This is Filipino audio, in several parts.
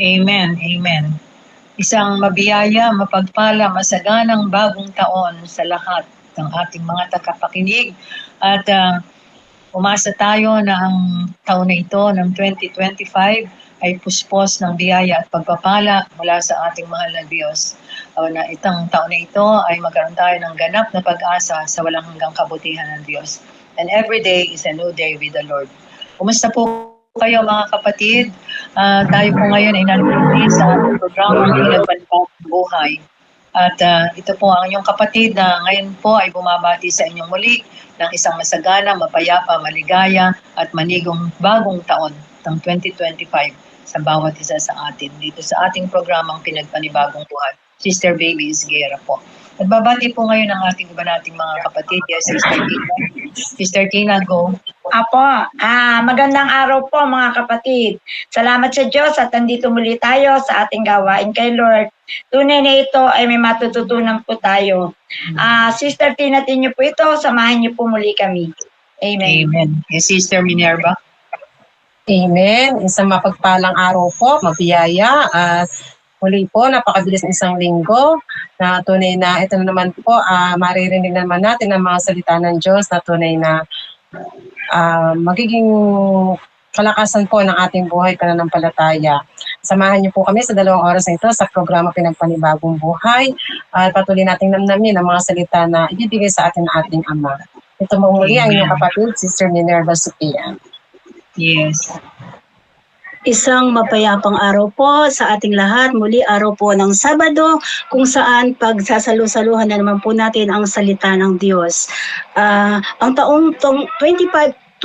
Amen. Amen. Isang mabiyaya, mapagpala, masaganang bagong taon sa lahat ng ating mga tagapakinig. At umasa tayo na ang taon na ito ng 2025 ay puspos ng biyaya at pagpapala mula sa ating mahal na Diyos. Na itong taon na ito ay magkaroon tayo ng ganap na pag-asa sa walang hanggang kabutihan ng Diyos. And every day is a new day with the Lord. Kumusta po kayo mga kapatid? Tayo po ngayon ay nandito sa ating programa Pinagpanibagong Buhay. At ito po ang inyong kapatid na ngayon po ay bumabati sa inyong muli ng isang masagana, mapayapa, maligaya at manigong bagong taon ng 2025 sa bawat isa sa atin. Dito sa ating programang Pinagpanibagong Buhay. Sister Baby Isguera po. At babati po ngayon ang ating iba nating mga kapatid. Yes, Sister Tina. Sister Tina, go. Apo, magandang araw po mga kapatid. Salamat sa Diyos at nandito muli tayo sa ating gawain kay Lord. Tunay na ito ay may matututunan po tayo. Sister Tina, niyo po ito, samahan niyo po muli kami. Amen. Amen. Yes, Sister Minerva. Amen. Isang mapagpalang araw po, mabiyaya. Muli po, napakabilis ng isang linggo na tunay na ito na naman po, maririnig naman natin ang mga salita ng Diyos na tunay na magiging kalakasan po ng ating buhay pananampalataya. Samahan niyo po kami sa 2 oras na ito sa programa Pinagpanibagong Buhay at patuloy nating namnamin ang mga salita na ibibigay sa atin ng ating Ama. Ito muli ang inyong kapatid, Sister Minerva Sophia. Yes. Isang mapayapang araw po sa ating lahat. Muli araw po ng Sabado kung saan pagsasalu-saluhan na naman po natin ang salita ng Diyos. Ang taong 2025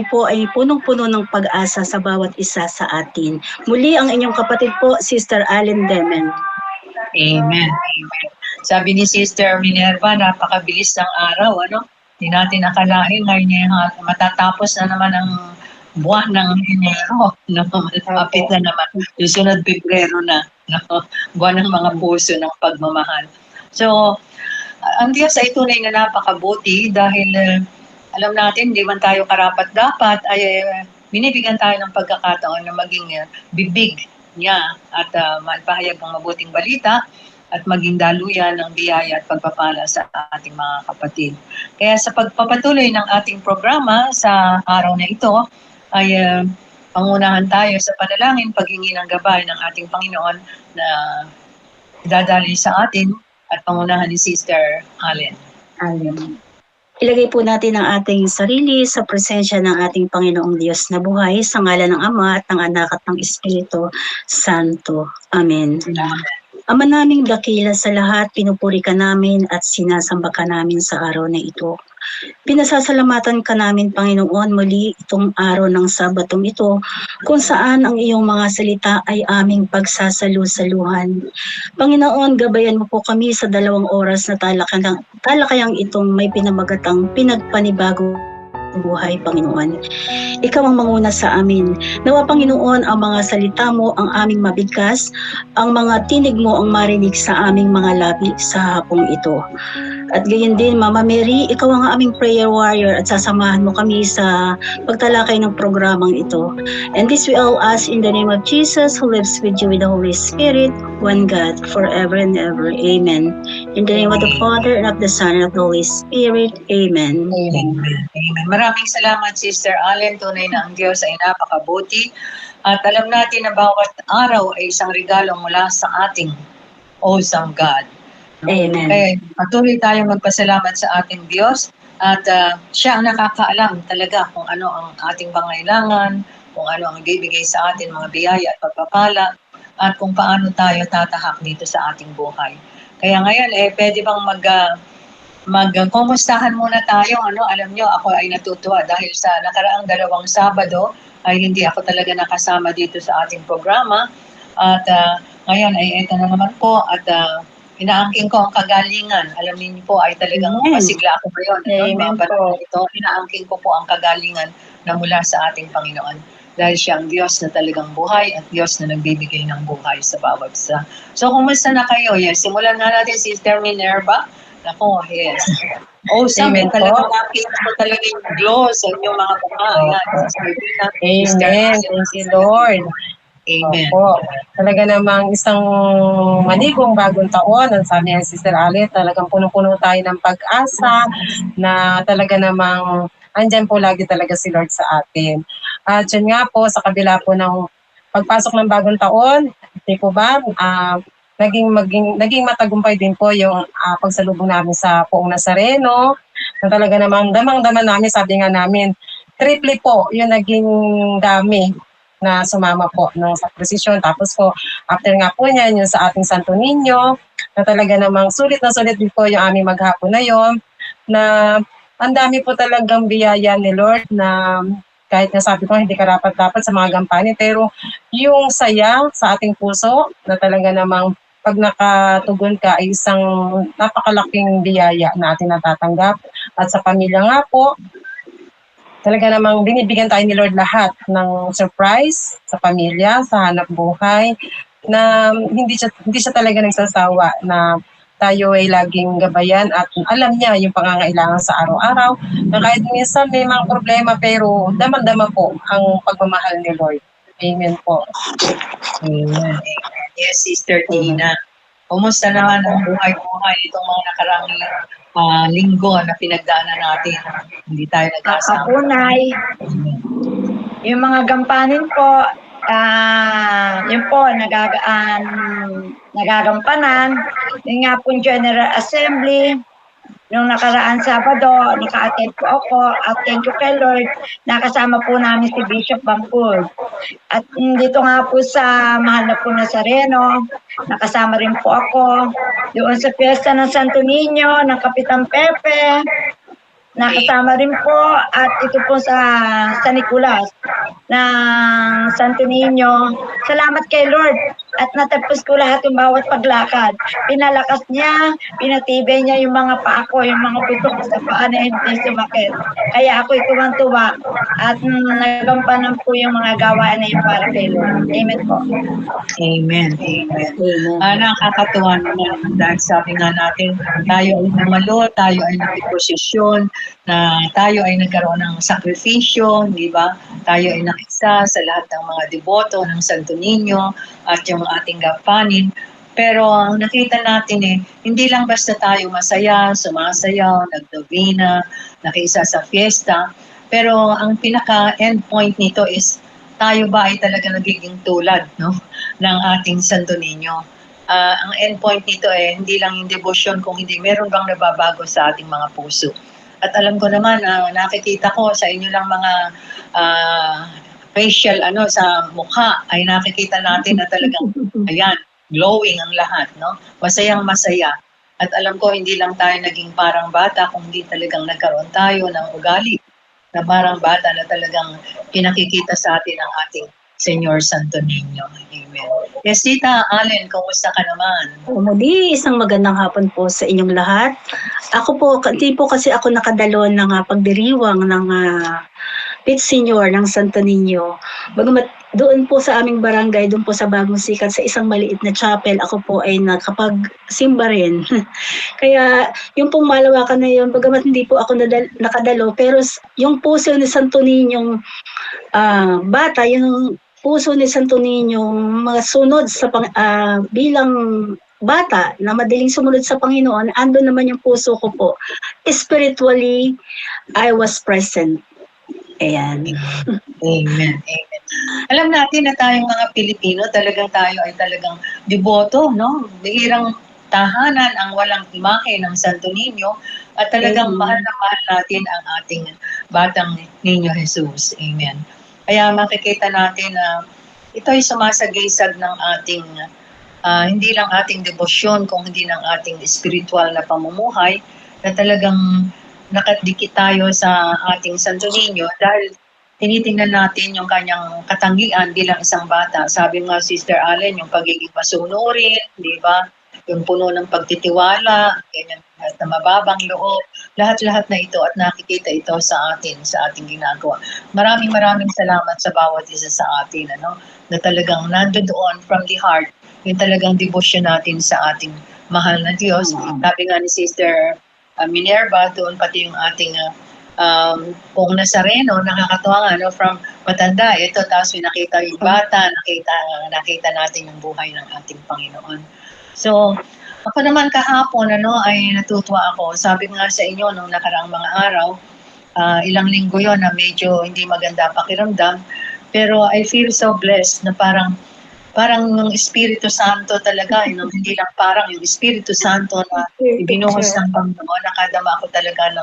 po ay punong-puno ng pag-asa sa bawat isa sa atin. Muli ang inyong kapatid po, Sister Allen Demen. Amen. Amen. Sabi ni Sister Minerva, napakabilis ng araw, ano? Hindi natin akalain ngayon matatapos na naman ang buwan ng Enero, malapit na naman. Susunod Pebrero na, buwan ng mga puso ng pagmamahal. So, ang Diyos ay tunay na napakabuti dahil alam natin, di man tayo karapat-dapat, ay binibigyan tayo ng pagkakataon na maging bibig niya at maipahayag ng mabuting balita at maging daluyan ng biyaya at pagpapala sa ating mga kapatid. Kaya sa pagpapatuloy ng ating programa sa araw na ito, ay pangunahan tayo sa panalangin, paghingi ng gabay ng ating Panginoon na idadali sa atin at pangunahan ni Sister Allen. Ilagay po natin ang ating sarili sa presensya ng ating Panginoong Diyos na buhay sa ngalan ng Ama at ng Anak at ng Espiritu Santo. Amen. Amen. Ama naming dakila sa lahat, pinupuri ka namin at sinasamba ka namin sa araw na ito. Pinasasalamatan ka namin, Panginoon, muli itong araw ng Sabatong ito, kung saan ang iyong mga salita ay aming pagsasalu-saluhan. Panginoon, gabayan mo po kami sa 2 oras na talakayang itong may pinamagatang pinagpanibagong buhay, Panginoon. Ikaw ang manguna sa amin. Nawa, Panginoon, ang mga salita mo ang aming mabigkas, ang mga tinig mo ang marinig sa aming mga labi sa hapong ito. At gayon din, Mama Mary, ikaw ang aming prayer warrior at sasamahan mo kami sa pagtalakay ng programang ito. And this we all ask in the name of Jesus who lives with you with the Holy Spirit, one God, forever and ever. Amen. In the name of the Father, and of the Son, and of the Holy Spirit. Amen. Amen. Amen. Maraming salamat, Sister Allen. Tunay na ang Diyos ay napakabuti. At alam natin na bawat araw ay isang regalo mula sa ating awesome God. Amen. Kaya patuloy tayong magpasalamat sa ating Diyos at siya ang nakakaalam talaga kung ano ang ating pangailangan, kung ano ang ibibigay sa atin, mga biyaya at pagpapala, at kung paano tayo tatahak dito sa ating buhay. Kaya ngayon, pwede bang mag-kumustahan muna tayo, ano? Alam nyo, ako ay natutuwa dahil sa nakaraang 2 Sabado ay hindi ako talaga nakasama dito sa ating programa. At ngayon ay ito na naman po at inaangking ko ang kagalingan. Alam niyo po ay talagang masigla ako ngayon. Amen po. Ito, inaangking ko po ang kagalingan na mula sa ating Panginoon. Dahil siya ang Diyos na talagang buhay at Diyos na nagbibigay ng buhay sa bawat isa. So, kumusta na kayo? Yes, simulan nga natin, Sister Minerva. Ako, yes. Awesome. Talagang nakita ko talaga yung glow sa inyong mga mukha. Amen. Thank you, Lord. Amen. Opo. Talaga namang isang maligong bagong taon, ang sabi ni Sister Ali, talagang punong-puno tayo ng pag-asa na talaga namang andyan po lagi talaga si Lord sa atin. At yun nga po, sa kabila po ng pagpasok ng bagong taon, di po ba, naging matagumpay din po yung pagsalubong namin sa Poong Nazareno, na talaga namang damang-dama namin, sabi nga namin, triple po yung naging dami na sumama po sa prosesyon. Tapos po, after nga po niyan, yung sa ating Santo Niño, na talaga namang sulit na sulit din po yung aming maghapon na yon, na ang dami po talagang biyaya ni Lord na kahit nga sabi ko hindi karapat-dapat sa mga gampanin, pero yung saya sa ating puso na talaga namang pag nakatugon ka ay isang napakalaking biyaya na ating natatanggap. At sa pamilya nga po, talaga namang binibigyan tayo ni Lord lahat ng surprise sa pamilya, sa hanap buhay, na hindi siya talaga nagsasawa na tayo ay laging gabayan at alam niya yung pangangailangan sa araw-araw, na kahit minsan may mga problema pero damang-dama po ang pagmamahal ni Lord. Amen po. Amen. Yes, Sister Tina. Kumusta naman ang buhay-buhay itong mga nakarang linggo na pinagdaanan natin? Hindi tayo nag-asama. Kapunay, yung mga gampanin po, yun po, nagagampanan. Yung nga po General Assembly, nung nakaraan Sabado, naka-attend po ako at thank you kay Lord, nakasama po namin si Bishop Bangkul. At dito nga po sa mahal na po Nazareno, nakasama rin po ako. Doon sa piyesta ng Santo Niño, ng Kapitan Pepe, nakasama rin po. At ito po sa San Nicolas ng Santo Niño. Salamat kay Lord at natapos ko lahat yung bawat paglakad. Pinalakas niya, pinatibay niya yung mga paa ko, yung mga buto ko sa paa na hindi sumakit. Kaya ako'y tuwang-tuwa at nagampanan po yung mga gawain na yung para kay Lord. Amen po. Amen. Amen. Nakakatuwa naman dahil sabi nga natin, tayo ay namalo, tayo ay nakiposisyon, na tayo ay nagkaroon ng sakripisyo, di ba? Tayo ay nakisa sa lahat ng mga deboto ng Santo Niño at yung ating gampanin. Pero ang nakita natin hindi lang basta tayo masaya, sumasayaw, nagdobina, nakiisa sa fiesta, pero ang pinaka-end point nito is tayo ba ay talaga nagiging tulad ng ating Santo Niño. Ang end point nito hindi lang yung devotion, kung hindi meron bang nababago sa ating mga puso. At alam ko naman, nakikita ko sa inyo lang mga facial sa mukha, ay nakikita natin na talagang, ayan, glowing ang lahat, no? Masayang masaya. At alam ko, hindi lang tayo naging parang bata, kundi talagang nagkaroon tayo ng ugali na parang bata na talagang pinakikita sa atin ang ating Senyor Santo Niño. Amen. Yes, Tita Allen, kumusta ka naman? Muli, isang magandang hapon po sa inyong lahat. Ako po, di po kasi ako nakadalo ng pagdiriwang ng Pit Senior ng Santo Niño. Bagamat doon po sa aming barangay, doon po sa Bagong Sikat, sa isang maliit na chapel, ako po ay nakapagsimba rin. Kaya yung pong malawakan na yun, bagamat hindi po ako nakadalo, pero yung puso ni Santo Niño, bata, yung puso ni Santo Niño, mga sunod sa bilang bata na madaling sumunod sa Panginoon, ando naman yung puso ko po. Spiritually, I was present. Ayan. Amen. Amen. Alam natin na tayong mga Pilipino, tayo ay talagang deboto, no? Bihirang tahanan ang walang imahe ng Santo Niño at talagang mahal na mahal natin ang ating batang Niño Jesus. Amen. Kaya makikita natin na ito ay sumasagisag ng ating, hindi lang ating debosyon, kung hindi ng ating spiritual na pamumuhay, na talagang nakadikit tayo sa ating Santo Niño dahil tinitingnan natin yung kanyang katangian bilang isang bata. Sabi nga Sister Allen, yung pagiging masunurin, di ba? Yung puno ng pagtitiwala, ganyan, at na mababang loob, lahat-lahat na ito at nakikita ito sa atin, sa ating ginagawa. Maraming salamat sa bawat isa sa atin, na talagang nandoon from the heart, yung talagang devotion natin sa ating mahal na Diyos. Sabi nga ni Sister Minerva, doon pati yung ating Kung Nazareno, nakakatuwa nga, no? From matanda, ito, tapos nakita yung bata, nakita natin yung buhay ng ating Panginoon. So, ako naman kahapon, ay natutuwa ako. Sabi nga sa inyo, nung nakaraang mga araw, ilang linggo yon na medyo hindi maganda pakiramdam, pero I feel so blessed na parang yung Espiritu Santo talaga, hindi lang parang yung Espiritu Santo na ibinuhos ng Panginoon, nakadama ako talaga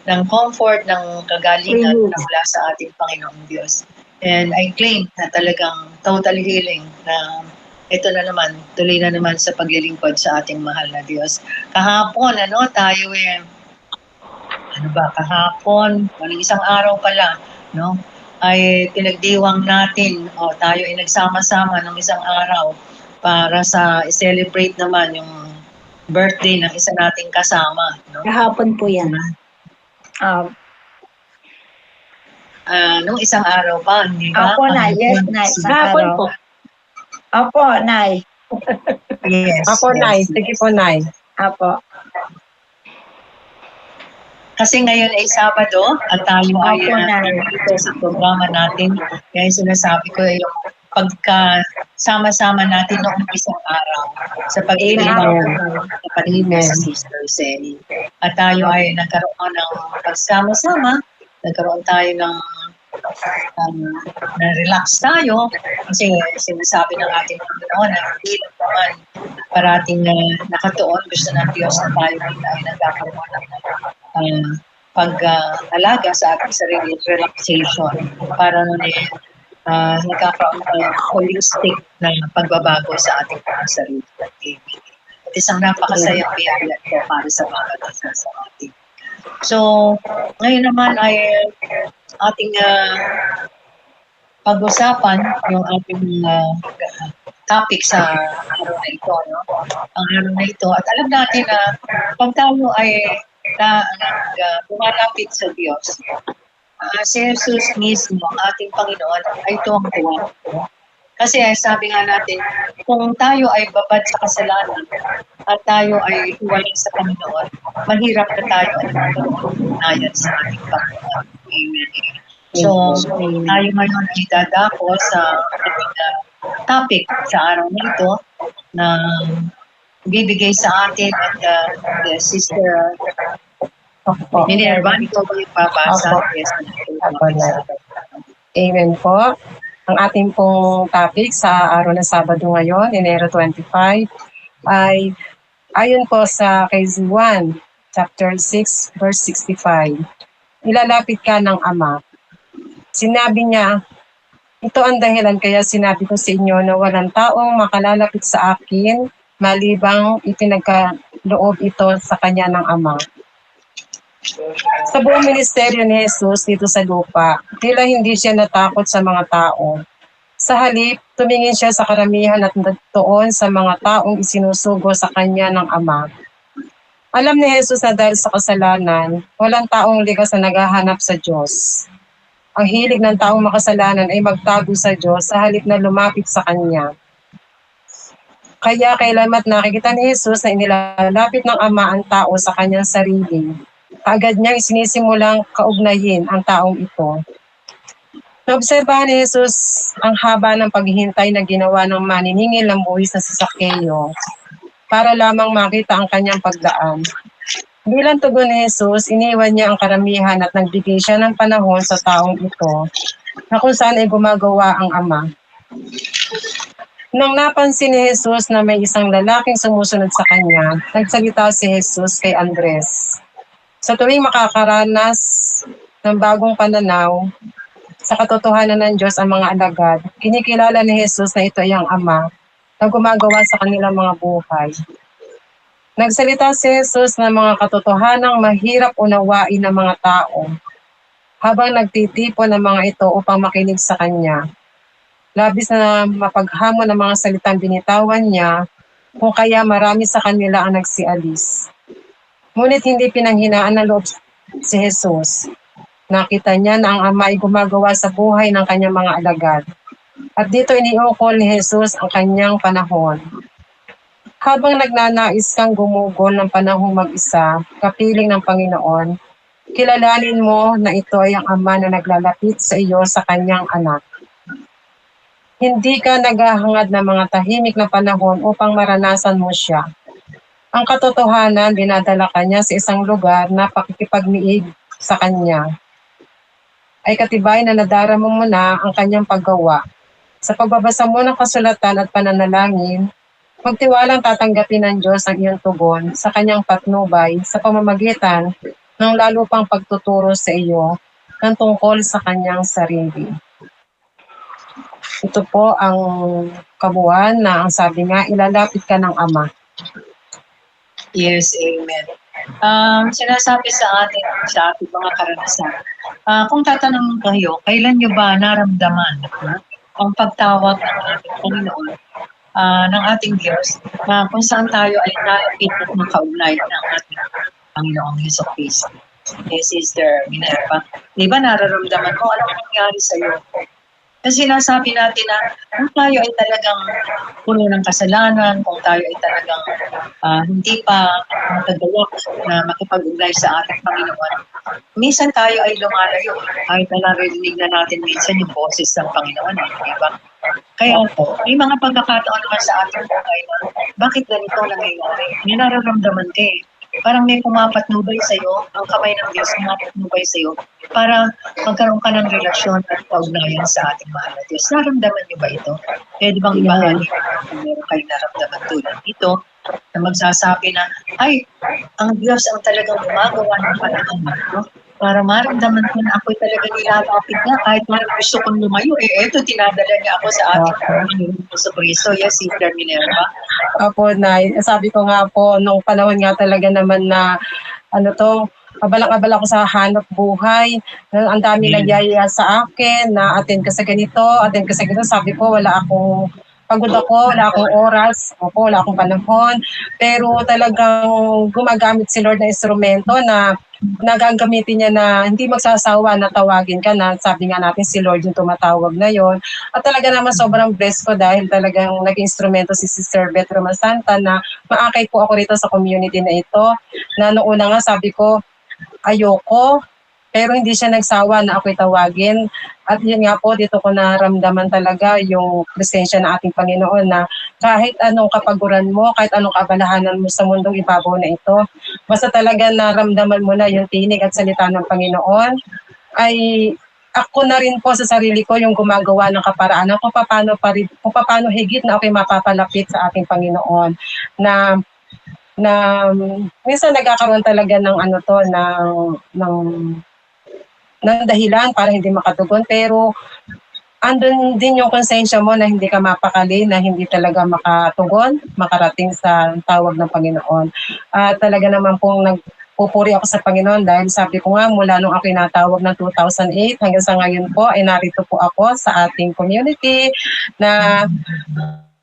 ng comfort, ng kagalingan na mula sa ating Panginoong Diyos. And I claim na talagang total healing na ito na naman, tuloy na naman sa paglilingkod sa ating mahal na Diyos. Kahapon, tayo kahapon, isang araw pala, ay pinagdiwang natin, tayo ay nagsama-sama ng isang araw para sa i-celebrate naman yung birthday ng isa nating kasama. Kahapon po yan. Nung isang araw pa, hindi ba? Opo, Nay. Yes, Nay. Kahapon po. Opo, Nay. Yes. Apo, Nay. Sige po, Nay. Opo. Kasi ngayon ay Sabado at tayo ay Opo, Nay. dito sa programa natin. Kaya sinasabi ko yung pagkasama-sama natin noong isang araw sa pag-iinom sa pag-iinom sa Sister Sally. At tayo ay nagkaroon ng pagsama-sama, nagkaroon tayo ng na-relax tayo kasi sinasabi ng ating Panginoon na hindi naman parating nakatuon. Gusto ng Diyos na tayo ay nagkakaroon ng pag-alaga sa ating sarili, relaxation, para nun nagkakaroon ng holistic na pagbabago sa ating sarili. At isang napakasayang biyaya ito para sa bawat isa sa ating. So, ngayon naman ay ating pag-usapan yung ating topic sa araw na ito. Ang araw na ito. At alam natin na pag tayo ay lumalapit sa Diyos, si Jesus mismo, ating Panginoon, ay tuwang-tuwa. Kasi sabi nga natin, kung tayo ay babad sa kasalanan at tayo ay hiwalay sa Panginoon, mahirap na tayo ay magkaroon sa ating Panginoon. Amen. So, tayo ngayon ay dadako sa ating topic sa araw na ito na bibigay sa atin at Sister Minerva, ito ba yung babasa? Yes. Amen po. Ang ating pong topic sa araw ng Sabado ngayon, Enero 25, ay ayon po sa kay 1, chapter 6, verse 65. Ilalapit ka ng Ama. Sinabi niya, ito ang dahilan kaya sinabi ko sa inyo na walang taong makalalapit sa akin malibang ipinagkaloob ito sa kanya ng Ama. Sa buong ministeryo ni Jesus dito sa lupa, tila hindi siya natakot sa mga tao. Sa halip, tumingin siya sa karamihan at nagtuon sa mga taong isinusugo sa kanya ng Ama. Alam ni Jesus na dahil sa kasalanan, walang taong likas na naghahanap sa Diyos. Ang hilig ng taong makasalanan ay magtago sa Diyos sa halip na lumapit sa Kanya. Kaya kailanman nakikita ni Jesus na inilalapit ng Ama ang tao sa kanyang sarili. Agad niyang sinisimulang kaugnayin ang taong ito. Naobserbahan ni Jesus ang haba ng paghihintay na ginawa ng maniningil ng buwis na si Zaccheo para lamang makita ang kanyang pagdaan. Bilang tugon ni Jesus, iniwan niya ang karamihan at nagbigay siya ng panahon sa taong ito na kung saan ay gumagawa ang Ama. Nang napansin ni Jesus na may isang lalaking sumusunod sa kanya, nagsalita si Jesus kay Andres. Sa tuwing makakaranas ng bagong pananaw sa katotohanan ng Diyos ang mga alagad, kinikilala ni Jesus na ito ay ang Ama na gumagawa sa kanilang mga buhay. Nagsalita si Jesus ng mga katotohanang mahirap unawain ng mga tao habang nagtitipon ng mga ito upang makinig sa Kanya. Labis na mapaghamon ng mga salitang binitawan niya, kung kaya marami sa kanila ang nagsialis. Ngunit hindi pinanghinaan ng loob si Jesus. Nakita niya na ang Ama ay gumagawa sa buhay ng kanyang mga alagad. At dito iniukol ni Jesus ang kanyang panahon. Habang nagnanais kang gumugol ng panahong mag-isa, kapiling ng Panginoon, kilalanin mo na ito ay ang Ama na naglalapit sa iyo sa kanyang anak. Hindi ka naghahangad ng mga tahimik na panahon upang maranasan mo siya. Ang katotohanan, dinadala ka niya sa isang lugar na pakikipagniig sa kanya. Ay katibay na nadarama mo na ang kanyang paggawa. Sa pagbabasa mo ng kasulatan at pananalangin, magtiwalang tatanggapin ng Diyos ang iyong tugon sa kanyang patnubay sa pamamagitan ng lalo pang pagtuturo sa iyo ng tungkol sa kanyang sarili. Ito po ang kabuuan na ang sabi nga, ilalapit ka ng Ama. Yes, amen. Sinasabi sa ating mga karanasan, kung tatanungin kayo, kailan nyo ba naramdaman ang pagtawag ng ating Panginoon, ng ating Diyos, kung saan tayo ay nalapit at makaugnay ng ating Panginoong Hesus Kristo? Sister Minerva, di ba nararamdaman mo anong nangyari sa'yo? Kasi sinasabi natin na kung tayo ay talagang puno ng kasalanan, kung tayo ay talagang hindi pa matagayak na makipag-ugnay sa ating Panginoon, minsan tayo ay lumalayo kahit na narinig na natin minsan yung boses ng Panginoon. Di ba? Kaya may mga pagkakataon naman sa ating buhay na bakit ganito nangyayari? May nararamdaman ka eh. Parang may pumapatnubay sa'yo, ang kamay ng Diyos pumapatnubay sa'yo para magkaroon ka ng relasyon at kaugnayan sa ating mahal na Diyos. Naramdaman niyo ba ito? Pwede bang ibahagi kung meron kayong naramdaman tulad dito na magsasabi na, ay, ang Diyos ang talagang gumagawa ng panahon no? Para maramdaman ko na ako'y talagang nilalapit niya kahit parang gusto kong lumayo. Eto, tinadala niya ako sa ating Panginoon sa Kristo. Yes, Sister Minerva. Opo, Nay. Sabi ko nga po, nung panahon nga talaga naman na, abalang-abala ko sa hanap buhay. Ang dami nagyayaya sa akin na attend ka sa ganito, attend ka sa ganito. Sabi ko, pagod ako, wala akong oras, wala akong panahon. Pero talagang gumagamit si Lord na instrumento na nagagamitin niya na hindi magsasawa na tawagin ka na. Sabi nga natin si Lord yung tumatawag na yon. At talaga naman sobrang blessed ko dahil talagang naging instrumento si Sister Beth Romasanta na maakay po ako rito sa community na ito. Na noong una nga sabi ko, ayoko, pero hindi siya nagsawa na ako'y tawagin. At yun nga po, dito ko naramdaman talaga yung presensya ng ating Panginoon na kahit anong kapaguran mo, kahit anong kabalahanan mo sa mundong ibabaw na ito, basta talaga naramdaman mo na yung tinig at salita ng Panginoon, ay ako na rin po sa sarili ko yung gumagawa ng kaparaanan kung paano higit na ako'y mapapalapit sa ating Panginoon na minsan nagkakaroon talaga ng ng dahilan para hindi makatugon, pero andun din yung konsensya mo na hindi ka mapakali, na hindi talaga makatugon, makarating sa tawag ng Panginoon. Talaga naman pong nagpupuri ako sa Panginoon dahil sabi ko nga mula nung ako natawag ng 2008 hanggang sa ngayon po ay narito po ako sa ating community na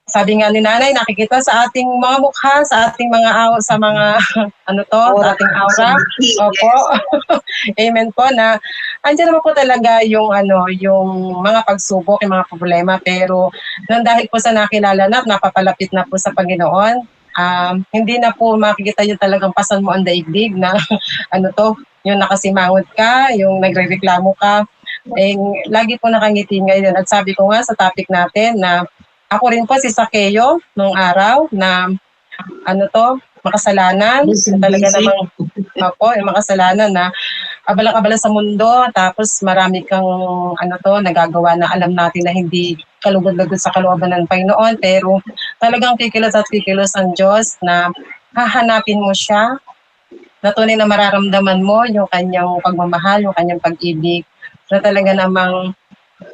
sabi nga ni Nanay, nakikita sa ating mga mukha, sa ating mga sa ating aura. Opo. Amen po na andiyan naman po talaga yung yung mga pagsubok, yung mga problema, pero nang dahil po sa nakilala na, napapalapit na po sa Panginoon, hindi na po makikita yung talagang pasan mo ang daigdig na yung nakasimangot ka, yung nagrereklamo ka. Lagi po nakangiti ngayon. At sabi ko nga sa topic natin na ako rin po si Sakeo nung araw na makasalanan. Talaga namang yung makasalanan na abalang-abala sa mundo, tapos marami kang nagagawa na alam natin na hindi kalugod-lugod sa kalooban ng Panginoon, pero talagang kikilos at kikilos ang Diyos na hahanapin mo siya, na tunay na mararamdaman mo yung kanyang pagmamahal, yung kanyang pag-ibig, na talaga namang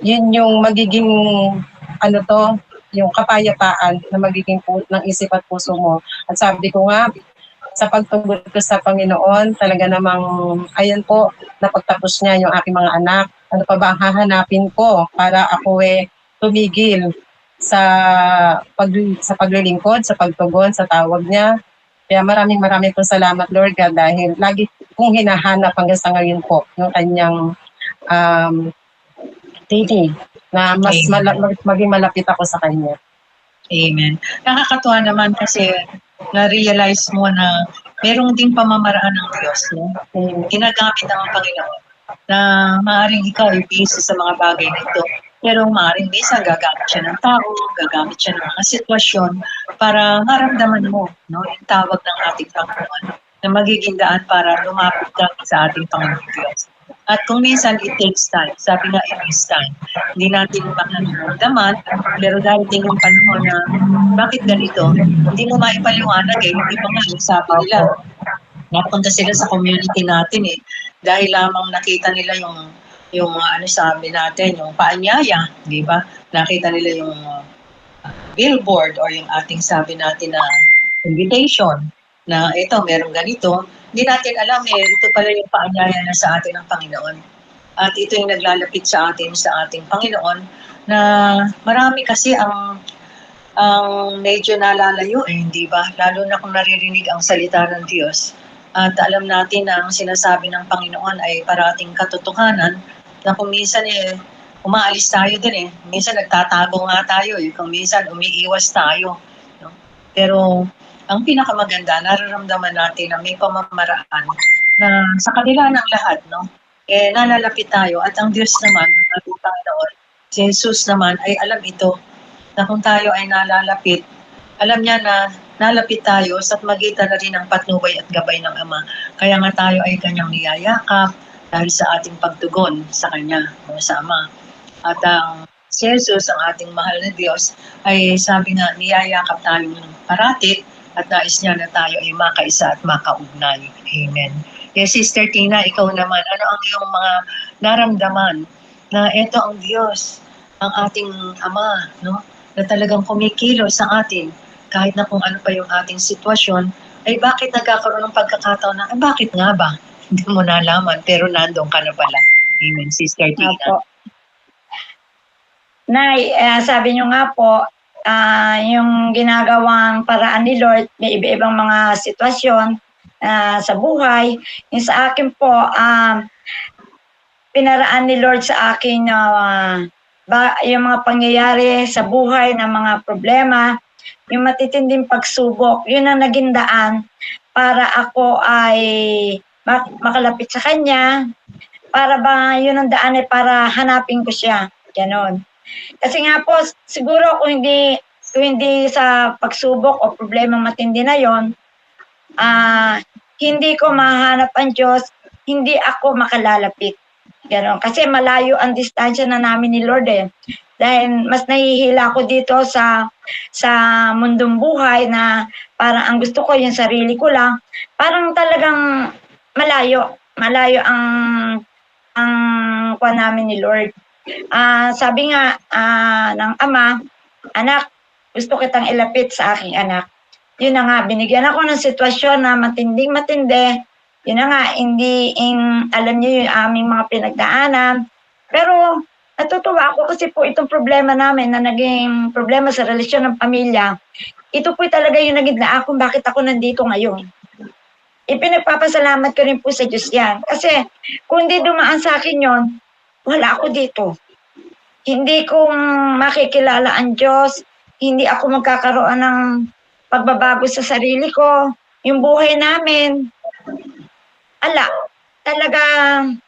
yun yung magiging yung kapayapaan na magiging ng isip at puso mo. At sabi ko nga, sa pagtugod ko sa Panginoon, talaga namang, ayan po, napagtapos niya yung aking mga anak. Ano pa ba ang hahanapin ko para ako tumigil sa paglilingkod, sa pagtugon, sa tawag niya. Kaya maraming pong salamat, Lord God, dahil lagi kong hinahanap hanggang sa ngayon po yung kanyang tinig na mas maging malapit ako sa kanya. Amen. Nakakatuwa naman kasi na-realize mo na merong ding pamamaraan ng Diyos, no? Kung ginagamit ng Panginoon na maaaring ikaw ay busy sa mga bagay nito. Pero maaaring minsan gagamit siya ng tao, gagamit siya ng mga sitwasyon para maramdaman mo, no, yung tawag ng ating Panginoon na magiging daan para lumapit ka sa ating Panginoon Diyos. At kung minsan it takes time, sabi nga it is time, hindi natin makaramdaman, pero darating yung panahon na bakit ganito, hindi mo maipaliwanag eh, hindi pa nga yung sabi nila, napunta sila sa community natin eh, dahil lamang nakita nila yung ano sabi natin, yung paanyaya, di ba? Nakita nila yung billboard or yung ating sabi natin na invitation na ito, merong ganito. Hindi natin alam eh, ito pala yung paanyaya na sa atin ng Panginoon. At ito yung naglalapit sa atin sa ating Panginoon na marami kasi ang medyo nalalayo eh, di ba? Lalo na kung naririnig ang salita ng Diyos. At alam natin na ang sinasabi ng Panginoon ay parating katotohanan na kung minsan eh, umaalis tayo din eh. Minsan nagtatago nga tayo eh. Kung minsan umiiwas tayo. No? Pero ang pinakamaganda, nararamdaman natin na may pamamaraan na sa kanila ng lahat, no? Eh, nalalapit tayo at ang Diyos naman, ang ating Panginoon, si Jesus naman ay alam ito na kung tayo ay nalalapit, alam niya na nalapit tayo sa magitan na rin ng patnubay at gabay ng Ama. Kaya nga tayo ay kanyang niyayakap dahil sa ating pagtugon sa Kanya, sa Ama. At ang si Jesus, ang ating mahal na Diyos, ay sabi nga, niyayakap tayo ng parati at nais niya na tayo ay makaisa at makaugnay. Amen. Yes, Sister Tina, ikaw naman, ano ang iyong mga naramdaman na ito ang Diyos, ang ating Ama, no? Na talagang kumikilos sa atin kahit na kung ano pa yung ating sitwasyon, ay bakit nagkakaroon ng pagkakataon na, bakit nga ba? Hindi mo nalaman, pero nandun ka na pala. Amen, Sister Tina. Opo. Nay, sabi nyo nga po, yung ginagawang paraan ni Lord, may iba-ibang mga sitwasyon sa buhay. Yung sa akin po, pinaraan ni Lord sa akin yung mga pangyayari sa buhay ng mga problema, yung matitinding pagsubok, yun ang naging daan para ako ay makalapit sa Kanya, para ba yun ang daan ay para hanapin ko siya. Ganon. Kasi nga po, siguro kung hindi sa pagsubok o problema matindi na yon, hindi ko mahanap ang Diyos, hindi ako makalalapit. Ganon. Kasi malayo ang distansya na namin ni Lord eh. Dahil mas nahihila ko dito sa mundong buhay na parang ang gusto ko yung sarili ko lang. Parang talagang malayo ang kuha namin ni Lord. Sabi nga ng Ama, anak, gusto kitang ilapit sa aking anak. Yun na nga, binigyan ako ng sitwasyon na matinding-matindi. Yun na nga, alam niyo yung aming mga pinagdaanan. Pero natutuwa ako kasi po itong problema namin na naging problema sa relasyon ng pamilya, ito po talaga yung naging daan kung bakit ako nandito ngayon. Ipinagpapasalamat ko rin po sa Diyos yan. Kasi kung hindi dumaan sa akin yon, wala ako dito. Hindi ko makikilala ang Diyos, hindi ako magkakaroon ng pagbabago sa sarili ko, yung buhay namin. Talagang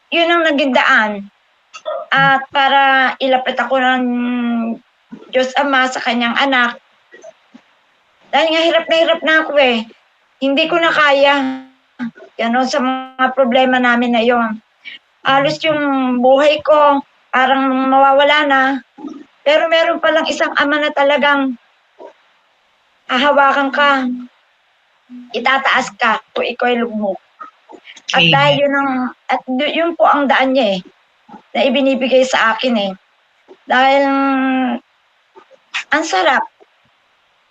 yun ang naging daan. At para ilapit ako ng Diyos Ama sa kanyang anak, dahil nga hirap na ako eh. Hindi ko na kaya. Ganon sa mga problema namin na yon. Alos yung buhay ko, parang mawawala na. Pero meron palang isang Ama na talagang hahawakan ka, itataas ka kung ikaw ay lugmok. At dahil yun po ang daan niya eh, na ibinibigay sa akin eh. Dahil ang sarap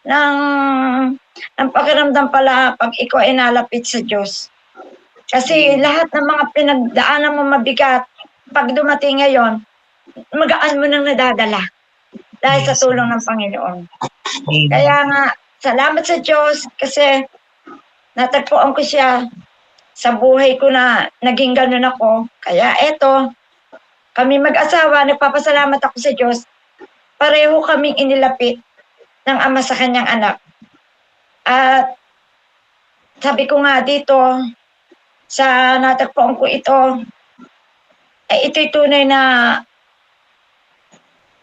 ng pakiramdam pala pag ikaw ay nalapit sa Diyos. Kasi lahat ng mga pinagdaanan mo mabigat, pag dumating ngayon, magaan mo nang nadadala. Dahil sa tulong ng Panginoon. Kaya nga, salamat sa Diyos kasi natagpuan ko siya sa buhay ko na naging ganun ako. Kaya eto, kami mag-asawa, nagpapasalamat ako sa Diyos. Pareho kaming inilapit ng Ama sa kanyang anak. At sabi ko nga dito, sa natagpuan ko ito, ay ito'y tunay na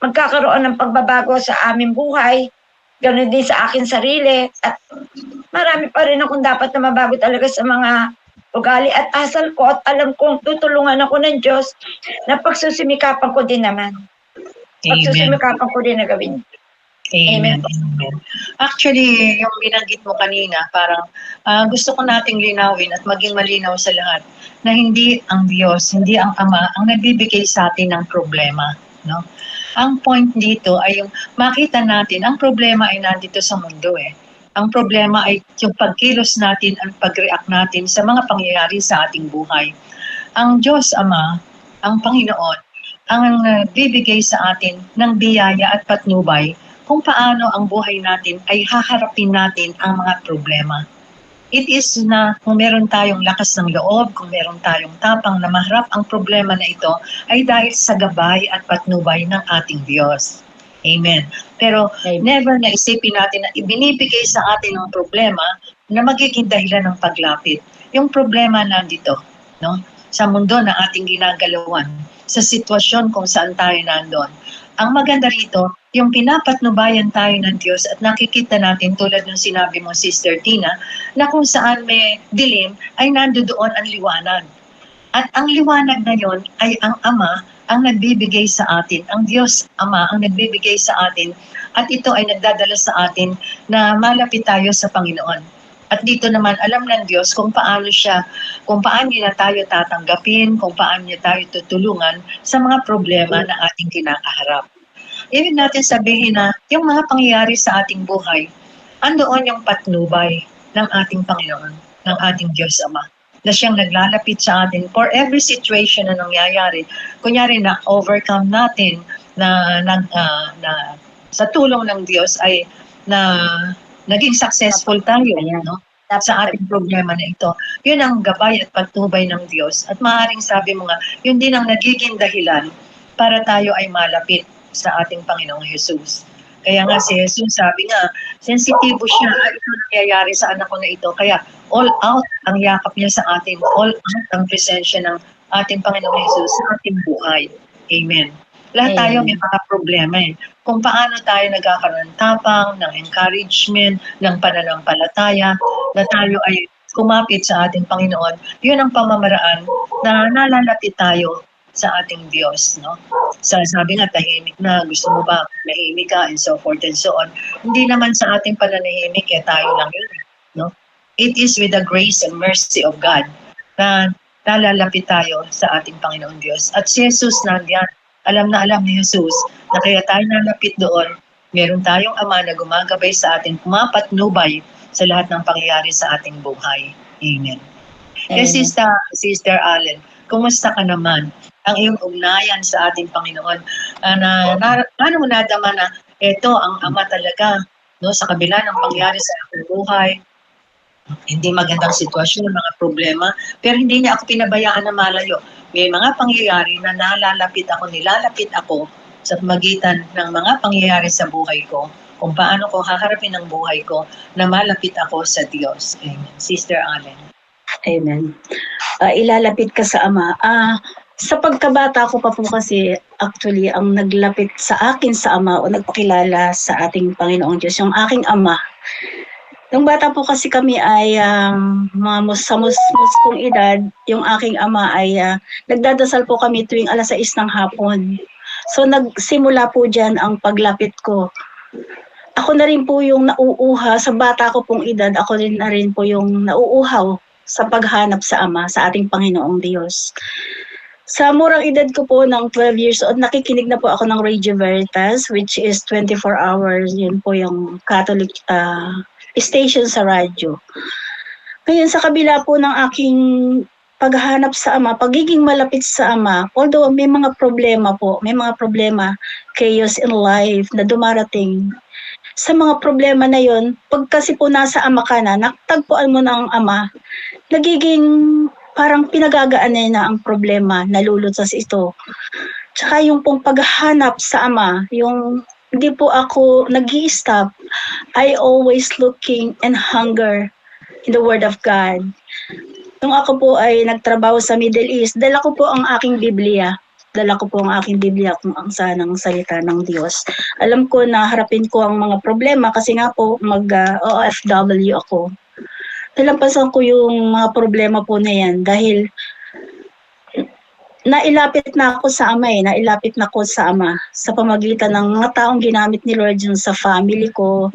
magkakaroon ng pagbabago sa aming buhay, ganoon din sa akin sarili, at marami pa rin akong dapat na mabago talaga sa mga ugali at asal ko, at alam kong tutulungan ako ng Diyos na pagsusimikapan ko din naman. Amen. Pagsusimikapan ko din na gawin. Amen. Amen. Actually, yung binanggit mo kanina, parang gusto ko nating linawin at maging malinaw sa lahat na hindi ang Diyos, hindi ang Ama ang nagbibigay sa atin ng problema, no? Ang point dito ay yung makita natin, ang problema ay nandito sa mundo eh. Ang problema ay yung pagkilos natin at pag-react natin sa mga pangyayari sa ating buhay. Ang Diyos Ama, ang Panginoon, ang bibigay sa atin ng biyaya at patnubay kung paano ang buhay natin ay haharapin natin ang mga problema. It is na kung meron tayong lakas ng loob, kung meron tayong tapang na maharap ang problema na ito, ay dahil sa gabay at patnubay ng ating Diyos. Amen. Pero never na isipin natin na ibinibigay sa atin ang problema na magiging dahilan ng paglapit. Yung problema nandito, no? Sa mundo na ating ginagalawan, sa sitwasyon kung saan tayo nandoon. Ang maganda rito, yung pinapatnubayan tayo ng Diyos at nakikita natin tulad ng sinabi mo, Sister Tina, na kung saan may dilim ay nandoon ang liwanag. At ang liwanag na yon ay ang Ama ang nagbibigay sa atin, ang Diyos Ama ang nagbibigay sa atin, at ito ay nagdadala sa atin na malapit tayo sa Panginoon. At dito naman alam ng Diyos kung paano niya tayo tatanggapin, kung paano niya tayo tutulungan sa mga problema na ating kinakaharap. Ibig natin sabihin na yung mga pangyayari sa ating buhay, andoon yung patnubay ng ating Panginoon, ng ating Diyos Ama, na siyang naglalapit sa atin for every situation na nangyayari. Kunyari na overcome natin na sa tulong ng Diyos ay naging successful tayo, no? Sa ating problema na ito. Yun ang gabay at patnubay ng Diyos. At maaaring sabi mo nga, yun din ang nagiging dahilan para tayo ay malapit sa ating Panginoong Jesus. Kaya nga si Jesus sabi nga, sensitibo siya, ito nangyayari sa anak ko na ito. Kaya all out ang yakap niya sa atin, all out ang presensya ng ating Panginoong Jesus sa ating buhay. Amen. Lahat tayo may mga problema eh. Kung paano tayo nagkakaroon ng tapang, ng encouragement, ng pananampalataya, na tayo ay kumapit sa ating Panginoon, yun ang pamamaraan na nalalapit tayo sa ating Diyos, no? Sabi nga, tahimik na, gusto mo ba mahimik ka, and so forth and so on. Hindi naman sa ating pananahimik, tayo lang yun, no? It is with the grace and mercy of God na nalalapit tayo sa ating Panginoon Diyos. At si Jesus nandiyan, alam na alam ni Jesus na kaya tayo nalapit doon, meron tayong Ama na gumagabay sa atin, pumapatnubay sa lahat ng pangyayari sa ating buhay. Amen. Kaya Sister Allen, kumusta ka naman? Ang iyong ugnayan sa ating Panginoon. Paano mo nadama na ito ang Ama talaga, no, sa kabila ng pangyayari sa aking buhay, hindi magandang sitwasyon, mga problema, pero hindi niya ako pinabayaan na malayo. May mga pangyayari na nilalapit ako sa magitan ng mga pangyayari sa buhay ko, kung paano ko haharapin ang buhay ko na malapit ako sa Diyos. Amen. Sister Allen. Amen. Ilalapit ka sa Ama. Sa pagkabata ko pa po kasi actually ang naglapit sa akin sa Ama o nagpakilala sa ating Panginoong Diyos, yung aking Ama. Nung bata po kasi kami ay sa kong edad, yung aking Ama ay nagdadasal po kami tuwing 6:00 ng hapon. So nagsimula po dyan ang paglapit ko. Ako na rin po yung nauuha sa bata ko pong edad, ako na rin po yung nauuhaw sa paghanap sa Ama, sa ating Panginoong Diyos. Sa murang edad ko po ng 12 years old, nakikinig na po ako ng Radio Veritas, which is 24 hours. Yun po yung Catholic station sa radyo. Ngayon, sa kabila po ng aking paghahanap sa Ama, pagiging malapit sa Ama, although may mga problema, chaos in life na dumarating. Sa mga problema na yon, pag kasi po nasa Ama ka na, nakatagpuan mo ng Ama, nagiging parang pinagagaan na ang problema, nalulutas ito. Tsaka yung pong paghahanap sa Ama, yung hindi po ako nag-i-stop, I always looking and hunger in the Word of God. Nung ako po ay nagtrabaho sa Middle East, dala ko po ang aking Biblia. Dala ko po ang aking Biblia kung ang saan ang salita ng Diyos. Alam ko na harapin ko ang mga problema kasi nga po OFW ako. Talampasan ko yung mga problema po na yan dahil nailapit na ako sa Ama nailapit na ako sa Ama sa pamagitan ng mga taong ginamit ni Lord yun sa family ko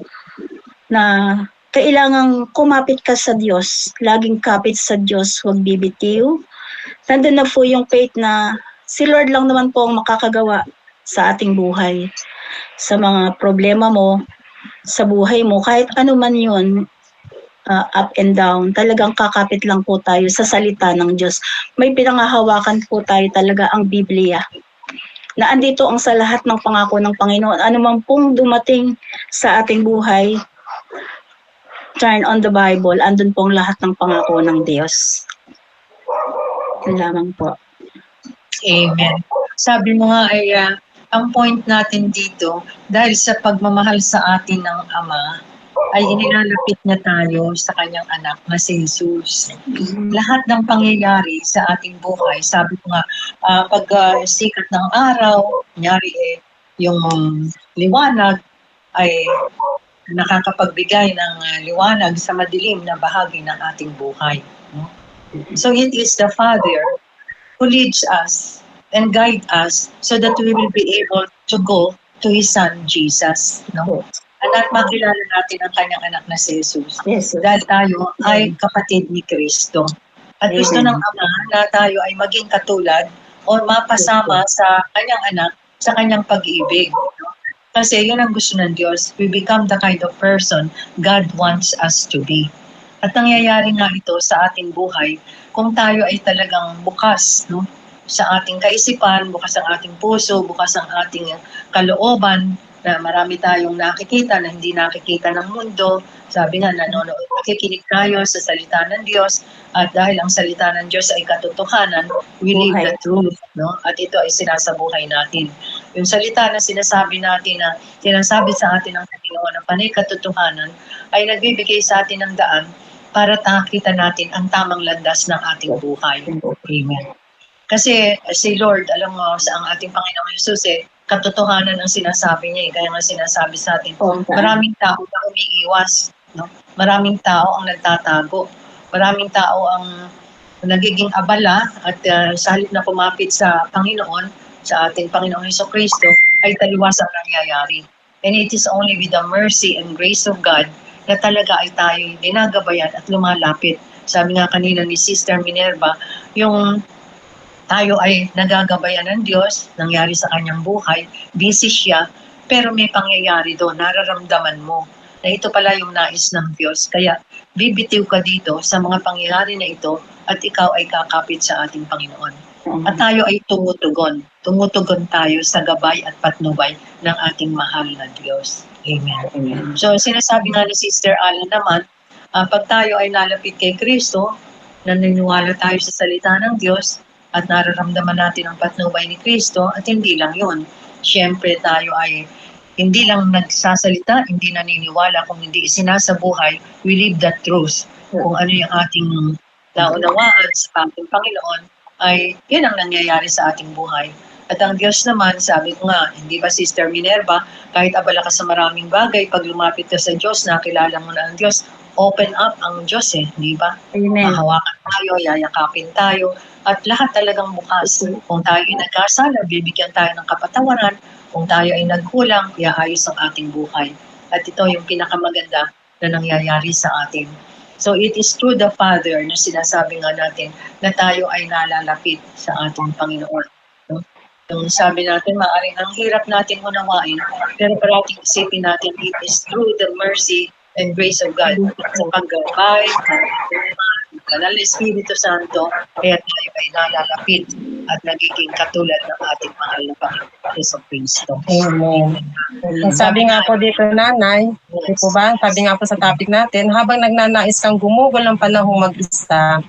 na kailangang kumapit ka sa Diyos, laging kapit sa Diyos, huwag bibitiw. Nandun na po yung faith na si Lord lang naman po ang makakagawa sa ating buhay. Sa mga problema mo, sa buhay mo, kahit ano man yun, up and down, talagang kakapit lang po tayo sa salita ng Diyos. May pinangahawakan po tayo talaga ang Biblia. Na andito ang sa lahat ng pangako ng Panginoon. Ano man pong dumating sa ating buhay, turn on the Bible, andun pong lahat ng pangako ng Diyos. Yun lamang po. Amen. Sabi mo nga ay ang point natin dito, dahil sa pagmamahal sa atin ng Ama, ay inilalapit niya tayo sa kanyang anak na si Jesus. Lahat ng pangyayari sa ating buhay, sabi ko nga, pag sikat ng araw, kunyari yung liwanag ay nakakapagbigay ng liwanag sa madilim na bahagi ng ating buhay. No? So it is the Father who leads us and guide us so that we will be able to go to His Son, Jesus. No? At makilala natin ang kanyang anak na si Jesus. Yes. Dahil tayo ay kapatid ni Kristo. At gusto ng Ama na tayo ay maging katulad o mapasama sa kanyang anak sa kanyang pag-ibig. No? Kasi yun ang gusto ng Diyos. We become the kind of person God wants us to be. At nangyayari nga ito sa ating buhay kung tayo ay talagang bukas, no? Sa ating kaisipan, bukas ang ating puso, bukas ang ating kalooban, na marami tayong nakikita na hindi nakikita ng mundo. Sabi nga, nakikinig tayo sa salita ng Diyos, at dahil ang salita ng Diyos ay katotohanan, we live the truth, no? At ito ay sinasabuhay natin. Yung salita na sinasabi natin, na sinasabi sa atin ng Panginoon na panay katotohanan, ay nagbibigay sa atin ng daan para nakita natin ang tamang landas ng ating buhay. Amen. Kasi si Lord, alam mo, sa ang ating Panginoon Jesus, katotohanan ang sinasabi niya. Kaya nga sinasabi sa atin, maraming tao na umiiwas. No? Maraming tao ang nagtatago. Maraming tao ang nagiging abala at sa halip na kumapit sa Panginoon, sa ating Panginoong Jesucristo, ay taliwas ang nangyayari. And it is only with the mercy and grace of God na talaga ay tayo ginagabayan at lumalapit. Sabi nga kanina ni Sister Minerva, yung tayo ay nagagabayan ng Diyos, nangyari sa kanyang buhay, busy siya, pero may pangyayari doon, nararamdaman mo na ito pala yung nais ng Diyos. Kaya bibitiw ka dito sa mga pangyayari na ito at ikaw ay kakapit sa ating Panginoon. At tayo ay tumutugon. Tumutugon tayo sa gabay at patnubay ng ating mahal na Diyos. Amen. So sinasabi nga ni Sister Alan naman, pag tayo ay nalapit kay Kristo, naniniwala tayo sa salita ng Diyos, at nararamdaman natin ang patnubay ni Kristo, at hindi lang yun. Siyempre tayo ay hindi lang nagsasalita, hindi naniniwala, kung hindi sinasabuhay, we live the truth. Kung ano yung ating naunawaan sa ating Panginoon, ay yun ang nangyayari sa ating buhay. At ang Diyos naman, sabi ko nga, hindi ba Sister Minerva, kahit abala ka sa maraming bagay, pag lumapit ka sa Diyos, nakilala mo na ang Diyos, open up ang Diyos di ba? Amen. Mahawakan tayo, yayakapin tayo, at lahat talagang bukas. Kung tayo ay nagkasala, bibigyan tayo ng kapatawaran. Kung tayo ay nagkulang, iaayos ang ating buhay. At ito yung pinakamaganda na nangyayari sa atin. So it is through the Father na sinasabi nga natin na tayo ay nalalapit sa ating Panginoon. No? Yung sabi natin, maaaring ang hirap natin unawain, pero parating isipin natin, it is through the mercy and grace of God. Sa paggabay, Kanal Espiritu Santo, kaya tayo ay nalalapit at nagiging katulad ng ating mahal na Panginoon Jesucristo. Amen. Sabi nga po dito, Nanay, di po ba? Sabi nga po sa topic natin, habang nagnanais kang gumugol ng panahong mag-isa,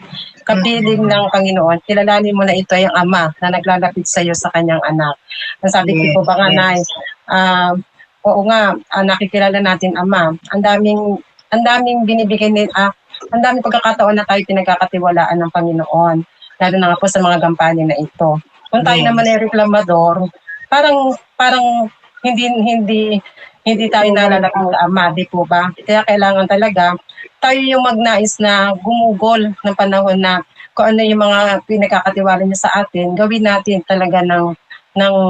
kapiling ng Panginoon, kilalanin mo na ito ay ang Ama na naglalapit sa iyo sa kanyang anak. Sabi ko po ba nga, Nay, oo nga, nakikilala natin Ama. Ang daming binibigay ang daming pagkakataon na tayo pinagkakatiwalaan ng Panginoon, lalo na nga po sa mga gampanin na ito. Kung tayo Yes. naman ay reklamador, parang hindi tayo nalalapit sa Ama, di po ba? Kaya kailangan talaga tayo yung magnais na gumugol ng panahon na kung ano yung mga pinagkakatiwala niya sa atin, gawin natin talaga ng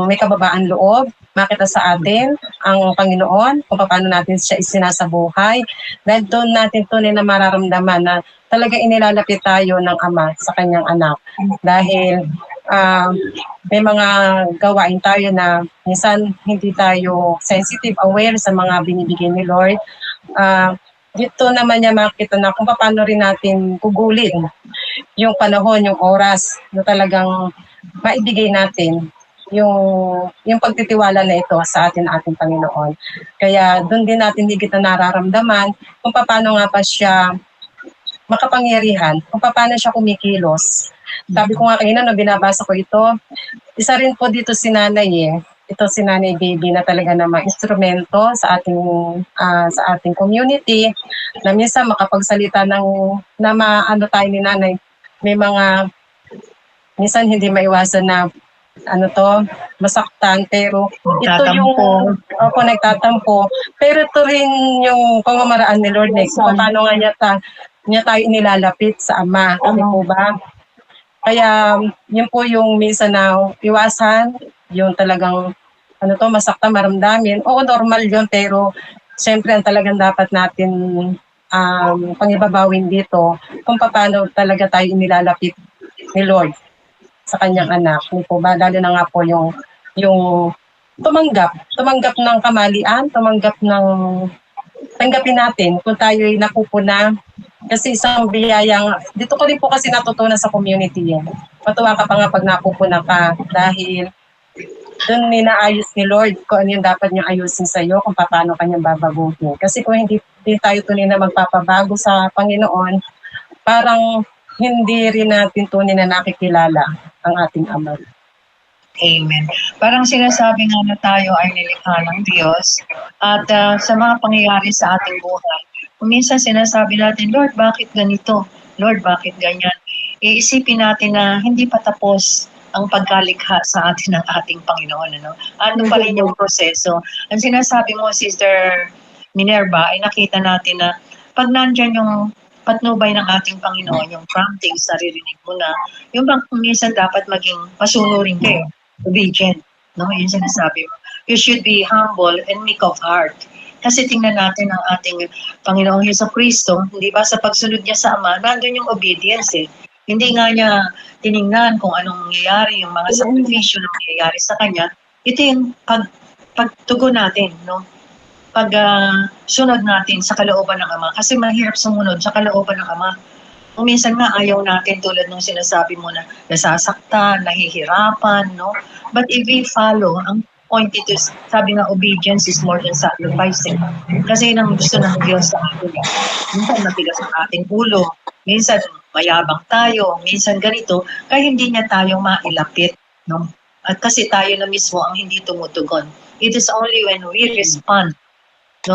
may kababaan loob, makita sa atin ang Panginoon, kung paano natin siya isinasabuhay. Dahil doon natin tunay na mararamdaman na talaga inilalapit tayo ng Ama sa kanyang anak. Dahil may mga gawain tayo na minsan hindi tayo sensitive, aware sa mga binibigay ni Lord. Dito naman niya makita na kung paano rin natin gugulin yung panahon, yung oras na talagang maibigay natin yung pagtitiwala na ito sa ating Panginoon. Kaya doon din natin higit na nararamdaman kung paano nga pa siya makapangyarihan, kung paano siya kumikilos. Sabi ko nga kanina, nung binabasa ko ito, isa rin po dito si Nanay Ito si Nanay Baby na talaga namang instrumento sa ating community, na minsan makapagsalita na maano tayo ni Nanay. May mga minsan hindi maiwasan na masaktan, pero ito yung nagtatampo. Pero ito rin yung pamamaraan ni Lord, kung paano nga niya tayo inilalapit sa Ama, di po ba? Kaya yun po yung minsan na iwasan, yung talagang masaktan, maramdamin. Oo, normal yun, pero siyempre ang talagang dapat natin pangibabawin dito kung paano talaga tayo inilalapit ni Lord sa kanyang anak, di po ba? Lalo na nga po yung tumanggap ng kamalian, tanggapin natin kung tayo'y napupuna. Kasi isang biyayang, dito ko rin po kasi natutunan sa community Matuwa ka pa nga pag napupuna ka, dahil doon ninaayos ni Lord kung ano yung dapat niyang ayusin sa iyo, kung paano kanyang babaguhin. Kasi kung hindi tayo tunay na magpapabago sa Panginoon, parang hindi rin natin tunay na nakikilala ang ating Ama. Amen. Parang sinasabi nga na tayo ay nilikha ng Diyos at sa mga pangyayari sa ating buhay, minsan sinasabi natin, Lord, bakit ganito? Lord, bakit ganyan? Iisipin natin na hindi pa tapos ang pagkalikha sa atin ng ating Panginoon. Ano pa rin yung proseso? Ang sinasabi mo, Sister Minerva, ay nakita natin na pag nandyan yung patnubay ng ating Panginoon, yung promptings, naririnig mo na, yung bang minsan dapat maging masunurin kayo, obedient. Yung sinasabi mo. You should be humble and meek of heart. Kasi tingnan natin ang ating Panginoong Jesucristo, hindi ba sa pagsunod niya sa Ama, nandun yung obedience Hindi nga niya tiningnan kung anong nangyayari, yung mga sakripisyo na nangyayari sa kanya. Ito yung pagtugon natin, sunod natin sa kalooban ng Ama. Kasi mahirap sumunod sa kalooban ng Ama. Kung minsan nga ayaw natin, tulad nung sinasabi mo na nasasaktan, nahihirapan, But if we follow, ang point ito, sabi nga, obedience is more than sacrificing. Kasi yun ang gusto ng Diyos sa atin. Minsan matigas ang ating ulo, minsan mayabang tayo, minsan ganito, kaya hindi niya tayo mailapit. At kasi tayo na mismo ang hindi tumutugon. It is only when we respond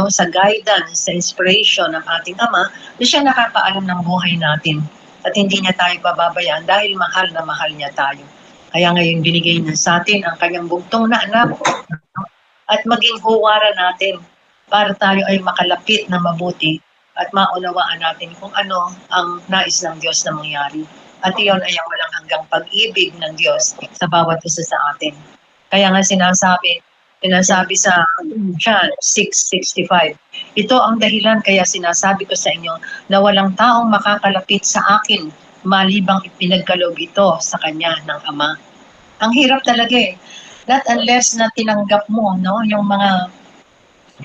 sa guidance, sa inspiration ng ating Ama, na siya nakakaalam ng buhay natin. At hindi niya tayo pababayaan dahil mahal na mahal niya tayo. Kaya ngayon binigay niya sa atin ang kanyang bugtong na anak at maging huwara natin para tayo ay makalapit na mabuti at maunawaan natin kung ano ang nais ng Diyos na mangyari. At iyon ay ang walang hanggang pag-ibig ng Diyos sa bawat isa sa atin. Kaya nga sinasabi sa John 6:65, ito ang dahilan kaya sinasabi ko sa inyo na walang taong makakalapit sa akin malibang ipinagkaloob ito sa kanya ng Ama. Ang hirap talaga Not unless na tinanggap mo, yung mga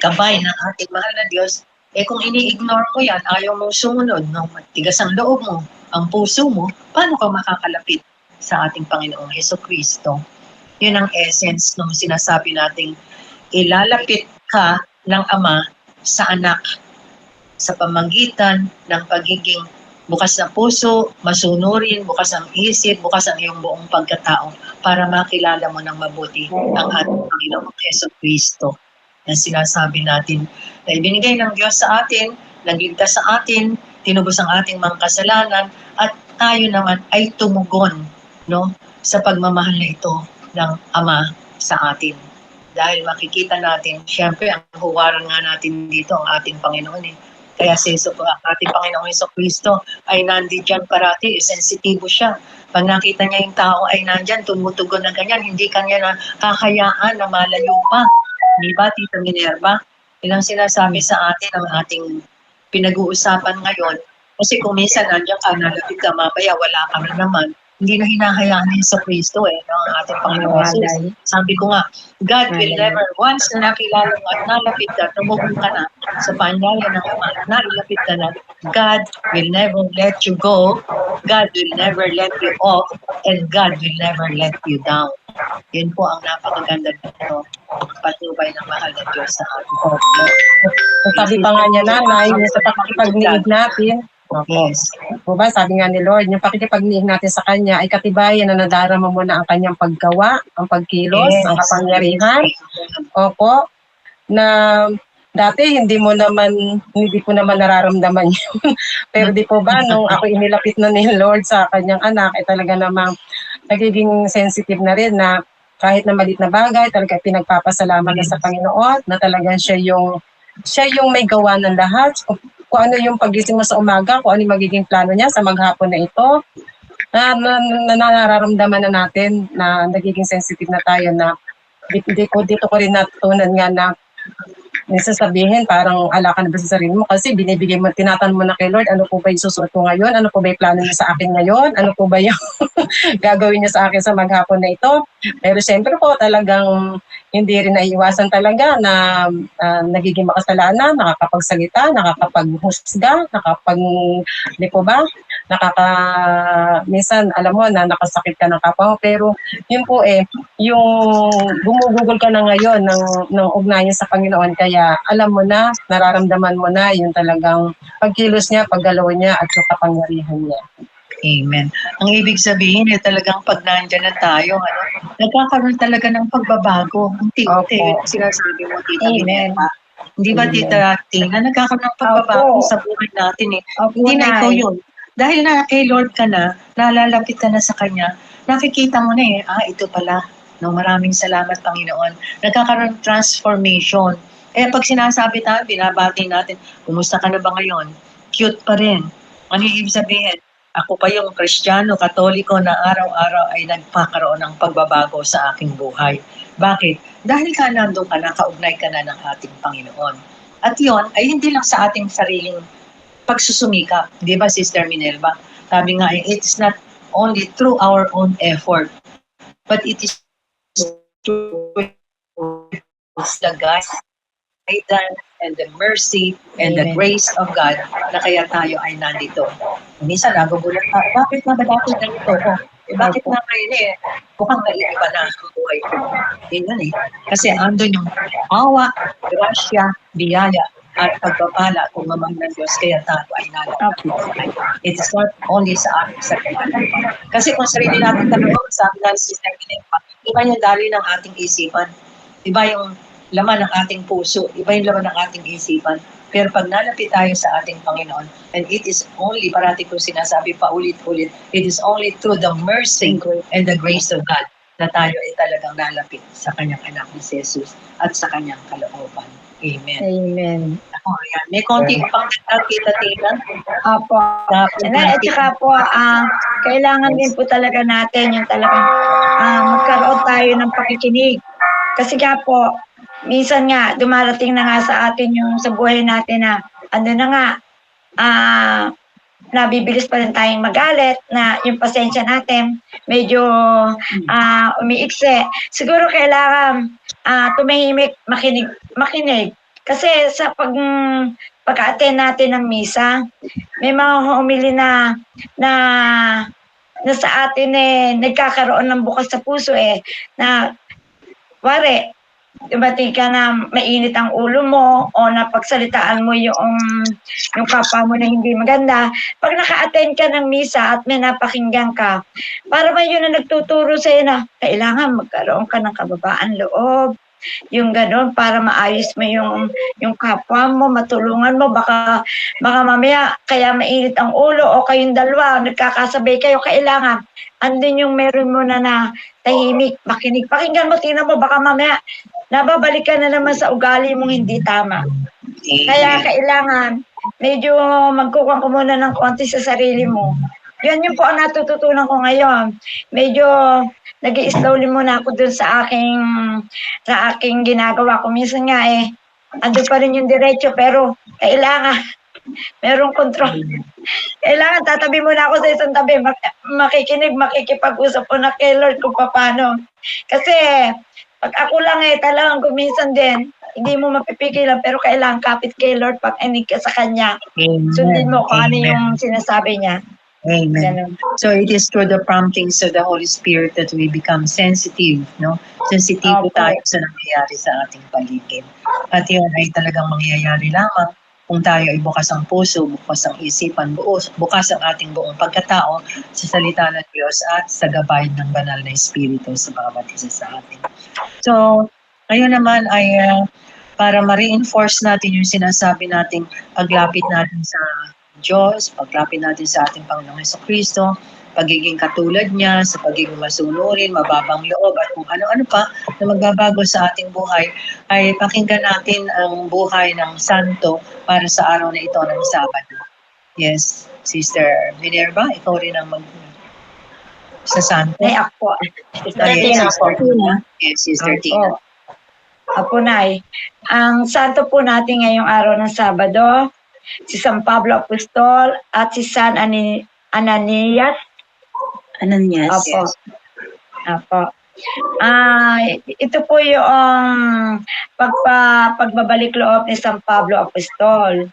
gabay ng ating mahal na Diyos, kung ini-ignore mo yan, ayaw mong sumunod, matigas ang loob mo, ang puso mo, paano ka makakalapit sa ating Panginoong Jesucristo? Yun ang essence nung sinasabi nating ilalapit ka ng Ama sa anak sa pamamagitan ng pagiging bukas na puso, masunurin, bukas ang isip, bukas ang iyong buong pagkatao para makilala mo ng mabuti ang ating Panginoong Jesucristo. Na sinasabi natin na ibinigay ng Diyos sa atin, nagligtas sa atin, tinubos ang ating mga kasalanan at tayo naman ay tumugon, no, sa pagmamahal na ito ng Ama sa atin. Dahil makikita natin, syempre, ang huwaran nga natin dito ang ating Panginoon eh. Kaya si ating Panginoong Jesucristo ay nandiyan parati, sensitibo siya. Pag nakita niya yung tao ay nandyan, tumutugon na ganyan, hindi kanya na kakayaan na malayo pa. Di ba, Tita Minerva? Ilang sinasabi sa atin ang ating pinag-uusapan ngayon. Kasi kung minsan nandiyan ka, nalapit ka, mamaya wala ka na naman. Hindi na hinahayaan ni Jesucristo ng ating Panginoon Jesus. Sabi ko nga, God will never, once na nakilala mo at nalapit ka, tumugong ka na sa paanyaya ng Ama, nalapit ka na, God will never let you go, God will never let you off, and God will never let you down. Yun po ang napakaganda nito, patnubay ng mahal na Diyos sa atin. Sabi pa nga niya, Nanay, yung sa pakikipagniig natin, Yes. Diba, sabi nga ni Lord, yung pakikipagniig natin sa Kanya ay katibayan na nadarama mo na ang Kanyang paggawa, ang pagkilos, ang kapangyarihan. Opo, na dati hindi ko naman nararamdaman yun. Pero di po ba, nung ako inilapit na ni Lord sa Kanyang anak, ay talaga namang nagiging sensitive na rin na kahit na maliit na bagay, talaga pinagpapasalamat na sa Panginoon, na talagang siya yung may gawa ng lahat. Kung ano yung pagising mo sa umaga, kung ano yung magiging plano niya sa maghapon na ito, na nararamdaman na natin na nagiging sensitive na tayo na dito ko rin natutunan nga na minsan sabihin parang ala ka na ba sa sarili mo kasi binibigay mo, tinatanong mo na kay Lord, ano po ba yung susuot ko ngayon? Ano po ba yung plano niya sa akin ngayon? Ano po ba yung gagawin niya sa akin sa maghapon na ito? Pero siyempre po talagang hindi rin naiiwasan talaga na nagiging makasalanan, nakakapagsalita, nakakapaghusga, di po ba? Minsan alam mo na nakasakit ka ng kapwa mo, pero yun po yung gumugugol ka na ngayon ng ugnayan sa Panginoon, kaya alam mo na, nararamdaman mo na yung talagang pagkilos niya, paggalaw niya, at yung kapangyarihan niya. Amen. Ang ibig sabihin talagang pag nandyan na tayo, nagkakaroon talaga ng pagbabago. Unti-unti, sinasabi mo, Tita Minerva. Hindi ba, Tita Tina, nagkakaroon ng pagbabago sa buhay natin Hindi na ikaw yun. Dahil na kay Lord ka na, nalalapit ka na sa Kanya, nakikita mo na ito pala. No, maraming salamat, Panginoon. Nagkakaroon ng transformation. Pag sinasabi tayo, binabati natin, kumusta ka na ba ngayon? Cute pa rin. Ano yung ibig sabihin? Ako pa yung Kristiyano, Katoliko na araw-araw ay nagpakaroon ng pagbabago sa aking buhay. Bakit? Dahil ka nandun ka na, kaugnay ka na ng ating Panginoon. At yon ay hindi lang sa ating sariling pagsusumikap. Di ba, Sister Minerva? Sabi nga, it's not only through our own effort, but it is through the guidance and the mercy and the grace of God na kaya tayo ay nandito. Minsan nagugulat ka, bakit na ba dati ganito ko? Bakit na ngayon mukhang naiiba na ang buhay ko. Yun Kasi andun yung awa, grasya, biyaya, at pagpapala kung mamang ng Diyos, kaya tayo ay nalapit. It is not only sa ating sarili. Kasi kung sarili natin talaga, sabi nga si Sister Minerva, iba yung dali ng ating isipan. Iba yung laman ng ating puso, iba yung laman ng ating isipan. Pero pag nalapit tayo sa ating Panginoon, and it is only, parati ko sinasabi pa ulit-ulit, it is only through the mercy and the grace of God na tayo ay talagang nalapit sa Kanyang anak ni Jesus at sa Kanyang kalooban. Amen. Amen. Ako, ayan. May konti pang Tita Tina. Opo. At saka po, kailangan din po talaga natin yung talagang magkaroon tayo ng pakikinig. Kasi nga po, minsan nga, dumarating na nga sa atin yung sa buhay natin na, nabibilis pa rin tayong magalit, na yung pasensya natin, medyo umiikse. Siguro kailangan tumahimik, makinig. Kasi sa pag-attend natin ng misa, may mga humili na sa atin nagkakaroon ng bukas sa puso na wari, dumating ka na mainit ang ulo mo o napagsalitaan mo yung kapwa mo na hindi maganda. Pag naka-attend ka ng misa at may napakinggan ka, para ba yun na nagtuturo sa'yo na kailangan magkaroon ka ng kababaan loob, yung gano'n para maayos mo yung kapwa mo, matulungan mo, baka mamaya kaya mainit ang ulo o kayong dalawa, nagkakasabay kayo, kailangan andun yung meron mo na tahimik, makinig, pakinggan mo, tingnan mo, baka mamaya nababalik ka na naman sa ugali mong hindi tama. Kaya kailangan medyo magkukuha ko muna ng konti sa sarili mo. Yan yung po ang natututunan ko ngayon. Medyo nag-i-slowly muna ako dun sa aking ginagawa ko. Minsan nga ando pa rin yung diretso pero kailangan merong control. Kailangan tatabi muna ako sa isang tabi. Makikinig, makikipag-usap po na kay Lord kung paano. Kasi pag ako lang talagang kuminsan din, hindi mo mapipigilan pero kailangan kapit kay Lord pag inig ka sa Kanya. Sundin mo kung ano yung sinasabi niya. Amen. Ganun. So it is through the promptings of the Holy Spirit that we become sensitive, no? Sensitibo Opo. tayo sa nangyayari sa ating paligid. At yun ay talagang mangyayari lamang kung tayo ay bukas ang puso, bukas ang isipan, bukas ang ating buong pagkatao sa salita ng Diyos at sa gabay ng banal na Espiritu sa bawat isa sa atin. So, ngayon naman ay para ma-reinforce natin yung sinasabi nating paglapit natin sa Diyos, paglapit natin sa ating Panginoong Jesucristo, pagiging katulad niya, sa pagiging masunurin, mababang loob, at kung ano-ano pa na magbabago sa ating buhay, ay pakinggan natin ang buhay ng Santo para sa araw na ito ng Sabado. Yes, Sister Minerva, ikaw rin ang sa Santo. Ay, ako. Ah, yes, Sister Tina. Yes, Sister Tina. Apo Nay. Ang santo po natin ngayong araw ng Sabado, si San Pablo Apostol at si San Ananias. Ananias. Apo. Apo. Ito po yung pagbabalik loob ni San Pablo Apostol.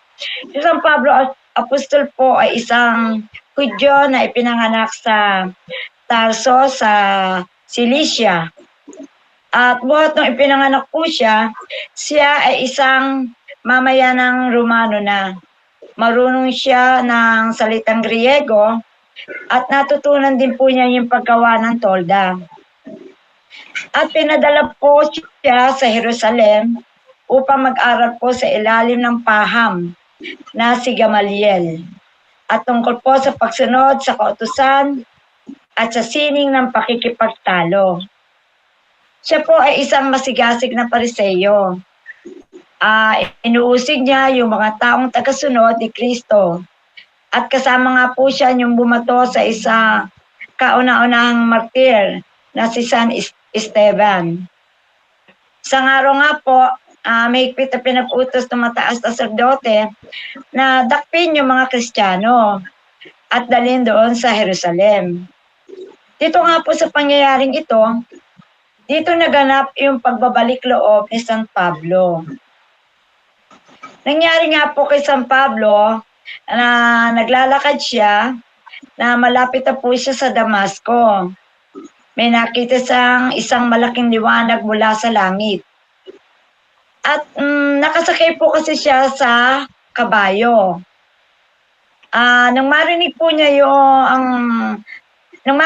Si San Pablo Apostol po ay isang Hudyo na ipinanganak sa Tarso sa Cilicia. At buhat nung ipinanganak po siya ay isang mamayanang Romano na. Marunong siya ng salitang Griego at natutunan din po niya yung paggawa ng tolda. At pinadala po siya sa Jerusalem upang mag-aral po sa ilalim ng paham na si Gamaliel at tungkol po sa pagsunod sa kautusan at sa sining ng pakikipagtalo. Siya po ay isang masigasig na Pariseyo. Inuusig niya yung mga taong tagasunod ni Kristo. At kasama nga po siya yung bumato sa isa kauna-unahang martir na si San Esteban. Sa araw nga po, may pinag-utos ng mataas na sacerdote na dakpin yung mga Kristiyano at dalhin doon sa Jerusalem. Dito nga po sa pangyayaring ito, dito naganap yung pagbabalik loob ni San Pablo. Nangyari nga po kay San Pablo na naglalakad siya na malapit na po siya sa Damasco. May nakita siyang isang malaking liwanag mula sa langit. At nakasakay po kasi siya sa kabayo. Nang marinig po niya nang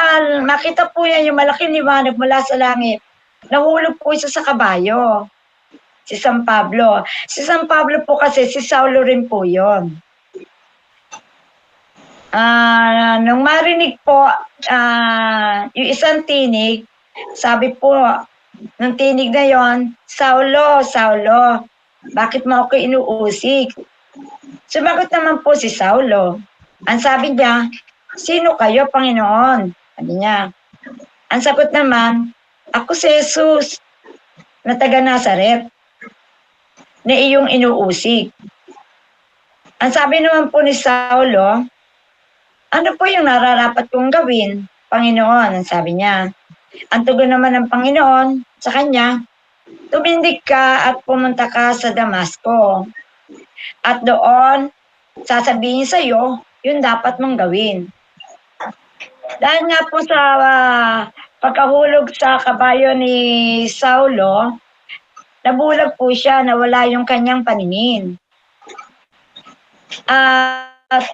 makita po niya yung malaking liwanag mula sa langit, nahulog po siya sa kabayo. Si San Pablo. Si San Pablo po kasi, si Saulo rin po yun. Nung marinig po, yung isang tinig, sabi po, nung tinig na yon, Saulo, Saulo, bakit mo ako inuusig? Sumagot naman po si Saulo. Ang sabi niya, sino kayo, Panginoon? Sabi niya. Ang sagot naman, ako si Jesus, na taga Nazaret, na iyong inuusig. Ang sabi naman po ni Saulo, ano po yung nararapat kong gawin, Panginoon? Ang sabi niya. Ang tugon naman ng Panginoon sa kanya, tumindig ka at pumunta ka sa Damasco. At doon, sasabihin sa iyo, yun dapat mong gawin. Dahil nga po sa pagkahulog sa kabayo ni Saulo, nabulag po siya, nawala yung kanyang paningin. At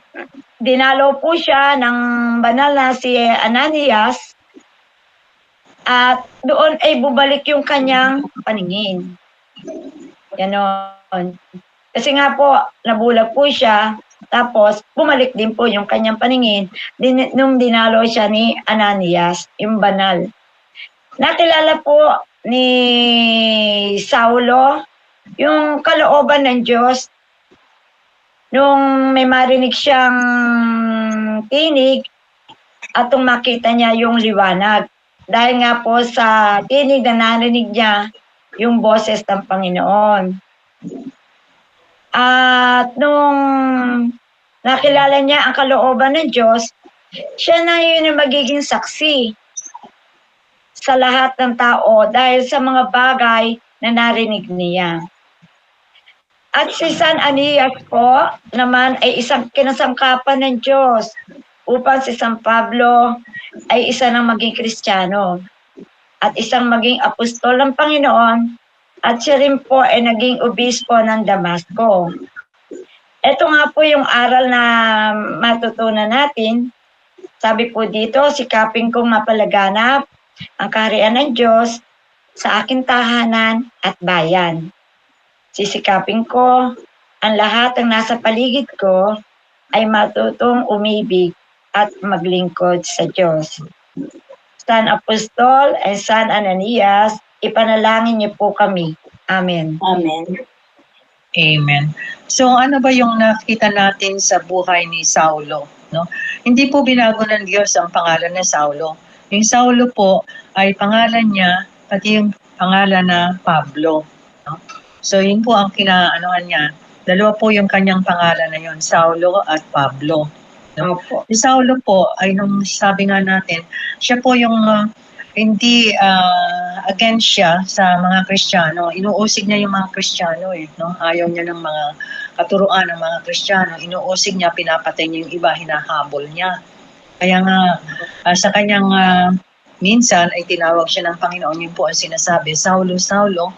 dinalo po siya ng banal na si Ananias At doon ay bubalik yung kanyang paningin. Ganon. Kasi nga po, nabulag po siya, tapos bumalik din po yung kanyang paningin nung dinalo siya ni Ananias, yung banal. Nakilala po ni Saulo yung kalooban ng Diyos nung may marinig siyang tinig at makita niya yung liwanag. Dahil nga po sa tinig na narinig niya yung boses ng Panginoon. At nung nakilala niya ang kalooban ng Diyos, siya na yun yung magiging saksi sa lahat ng tao dahil sa mga bagay na narinig niya. At si San Anias po naman ay isang kinasangkapan ng Diyos upang si San Pablo ay isa ng maging Kristiyano at isang maging apostol ng Panginoon at siya rin po ay naging obispo ng Damasco. Ito nga po yung aral na matutunan natin. Sabi po dito, sikapin kong mapalaganap ang kaharian ng Diyos sa aking tahanan at bayan. Sisikapin ko ang lahat ng nasa paligid ko ay matutong umibig at maglingkod sa Diyos. San Apostol and San Ananias, ipanalangin niyo po kami. Amen. Amen. Amen. So ano ba yung nakita natin sa buhay ni Saulo? No? Hindi po binago ng Diyos ang pangalan ni Saulo. Yung Saulo po ay pangalan niya, pati yung pangalan na Pablo. No? So yun po ang kinaanohan niya. Dalawa po yung kanyang pangalan na yun, Saulo at Pablo. No? Si Saulo po ay nung sabi nga natin, siya po yung hindi against siya sa mga Kristiyano. Inuusig niya yung mga Kristiyano no? Ayaw niya ng mga katuruan ng mga Kristiyano. Inuusig niya, pinapatay niya yung iba, hinahabol niya. Kaya nga sa kanyang minsan ay tinawag siya ng Panginoon. Yun po ang sinasabi, Saulo, Saulo.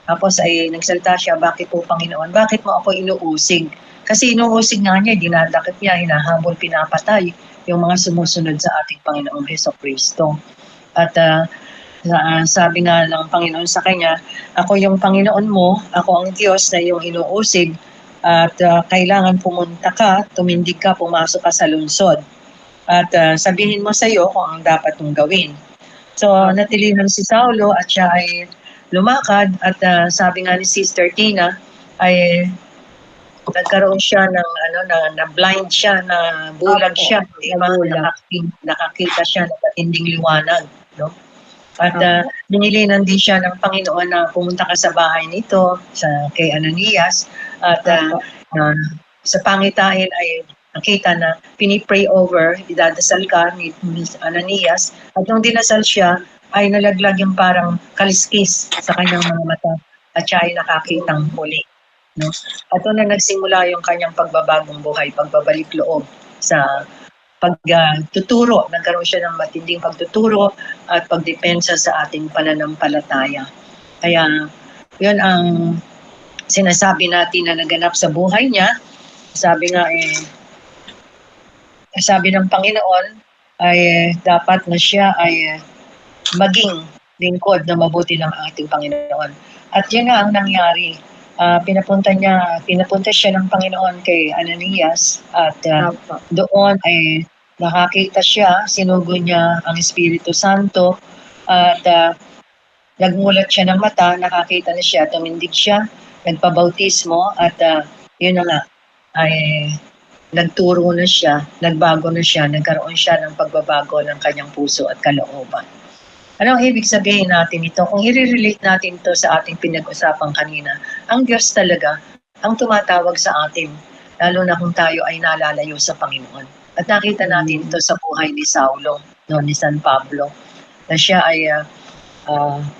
Tapos ay nagsalita siya, bakit po Panginoon? Bakit mo ako inuusig? Kasi inuusig nga niya, dinadakip niya, hinahabol, pinapatay yung mga sumusunod sa ating Panginoong Hesukristo. At sabi nga ng Panginoon sa kanya, ako yung Panginoon mo, ako ang Diyos na yung inuusig at kailangan pumunta ka, tumindig ka, pumasok ka sa lungsod. At sabihin mo sa iyo kung ang dapat mong gawin. So natilihan si Saulo at siya ay lumakad at sabi nga ni Sister Tina ay nagkaroon siya ng na blind siya, na bulag siya, nakakita siya ng matinding liwanag, no? At binilinan din siya ng Panginoon na pumunta ka sa bahay nito, kay Ananias, at sa pangitain ay nakita na pinipray over, idadasal ka ni Ananias, at nung dinasal siya, ay nalaglag yung parang kaliskis sa kanyang mga mata, at siya ay nakakitang muli. No? At doon na nagsimula yung kanyang pagbabagong buhay, pagbabalik loob sa pagtuturo. Nagkaroon siya ng matinding pagtuturo at pagdepensa sa ating pananampalataya. Kaya yun ang sinasabi natin na naganap sa buhay niya. Sabi nga sabi ng Panginoon ay dapat na siya ay maging lingkod na mabuti ng ating Panginoon. At yun nga ang nangyari. Pinapunta siya ng Panginoon kay Ananias at doon ay nakakita siya, sinugo niya ang Espiritu Santo at nagmulat siya ng mata, nakakita na siya, tumindig siya, nagpabautismo at yun na nga, ay nagturo na siya, nagbago na siya, nagkaroon siya ng pagbabago ng kanyang puso at kalooban. Anong ibig sabihin natin ito? Kung i-relate natin ito sa ating pinag-usapan kanina, ang Diyos talaga ang tumatawag sa atin, lalo na kung tayo ay nalalayo sa Panginoon. At nakita natin ito sa buhay ni Saulo, ni San Pablo, na siya ay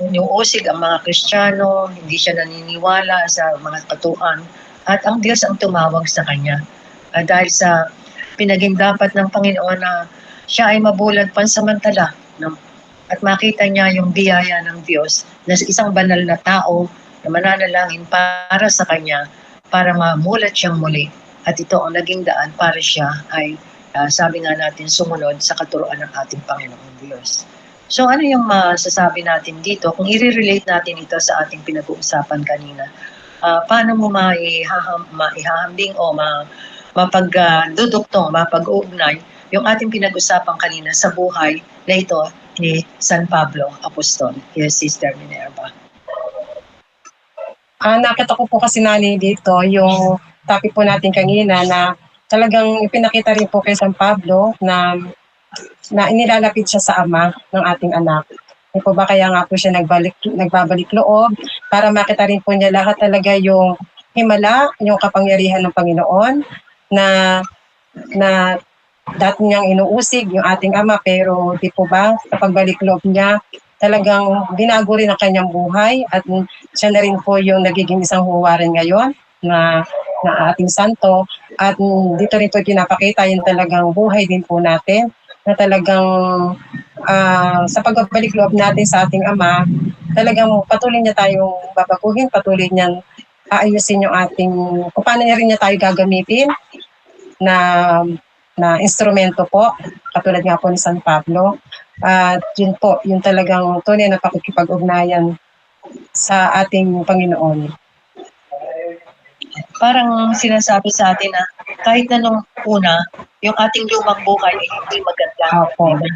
inuusig ang mga Kristiyano, hindi siya naniniwala sa mga katuan, at ang Diyos ang tumawag sa kanya. Dahil sa pinagindapat ng Panginoon na siya ay mabulag pansamantala, no? At makita niya yung biyaya ng Diyos na isang banal na tao na mananalangin para sa kanya, para mamulat siyang muli. At ito ang naging daan para siya ay, sabi nga natin, sumunod sa katuruan ng ating Panginoong Diyos. So ano yung masasabi natin dito? Kung i-relate natin ito sa ating pinag-uusapan kanina, paano mo maihahambing o mapagdudugtong, mapag-uugnay yung ating pinag-usapan kanina sa buhay na ito ni San Pablo Apostol, yung Sister Minerva? Nakita ko po kasi nani dito yung topic po natin kanina na talagang ipinakita rin po kay San Pablo na inilalapit siya sa ama ng ating anak. Di po ba kaya nga po siya nagbabalik loob para makita rin po niya lahat talaga yung himala, yung kapangyarihan ng Panginoon na dati niyang inuusig yung ating ama, pero di po ba sa pagbalik loob niya talagang binago rin ang kanyang buhay at siya na rin po yung nagiging isang huwaran ngayon na ating santo. At dito rin po pinapakita yung talagang buhay din po natin na talagang sa pagbabalik loob natin sa ating ama, talagang patuloy niya tayong babaguhin, patuloy niyang aayusin yung ating, kung paano niya rin niya tayo gagamitin na instrumento po, katulad nga po ni San Pablo. At yun po, yung talagang tunay na pakikipag-ugnayan sa ating Panginoon. Parang sinasabi sa atin na kahit na nung una, yung ating lumang buhay ay hindi maganda. Opo. Diba?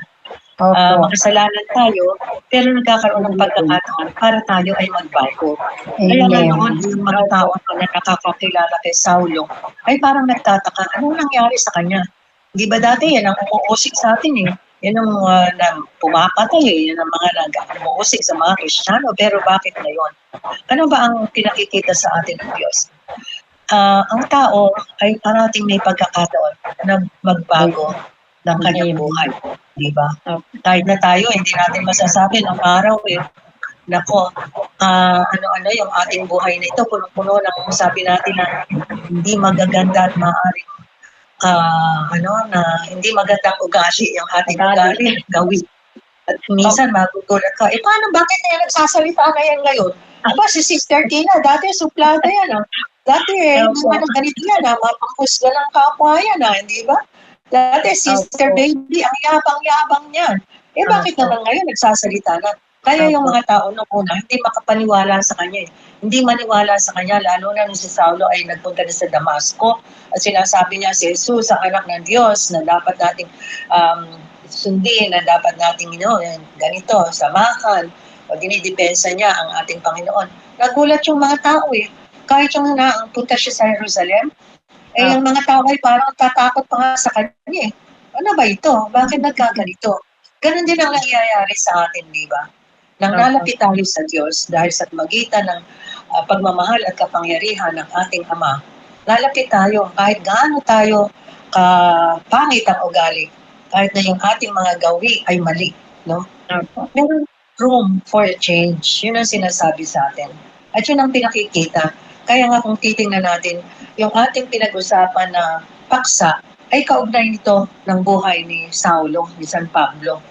Opo. Makasalanan tayo, pero nagkakaroon ng pagkakataon para tayo ay magbago. Kaya nga Amen. noon, yung mga tao na nakakakilala kay Saulo, ay parang nagtataka, anong nangyari sa kanya? Di ba dati yan ang umuusik sa atin eh. Yan ang pumapatay eh. Yan ang mga nag-umuusik sa mga Kristiyano. Pero bakit ngayon? Ano ba ang pinakikita sa atin ng Diyos? Ang tao ay parating may pagkakataon na magbago ng kanyang buhay. Di ba? Kahit na tayo, hindi natin masasabi ng araw eh. Nako, ano-ano yung ating buhay na ito, puno-puno ng sabi natin na hindi magaganda at maaaring na hindi magandang ugali yung ating ugali, gawin. At minsan magugulat ka, paano, bakit na yan nagsasalita na yan ngayon? Aba, si Sister Tina, dati suplada yan. Dati, hindi man ang ganito yan, mapangkusga ng kapwa yan, hindi ba? Dati, Sister Baby, ang yabang-yabang niyan. Bakit naman ngayon nagsasalita na? Kaya yung mga tao nung una, hindi makapaniwala sa kanya. Hindi maniwala sa kanya, lalo na nung si Saulo ay nagpunta na sa Damasco at sinasabi niya si Jesus ang anak ng Diyos na dapat nating sundin, na dapat nating ganito, samahan, o dinidepensa niya ang ating Panginoon. Nagulat yung mga tao eh. Kahit yung punta siya sa Jerusalem, yung mga tao ay parang tatakot pa nga sa kanya eh. Ano ba ito? Bakit nagkaganito? Ganon din ang nangyayari sa atin, di ba? Nang nalapit tayo sa Diyos dahil sa magitan ng pagmamahal at kapangyarihan ng ating Ama, lalapit tayo kahit gaano tayo kapangit ang ugali, kahit na yung ating mga gawi ay mali, no? Meron room for change. Yun ang sinasabi sa atin. At yun ang pinakikita. Kaya nga kung titingnan natin, yung ating pinag-usapan na paksa ay kaugnay nito ng buhay ni Saulo, ni San Pablo,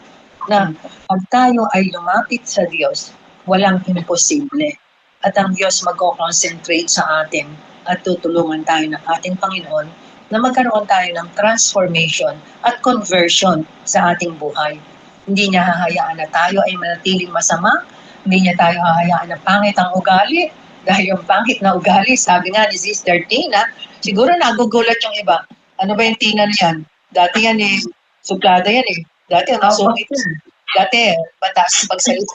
na pag tayo ay lumapit sa Diyos, walang imposible. At ang Diyos mag-concentrate sa atin at tutulungan tayo ng ating Panginoon na magkaroon tayo ng transformation at conversion sa ating buhay. Hindi niya hahayaan na tayo ay manatiling masama, hindi niya tayo hahayaan na pangit ang ugali, dahil yung pangit na ugali, sabi nga ni Sister Tina, siguro nagugulat yung iba. Ano ba yung Tina na yan? Dati yan eh, suplada yan eh. Dati masungit yan. Dati, batas magsalita.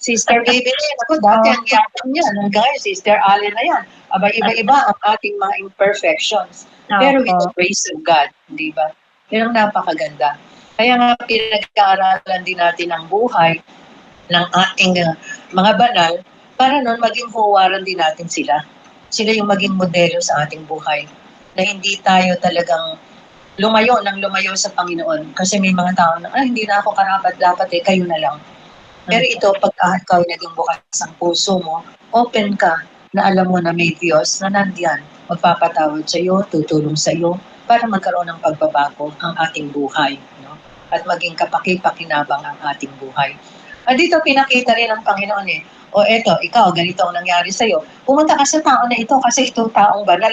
Sister Baby na yan. Ako, dati ang yapang yan. Hanggang Sister Allen na yan. Aba, iba-iba ang ating mga imperfections. Pero with the grace of God, di ba? Yan ang napakaganda. Kaya nga pinag-aaralan din natin ang buhay ng ating mga banal para noon maging huwaran din natin sila. Sila yung maging modelo sa ating buhay. Na hindi tayo talagang lumayo sa Panginoon. Kasi may mga tao na, hindi na ako karapat-dapat kayo na lang. Pero ito, pag ikaw naging bukas ang puso mo, open ka na alam mo na may Diyos na nandiyan. Magpapatawad sa iyo, tutulong sa iyo, para magkaroon ng pagbabago ang ating buhay. No? At maging kapaki-pakinabang ang ating buhay. At dito pinakita rin ng Panginoon eto, ikaw, ganito ang nangyari sa iyo. Pumunta ka sa tao na ito kasi itong taong banal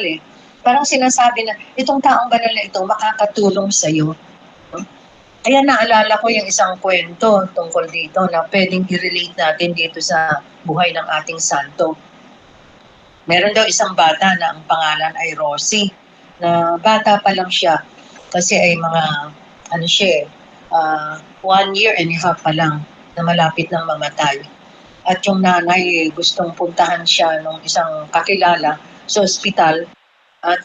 Parang sinasabi na itong taong banal na ito makakatulong sa iyo. Kaya naalala ko yung isang kwento tungkol dito na pwedeng i-relate natin dito sa buhay ng ating santo. Meron daw isang bata na ang pangalan ay Rosie, na bata pa lang siya kasi ay mga, 1 year and a half pa lang na malapit ng mamatay. At yung nanay gustong puntahan siya ng isang kakilala sa ospital at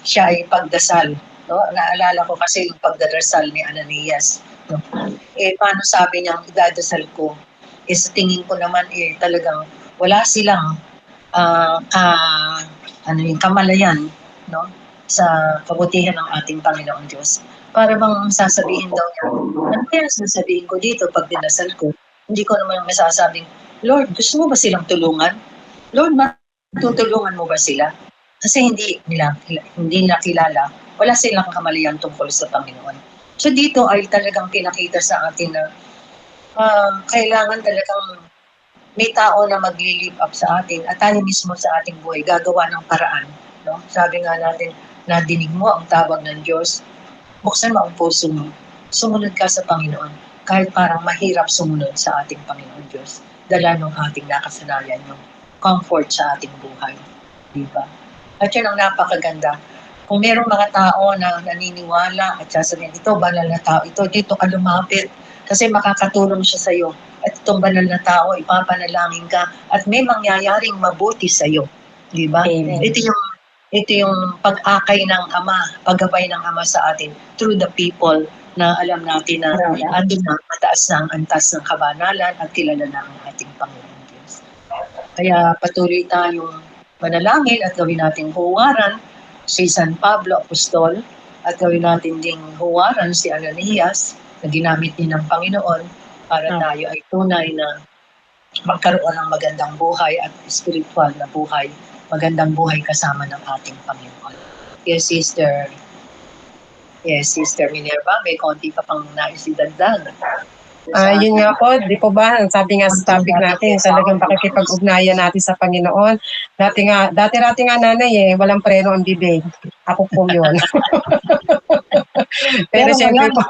siya ay pagdasal. No? Naalala ko kasi yung pagdadasal ni Ananias. No? Paano sabi niya, idadasal ko? Sa tingin ko naman, talagang wala silang kamalayan, no? Sa kabutihan ng ating Panginoon Diyos. Para bang sasabihin daw niya, ano kaya sasabihin ko dito pag dinasal ko? Hindi ko naman masasabing, Lord, gusto mo ba silang tulungan? Lord, matutulungan mo ba sila? Kasi hindi nila kilala. Wala silang kamalayan tungkol sa Panginoon. So dito ay talagang pinakita sa atin na kailangan talagang may tao na magli-live up sa atin at tayo mismo sa ating buhay gagawa ng paraan. No? Sabi nga natin, nadinig mo ang tawag ng Diyos, buksan mo ang puso mo, sumunod ka sa Panginoon kahit parang mahirap sumunod sa ating Panginoon Diyos. Dala ng ating nakasanayan yung comfort sa ating buhay. Diba? At yun ang napakaganda. Kung merong mga tao na naniniwala at sasabihin, ito banal na tao, dito ka lumapit kasi makakatulong siya sa iyo. At itong banal na tao, ipapanalangin ka at may mangyayaring mabuti sa iyo. Di ba? Ito yung pag-akay ng Ama, paggabay ng Ama sa atin through the people na alam natin na andun na, mataas na ang antas ng kabanalan at kilala na ang ating Panginoon Diyos. Kaya patuloy tayong manalangin at gawin nating huwaran si San Pablo Apostol at gawin natin ding huwaran si Ananias na ginamit din ng Panginoon para tayo ay tunay na magkaroon ng magandang buhay at spiritual na buhay, magandang buhay kasama ng ating Panginoon. Yes, Sister Minerva, may konti pa pang nais idagdag. Yun nga po, di po ba, sabi nga sa topic natin, talagang pakikipag-ugnayan natin sa Panginoon. Dati-rati nga nanay walang preno ang bibig. Ako po yun. Pero siyempre po,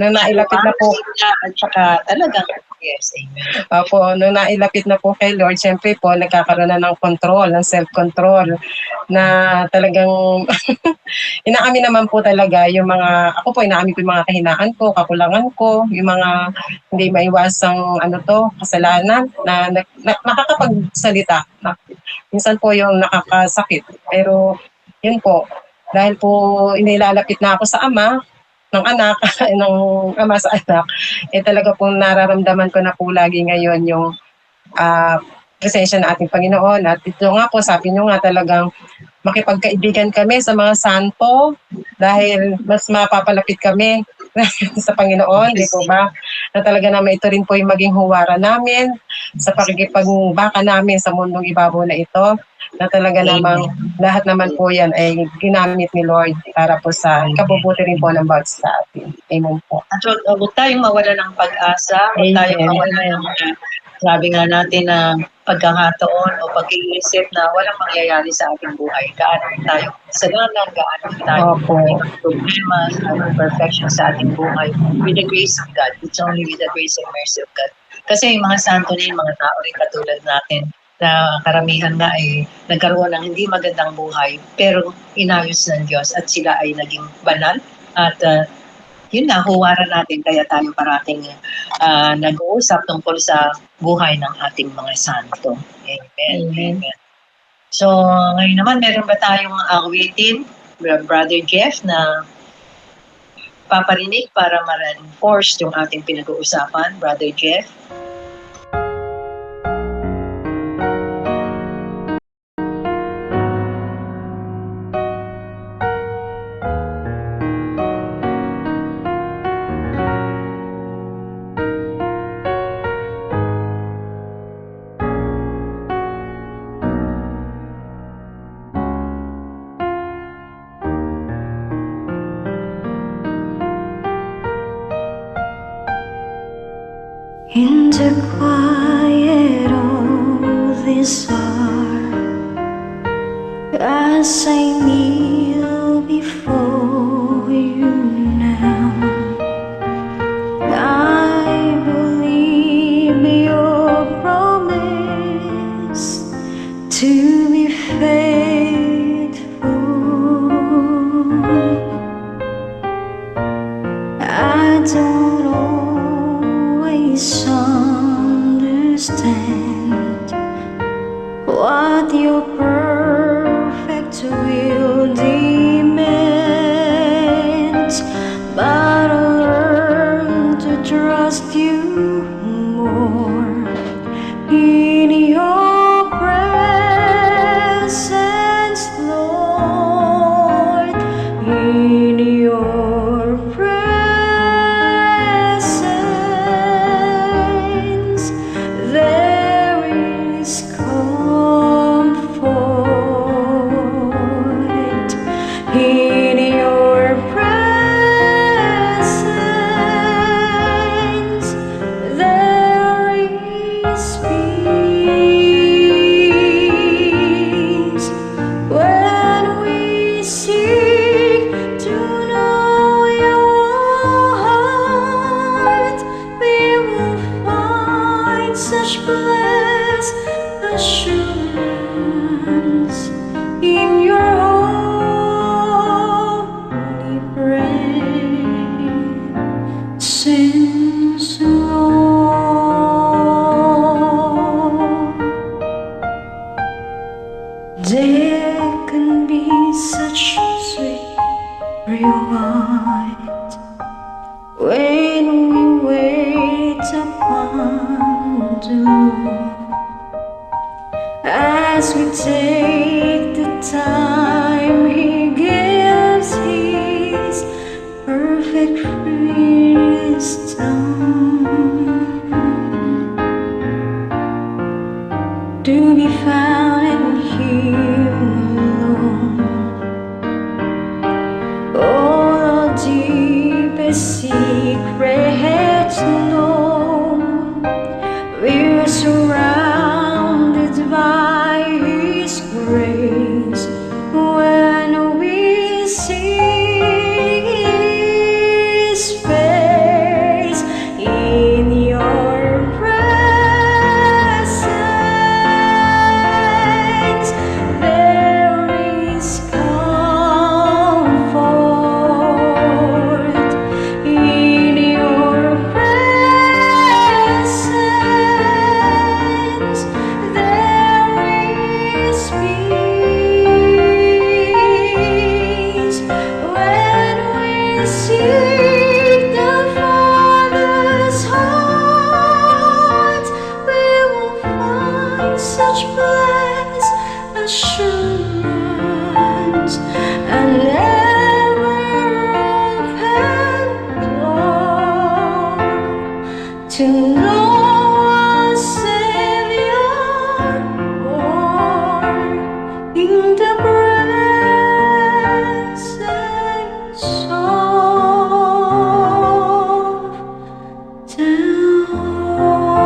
nung nailapit na po. At saka talagang, yes, amen. Opo, nung nailapit na po kay Lord, siyempre po, nagkakaroon na ng control, ng self-control, na talagang inaamin naman po talaga yung mga, ako po inaamin ko yung mga kahinaan ko, kakulangan ko, yung mga hindi maiwasang kasalanan na nakakapagsalita. Minsan po yung nakakasakit. Pero yun po, dahil po inilalapit na ako sa Ama, ng anak, ng ama sa anak, talaga pong nararamdaman ko na po lagi ngayon yung presensya ng ating Panginoon. At ito nga po, sabi nyo nga talagang makipagkaibigan kami sa mga santo dahil mas mapapalapit kami sa Panginoon, di po ba? Na talaga naman ito rin po yung maging huwara namin sa pakikipagbaka namin sa mundong ibabaw na ito, na talaga namang lahat naman po yan ay ginamit ni Lord para po sa kabubuti rin po ng bawat sa atin. Amen po. At huwag tayong mawala ng pag-asa, huwag tayong mawala ng sabi nga natin na pagkakataon o pag-iisip na walang mangyayari sa ating buhay. Gaano tayo kasalanan, gaano tayo may problema, perfection sa ating buhay. With the grace of God. It's only with the grace and mercy of God. Kasi yung mga santo na yung mga tao rin katulad natin na karamihan na ay nagkaroon ng hindi magandang buhay pero inayos ng Diyos at sila ay naging banal at yun nga, huwaran natin kaya tayo parating nag-uusap tungkol sa buhay ng ating mga santo. Amen. Amen. So, ngayon naman, meron ba tayong awitin, Brother Jeff, na paparinig para ma-reinforce yung ating pinag-uusapan, Brother Jeff? In the quiet of this hour, as I kneel before you now, such sweet rewind when we wait upon the Lord, as we take the time He gives His perfect wisdom to be found in Him alone. All our deepest secrets known, we're surrounded by His grace when we see His face in your presence. There is comfort in your presence. There is peace when we seek the Father's heart. We will find such bliss, assurance, and ever-open door to know our Savior born in the presence of the Lord.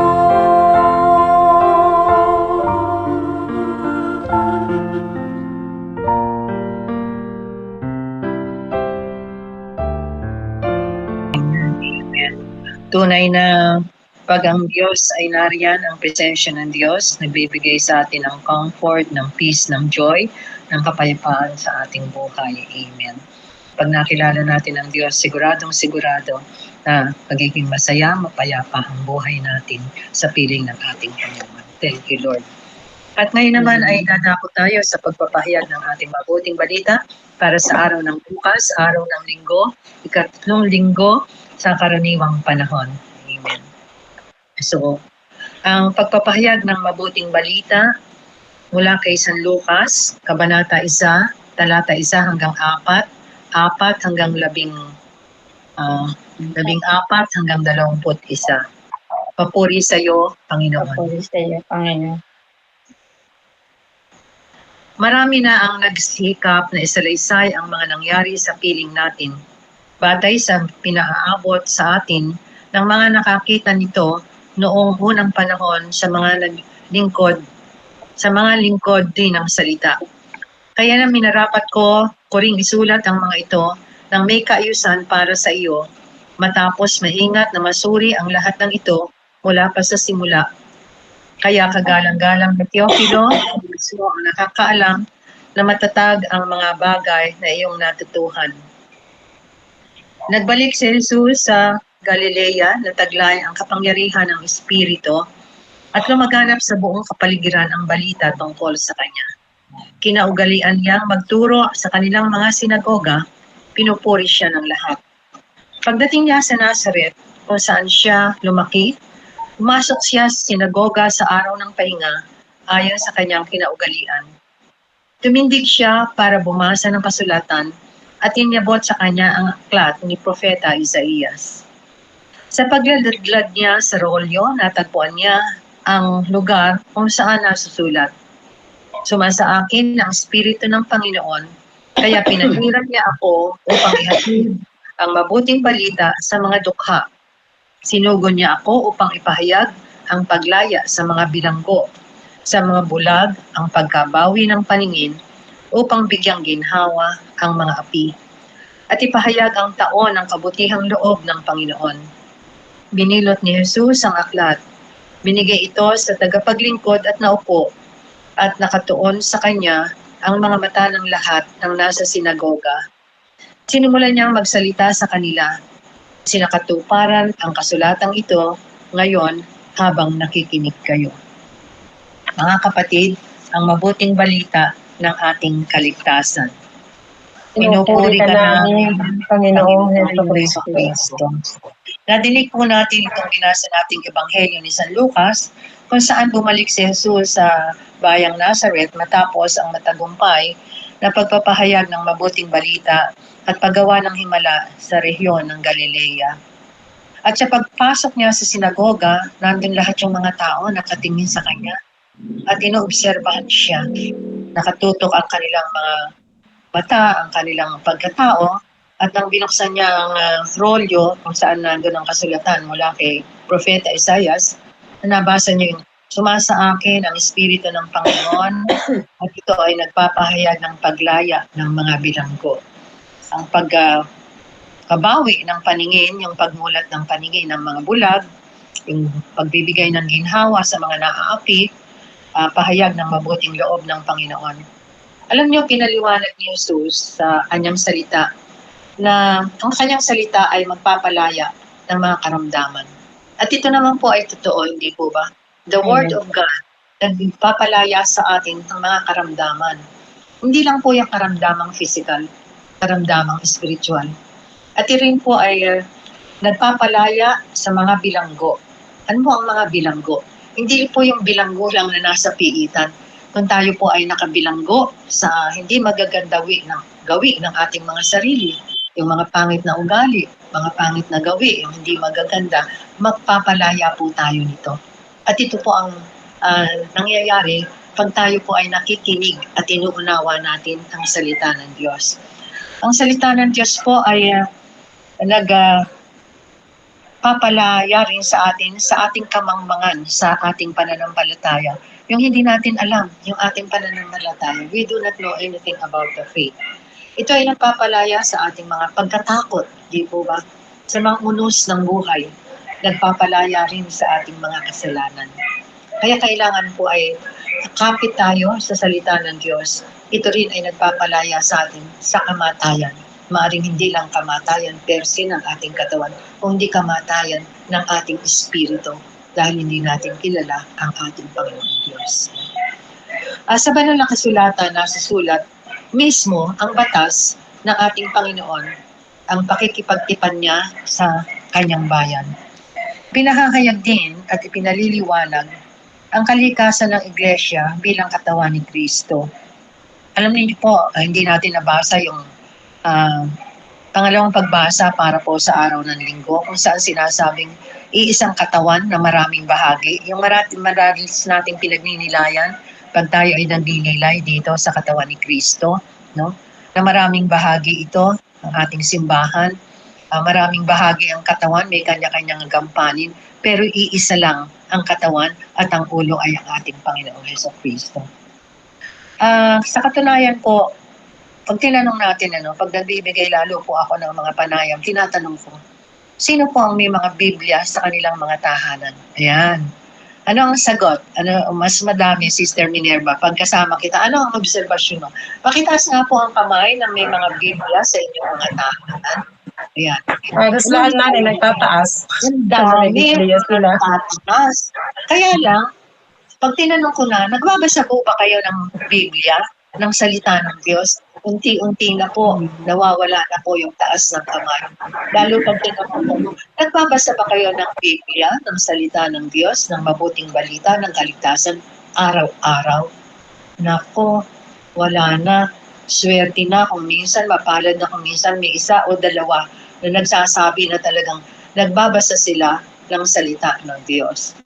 Tunay na pag ang Diyos ay nariyan, ang presensya ng Diyos, nagbibigay sa atin ng comfort, ng peace, ng joy, ng kapayapaan sa ating buhay. Amen. Pag nakilala natin ang Diyos, siguradong sigurado na magiging masaya, mapayapa ang buhay natin sa piling ng ating Panginoon. Thank you, Lord. At ngayon naman ay dadako tayo sa pagpapahayag ng ating mabuting balita para sa araw ng bukas, araw ng linggo, ikatlong linggo sa karaniwang panahon. Amen. So, ang pagpapahayag ng mabuting balita mula kay San Lucas, Kabanata 1, talata 1 hanggang 4, 4 hanggang 14 hanggang 21. Papuri sa iyo, Panginoon. Papuri sa iyo, Panginoon. Marami na ang nagsikap na isalaysay ang mga nangyari sa piling natin. Batay sa pinaaabot sa atin ng mga nakakita nito noong unang panahon sa mga lingkod din ng salita. Kaya na minarapat ko ring isulat ang mga ito nang may kaayusan para sa iyo, matapos maingat na masuri ang lahat ng ito mula pa sa simula. Kaya kagalang-galang na Teofilo, ang nakakaalam na matatag ang mga bagay na iyong natutuhan. Nagbalik si Jesus sa Galilea na taglay ang kapangyarihan ng Espiritu at lumaganap sa buong kapaligiran ang balita tungkol sa kanya. Kinaugalian niyang magturo sa kanilang mga sinagoga, pinupuri siya ng lahat. Pagdating niya sa Nazareth, kung saan siya lumaki, pumasok siya sa sinagoga sa araw ng pahinga ayon sa kanyang kinaugalian. Tumindig siya para bumasa ng kasulatan at inyabot sa kanya ang aklat ni Propeta Isaías. Sa pagladlad niya sa rolyo, natagpuan niya ang lugar kung saan nasusulat. Sumasa akin ang Espiritu ng Panginoon, kaya pinahiran niya ako upang ihatid ang mabuting balita sa mga dukha. Sinugo niya ako upang ipahayag ang paglaya sa mga bilanggo, sa mga bulag ang pagkabawi ng paningin, upang bigyang ginhawa ang mga api, at ipahayag ang taon ng kabutihang loob ng Panginoon. Binilot ni Jesus ang aklat. Binigay ito sa tagapaglingkod at naupo, at nakatuon sa kanya ang mga mata ng lahat ng nasa sinagoga. Sinimulan niyang magsalita sa kanila. Sinakatuparan ang kasulatang ito ngayon habang nakikinig kayo. Mga kapatid, ang mabuting balita ng ating kaligtasan. Pinupuri ka namin, Panginoong Heso Kristo. Kristo. Nadinig po natin itong binasa nating Ebanghelyo ni San Lucas, kung saan bumalik si Jesus sa bayang Nazareth matapos ang matagumpay na pagpapahayag ng mabuting balita at paggawa ng himala sa rehiyon ng Galilea. At sa pagpasok niya sa sinagoga, nandun lahat yung mga tao nakatingin sa kanya at inoobserbahan siya. Nakatutok ang kanilang mga mata, ang kanilang pagkatao, at nang binuksan niya ang rolyo kung saan nandun ang kasulatan mula kay Propeta Isaias, nabasa niya yung sumasa akin ang Espiritu ng Panginoon at ito ay nagpapahayag ng paglaya ng mga bilanggo. Ang pagkabawi ng paningin, yung pagmulat ng paningin ng mga bulag, yung pagbibigay ng ginhawa sa mga naaapi, pahayag ng mabuting loob ng Panginoon. Alam niyo, pinaliwanag ni Jesus sa kanyang salita na ang kanyang salita ay magpapalaya ng mga karamdaman. At ito naman po ay totoo, hindi po ba? The Word of God nagpapalaya sa atin ng mga karamdaman. Hindi lang po yung karamdamang physical, karamdamang spiritual. At rin po ay nagpapalaya sa mga bilanggo. Ano mo ang mga bilanggo? Hindi po yung bilanggo lang na nasa piitan. Kung tayo po ay nakabilanggo sa hindi magaganda gawi ng ating mga sarili, yung mga pangit na ugali, mga pangit na gawi, yung hindi magaganda, magpapalaya po tayo nito. At ito po ang nangyayari pag tayo po ay nakikinig at inuunawa natin ang salita ng Diyos. Ang salita ng Diyos po ay papalaya rin sa atin, sa ating kamangmangan, sa ating pananampalataya. Yung hindi natin alam, yung ating pananampalataya. We do not know anything about the faith. Ito ay nagpapalaya sa ating mga pagkatakot, di po ba? Sa mga unos ng buhay, nagpapalaya rin sa ating mga kasalanan. Kaya kailangan po ay kapit tayo sa salita ng Diyos. Ito rin ay nagpapalaya sa atin sa kamatayan. Maaring hindi lang kamatayan per se ng ating katawan, kundi kamatayan ng ating espiritu dahil hindi natin kilala ang ating Panginoon Diyos. Sa banal na kasulatan nasa sulat mismo ang batas ng ating Panginoon, ang pakikipagtipan niya sa kanyang bayan. Pinahahayag din at ipinaliliwanag ang kalikasan ng Iglesia bilang katawan ni Kristo. Alam niyo po, hindi natin nabasa yung pangalawang pagbasa para po sa araw ng linggo kung saan sinasabing iisang katawan na maraming bahagi. Yung madalas nating pinagninilayan pag tayo ay nagninilay dito sa katawan ni Kristo, no? Na maraming bahagi ito, ang ating simbahan. Maraming bahagi ang katawan, may kanya-kanyang gampanin, pero iisa lang ang katawan at ang ulo ay ang ating Panginoong Heso Kristo. Sa katunayan po, pag tinanong natin, pag nagbibigay lalo po ako ng mga panayam, tinatanong ko, sino po ang may mga Biblia sa kanilang mga tahanan? Ayan. Ano ang sagot? Mas madami, Sister Minerva, pagkasama kita, ano ang obserbasyon mo? Pakitaas nga po ang kamay na may mga Biblia sa inyong mga tahanan. Ayan. Halos lahat natin nagtataas. Ang dami, Biblia sila. nagtataas. Kaya lang, pag tinanong ko na, nagbabasa po ba kayo ng Biblia, ng salita ng Diyos? Unti-unti na po, nawawala na po yung taas ng kamay. Lalo pag tinanong ko, nagbabasa ba kayo ng Biblia, ng salita ng Diyos, ng mabuting balita, ng kaligtasan, araw-araw? Nako, wala na. Swerte na kung minsan, mapalad na kung minsan may isa o dalawa na nagsasabi na talagang nagbabasa sila ng salita ng Diyos.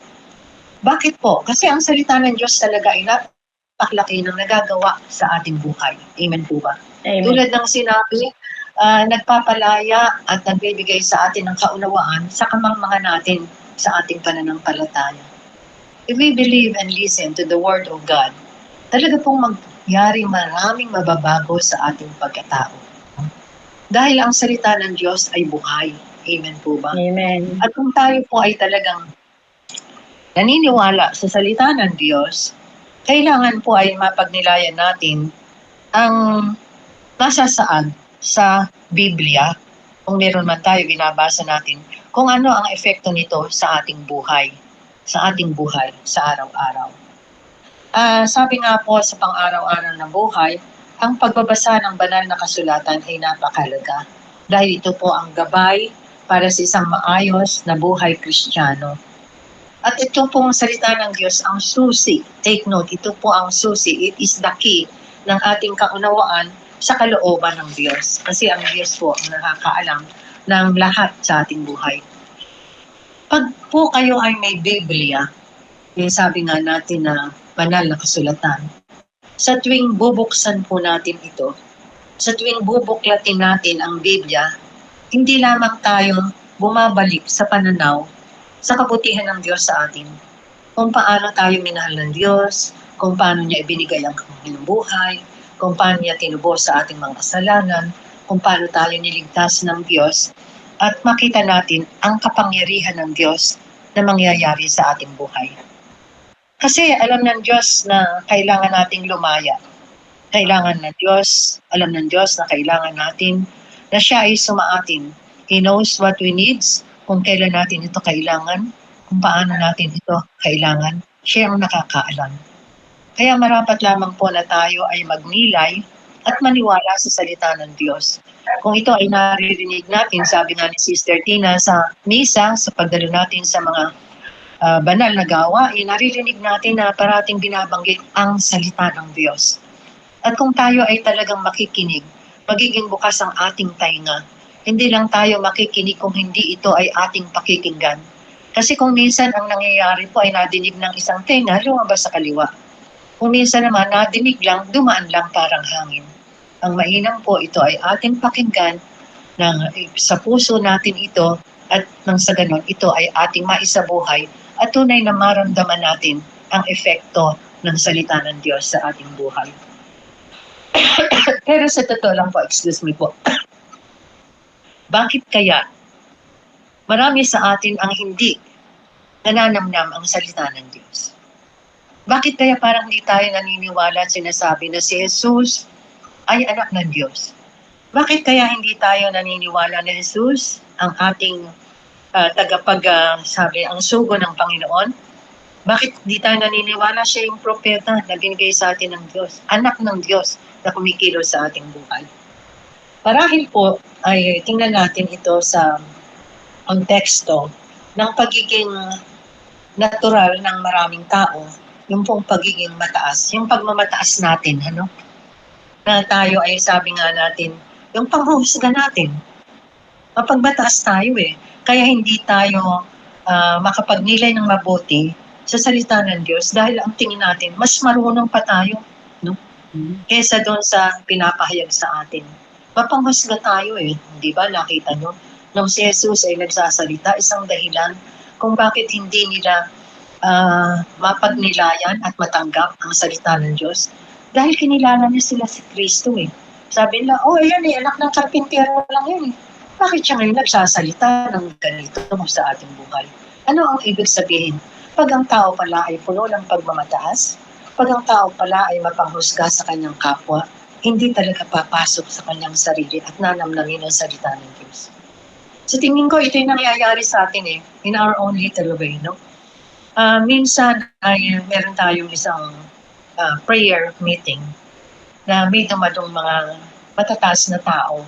Bakit po? Kasi ang salita ng Diyos talaga ay napakalaki ng nagagawa sa ating buhay. Amen po ba? Amen. Tulad ng sinabi, nagpapalaya at nagbibigay sa atin ng kaunawaan sa kamangmangan natin sa ating pananampalataya. If we believe and listen to the Word of God, talaga pong mangyari maraming mababago sa ating pagkatao. Dahil ang salita ng Diyos ay buhay. Amen po ba? Amen. At kung tayo po ay talagang naniniwala sa salita ng Diyos, kailangan po ay mapagnilayan natin ang nasasaad sa Biblia, kung meron man tayo binabasa natin, kung ano ang epekto nito sa ating buhay, sa araw-araw. Sabi nga po sa pang-araw-araw na buhay, ang pagbabasa ng banal na kasulatan ay napakalaga dahil ito po ang gabay para sa isang maayos na buhay Kristiyano. At ito pong salita ng Diyos ang susi. Take note, ito po ang susi. It is the key ng ating kaunawaan sa kalooban ng Diyos. Kasi ang Diyos po ang nakakaalam ng lahat sa ating buhay. Pag po kayo ay may Biblia, sabi nga natin na banal na kasulatan, sa tuwing bubuksan po natin ito, sa tuwing bubuklatin natin ang Biblia, hindi lamang tayo bumabalik sa pananaw sa kabutihan ng Diyos sa atin. Kung paano tayo minahal ng Diyos, kung paano niya ibinigay ang kanyang buhay, kung paano niya tinubos sa ating mga kasalanan, kung paano tayo niligtas ng Diyos, at makita natin ang kapangyarihan ng Diyos na mangyayari sa ating buhay. Kasi alam ng Diyos na kailangan nating lumaya. Kailangan ng Diyos, alam ng Diyos na kailangan natin na siya ay sumaatin. He knows what we need, kung kailan natin ito kailangan, kung paano natin ito kailangan. Siya ang nakakaalam. Kaya marapat lamang po na tayo ay magnilay at maniwala sa salita ng Diyos. Kung ito ay naririnig natin, sabi nga ni Sister Tina sa misa, sa pagdalo natin sa mga banal na gawain, naririnig natin na parating binabanggit ang salita ng Diyos. At kung tayo ay talagang makikinig, magiging bukas ang ating tainga. Hindi lang tayo makikinig kung hindi ito ay ating pakikinggan. Kasi kung minsan ang nangyayari po ay nadinig ng isang tenga, lumabas sa kaliwa. Kung minsan naman nadinig lang, dumaan lang parang hangin. Ang mainam po ito ay ating pakinggan sa puso natin ito at nang sa ganon ito ay ating maisabuhay at tunay na maramdaman natin ang epekto ng salita ng Diyos sa ating buhay. Pero sa totoo lang po, excuse me po, bakit kaya marami sa atin ang hindi nananamnam ang salita ng Diyos? Bakit kaya parang hindi tayo naniniwala at sinasabi na si Jesus ay anak ng Diyos? Bakit kaya hindi tayo naniniwala na Jesus ang ating ang sugo ng Panginoon? Bakit hindi tayo naniniwala siya yung propeta na binigay sa atin ng Diyos? Anak ng Diyos na kumikilos sa ating buhay. Marahil po ay tingnan natin ito sa konteksto ng pagiging natural ng maraming tao, yung pong pagiging mataas, yung pagmamataas natin, na tayo ay sabi nga natin, yung panghuhusga natin. Mapagbataas tayo kaya hindi tayo makapagnilay ng mabuti sa salita ng Diyos dahil ang tingin natin, mas marunong pa tayo, kesa doon sa pinapahayag sa atin. Mapanghusga tayo di ba? Nakita nyo, nung si Jesus ay nagsasalita, isang dahilan kung bakit hindi nila mapagnilayan at matanggap ang salita ng Diyos. Dahil kinilala niya sila si Kristo Sabi nila, ayan anak ng karpintero lang yun Bakit siya ngayon nagsasalita ng ganito sa ating buhay? Ano ang ibig sabihin? Pag ang tao pala ay puno ng pagmamataas, pag ang tao pala ay mapanghusga sa kanyang kapwa, hindi talaga papasok sa kanyang sarili at nanamnangin ang salita ng Diyos. Sa tingin ko, ito yung nangyayari sa atin in our own little way, minsan ay meron tayong isang prayer meeting na may dumadong mga matataas na tao.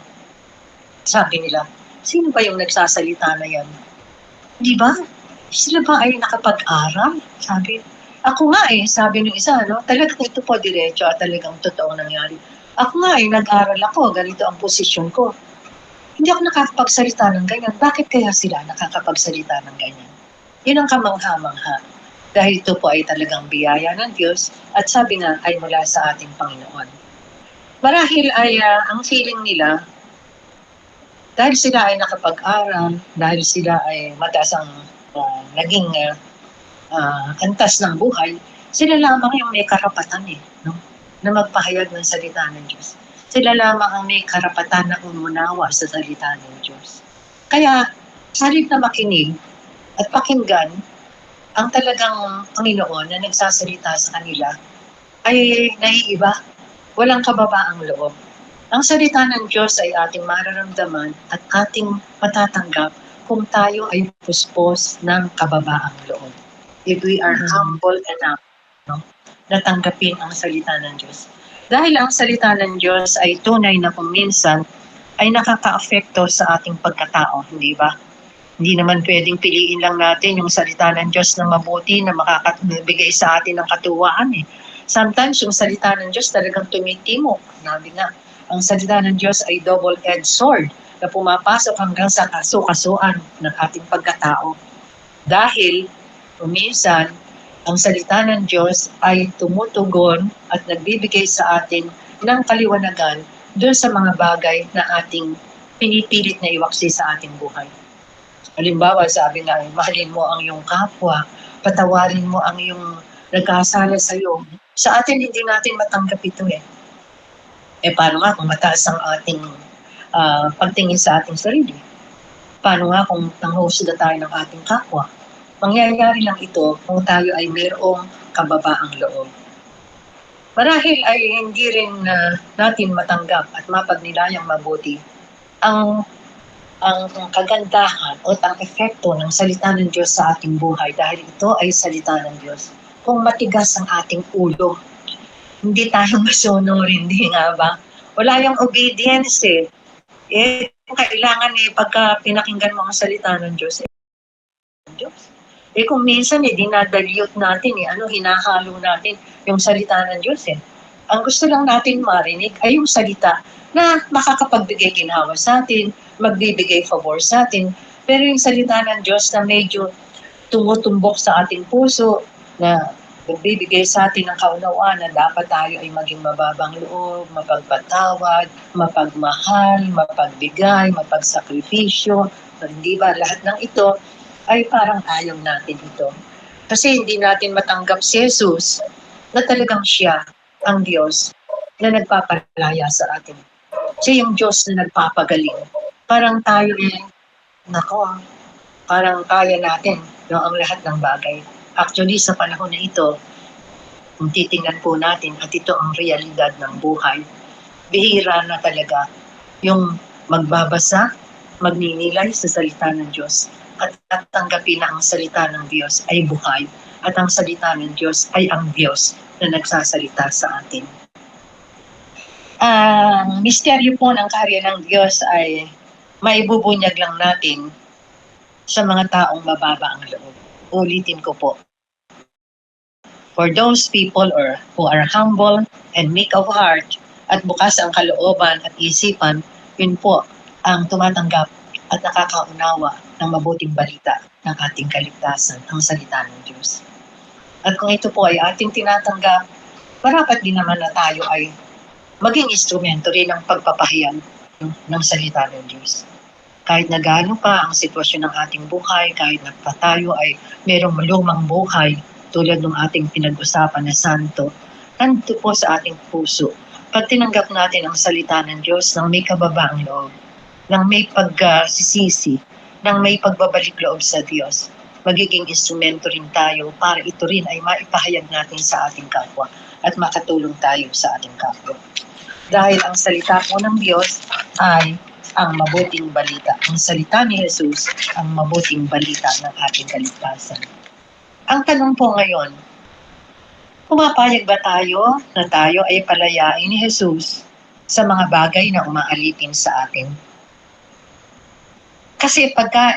Sabi nila, sino ba yung nagsasalita na yan? Di ba? Sila ba ay nakapag-aral? Sabi, ako nga sabi ng isa, talagang ito po diretso at talagang totoong nangyari. Ako nga nag-aral ako, ganito ang posisyon ko. Hindi ako nakakapagsalita ng ganyan. Bakit kaya sila nakakapagsalita ng ganyan? Yun ang kamangha-mangha. Dahil ito po ay talagang biyaya ng Diyos at sabi nga ay mula sa ating Panginoon. Marahil ay ang feeling nila, dahil sila ay nakapag-aral, dahil sila ay mataas ang naging antas ng buhay, sila lamang yung may karapatan na magpahayag ng salita ng Diyos. Sila lamang ang may karapatan na umunawa sa salita ng Diyos. Kaya, halip na makinig at pakinggan ang talagang Panginoon na nagsasalita sa kanila ay naiiba, walang kababaang loob. Ang salita ng Diyos ay ating mararamdaman at ating matatanggap kung tayo ay puspos ng kababaang loob. If we are humble enough, na tanggapin ang salita ng Diyos. Dahil ang salita ng Diyos ay tunay na kung minsan ay nakaka-apekto sa ating pagkatao, hindi ba? Hindi naman pwedeng piliin lang natin yung salita ng Diyos na mabuti na makakabigay sa atin ng katuwaan eh. Sometimes yung salita ng Diyos talagang tumitimo. Nabi nga, ang salita ng Diyos ay double-edged sword na pumapasok hanggang sa kaso-kasuan ng ating pagkatao. Dahil minsan, ang salita ng Diyos ay tumutugon at nagbibigay sa atin ng kaliwanagan doon sa mga bagay na ating pinipilit na iwaksi sa ating buhay. Halimbawa, sabi nga, mahalin mo ang iyong kapwa, patawarin mo ang iyong nagkasala sa iyo. Sa atin, hindi natin matanggap ito eh. Paano nga kung mataas ang ating pagtingin sa ating sarili? Paano nga kung nanghusga tayo ng ating kapwa? Mangyayari lang ito kung tayo ay mayroong kababaang loob. Marahil ay hindi rin natin matanggap at mapagnilayang mabuti ang kagandahan o ang epekto ng salita ng Diyos sa ating buhay dahil ito ay salita ng Diyos. Kung matigas ang ating ulo, hindi tayo masunurin, hindi nga ba? Wala yung obedience eh. Kailangan pagka pinakinggan mo ang salita ng Diyos, kung minsan dinadalyot natin hinahalo natin yung salita ng Diyos eh. Ang gusto lang natin marinig ay yung salita na makakapagbigay ginhawa sa atin, magbibigay favor sa atin. Pero yung salita ng Diyos na medyo tumutumbok sa ating puso, na magbibigay sa atin ng kaunawaan na dapat tayo ay maging mababang loob, mapagpatawad, mapagmahal, mapagbigay, mapagsakripisyo. So, hindi ba lahat ng ito ay parang ayaw natin ito. Kasi hindi natin matanggap si Jesus na talagang siya ang Diyos na nagpapalaya sa atin. Siya yung Diyos na nagpapagaling. Parang tayo parang kaya natin ang lahat ng bagay. Actually, sa panahon na ito, kung titingnan po natin at ito ang realidad ng buhay, bihira na talaga yung magbabasa, magninilay sa salita ng Diyos at tanggapin na ang salita ng Diyos ay buhay at ang salita ng Diyos ay ang Diyos na nagsasalita sa atin. Ang misteryo po ng karya ng Diyos ay maibubunyag lang natin sa mga taong mababa ang loob. Ulitin ko po. For those people who are humble and meek of heart at bukas ang kalooban at isipan, yun po ang tumatanggap at nakakaunawa ng mabuting balita ng ating kaligtasan, ang salita ng Diyos. At kung ito po ay ating tinatanggap, marapat din naman na tayo ay maging instrumento rin ng pagpapahayag ng salita ng Diyos. Kahit na gaano pa ang sitwasyon ng ating buhay, kahit na pa tayo ay merong malumang buhay, tulad ng ating pinag-usapan na santo, nandito po sa ating puso. Pag tinanggap natin ang salita ng Diyos ng may kababaang loob, ng may pagsisisi, ng may pagbabalik loob sa Diyos, magiging instrumento rin tayo para ito rin ay maipahayag natin sa ating kapwa at makatulong tayo sa ating kapwa. Dahil ang salita po ng Diyos ay ang mabuting balita. Ang salita ni Jesus ang mabuting balita ng ating kaligtasan. Ang tanong po ngayon, pumapayag ba tayo na tayo ay palayain ni Jesus sa mga bagay na umaalipin sa atin? Kasi pagka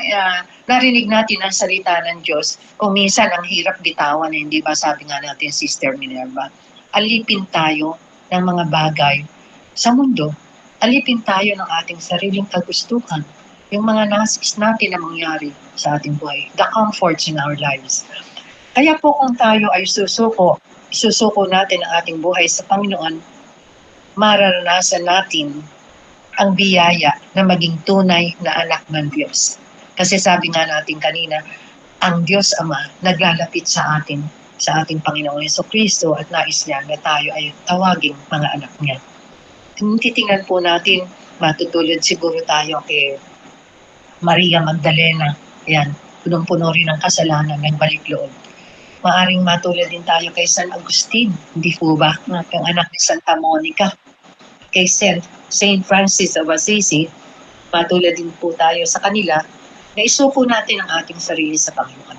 narinig natin ang salita ng Diyos, kung minsan ang hirap bitawan, hindi ba sabi nga natin, Sister Minerva, alipin tayo ng mga bagay sa mundo. Alipin tayo ng ating sariling kagustuhan, yung mga nasis natin na mangyari sa ating buhay, the comforts in our lives. Kaya po kung tayo ay isusuko natin ang ating buhay sa Panginoon, mararanasan natin ang biyaya na maging tunay na anak ng Diyos. Kasi sabi nga natin kanina, ang Diyos Ama naglalapit sa atin, sa ating Panginoong Jesucristo at nais niya na tayo ay tawaging mga anak niya. Kung titingnan po natin, matutulad siguro tayo kay Maria Magdalena. Ayan, punong-puno rin ng kasalanan, nagbalik loob. Maaring matulad din tayo kay San Agustin, hindi po ba? Yung anak ni Santa Monica. Kay Saint Francis of Assisi, matulad din po tayo sa kanila na isuko natin ang ating sarili sa Panginoon.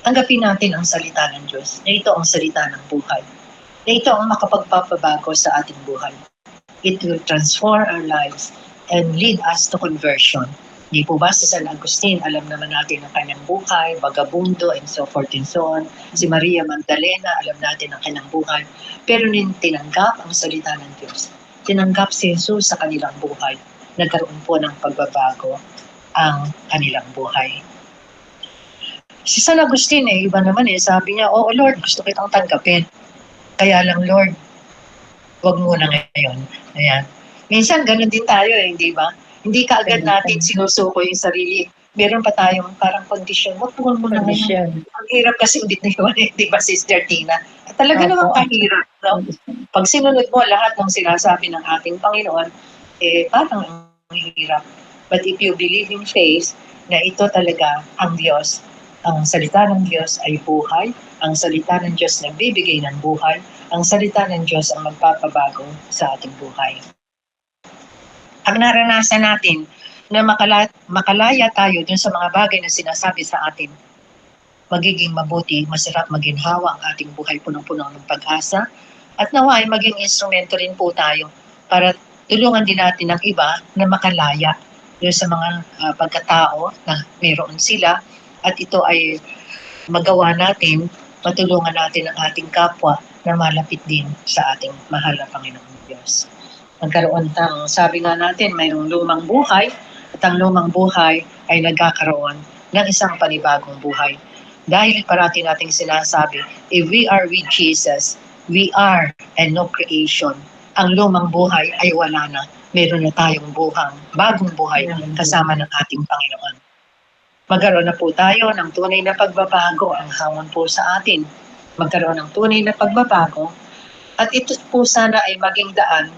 Tanggapin natin ang salita ng Diyos, na ito ang salita ng buhay. na ito ang makapagpapabago sa ating buhay. It will transform our lives and lead us to conversion. Di po ba si San Agustin, alam naman natin ang kanyang buhay, vagabundo, and so forth and so on. Si Maria Magdalena, alam natin ang kanyang buhay. Pero tinanggap ang salita ng Diyos. Tinanggap si Jesus sa kanilang buhay. Nagkaroon po ng pagbabago ang kanilang buhay. Si San Agustin iba naman sabi niya, "Oo Lord, gusto kitang tanggapin. Kaya lang Lord, wag muna ngayon." Ayan. Minsan ganun din tayo hindi ba? Hindi kaagad natin sinusuko yung sarili. Meron pa tayong parang kondisyon. Wag muna ngayon. Ang hirap kasi ulit na yun, di ba Sister Tina? At talaga naman kahirap. No? Pag sinunod mo lahat ng sinasabi ng ating Panginoon, parang ang hirap. But if you believe in faith, na ito talaga ang Diyos, ang salita ng Diyos ay buhay, ang salita ng Diyos nagbibigay ng buhay, ang salita ng Diyos ang magpapabago sa ating buhay. Pag naranasan natin na makalaya tayo dun sa mga bagay na sinasabi sa atin, magiging mabuti, masarap maginhawa ang ating buhay punong-puno ng pag-asa, at nawa ay maging instrumento rin po tayo para tulungan din natin ang iba na makalaya dun sa mga pagkatao na mayroon sila, at ito ay magawa natin, matulungan natin ang ating kapwa na malapit din sa ating mahal na Panginoong Diyos. Nagkaroon sabi nga natin, mayroong lumang buhay, at ang lumang buhay ay nagkakaroon ng isang panibagong buhay. Dahil parati nating sinasabi, if we are with Jesus, we are and no creation. Ang lumang buhay ay wala na. Meron na tayong bagong buhay kasama ng ating Panginoon. Magkaroon na po tayo ng tunay na pagbabago, ang hamon po sa atin. Magkaroon ng tunay na pagbabago, at ito po sana ay maging daan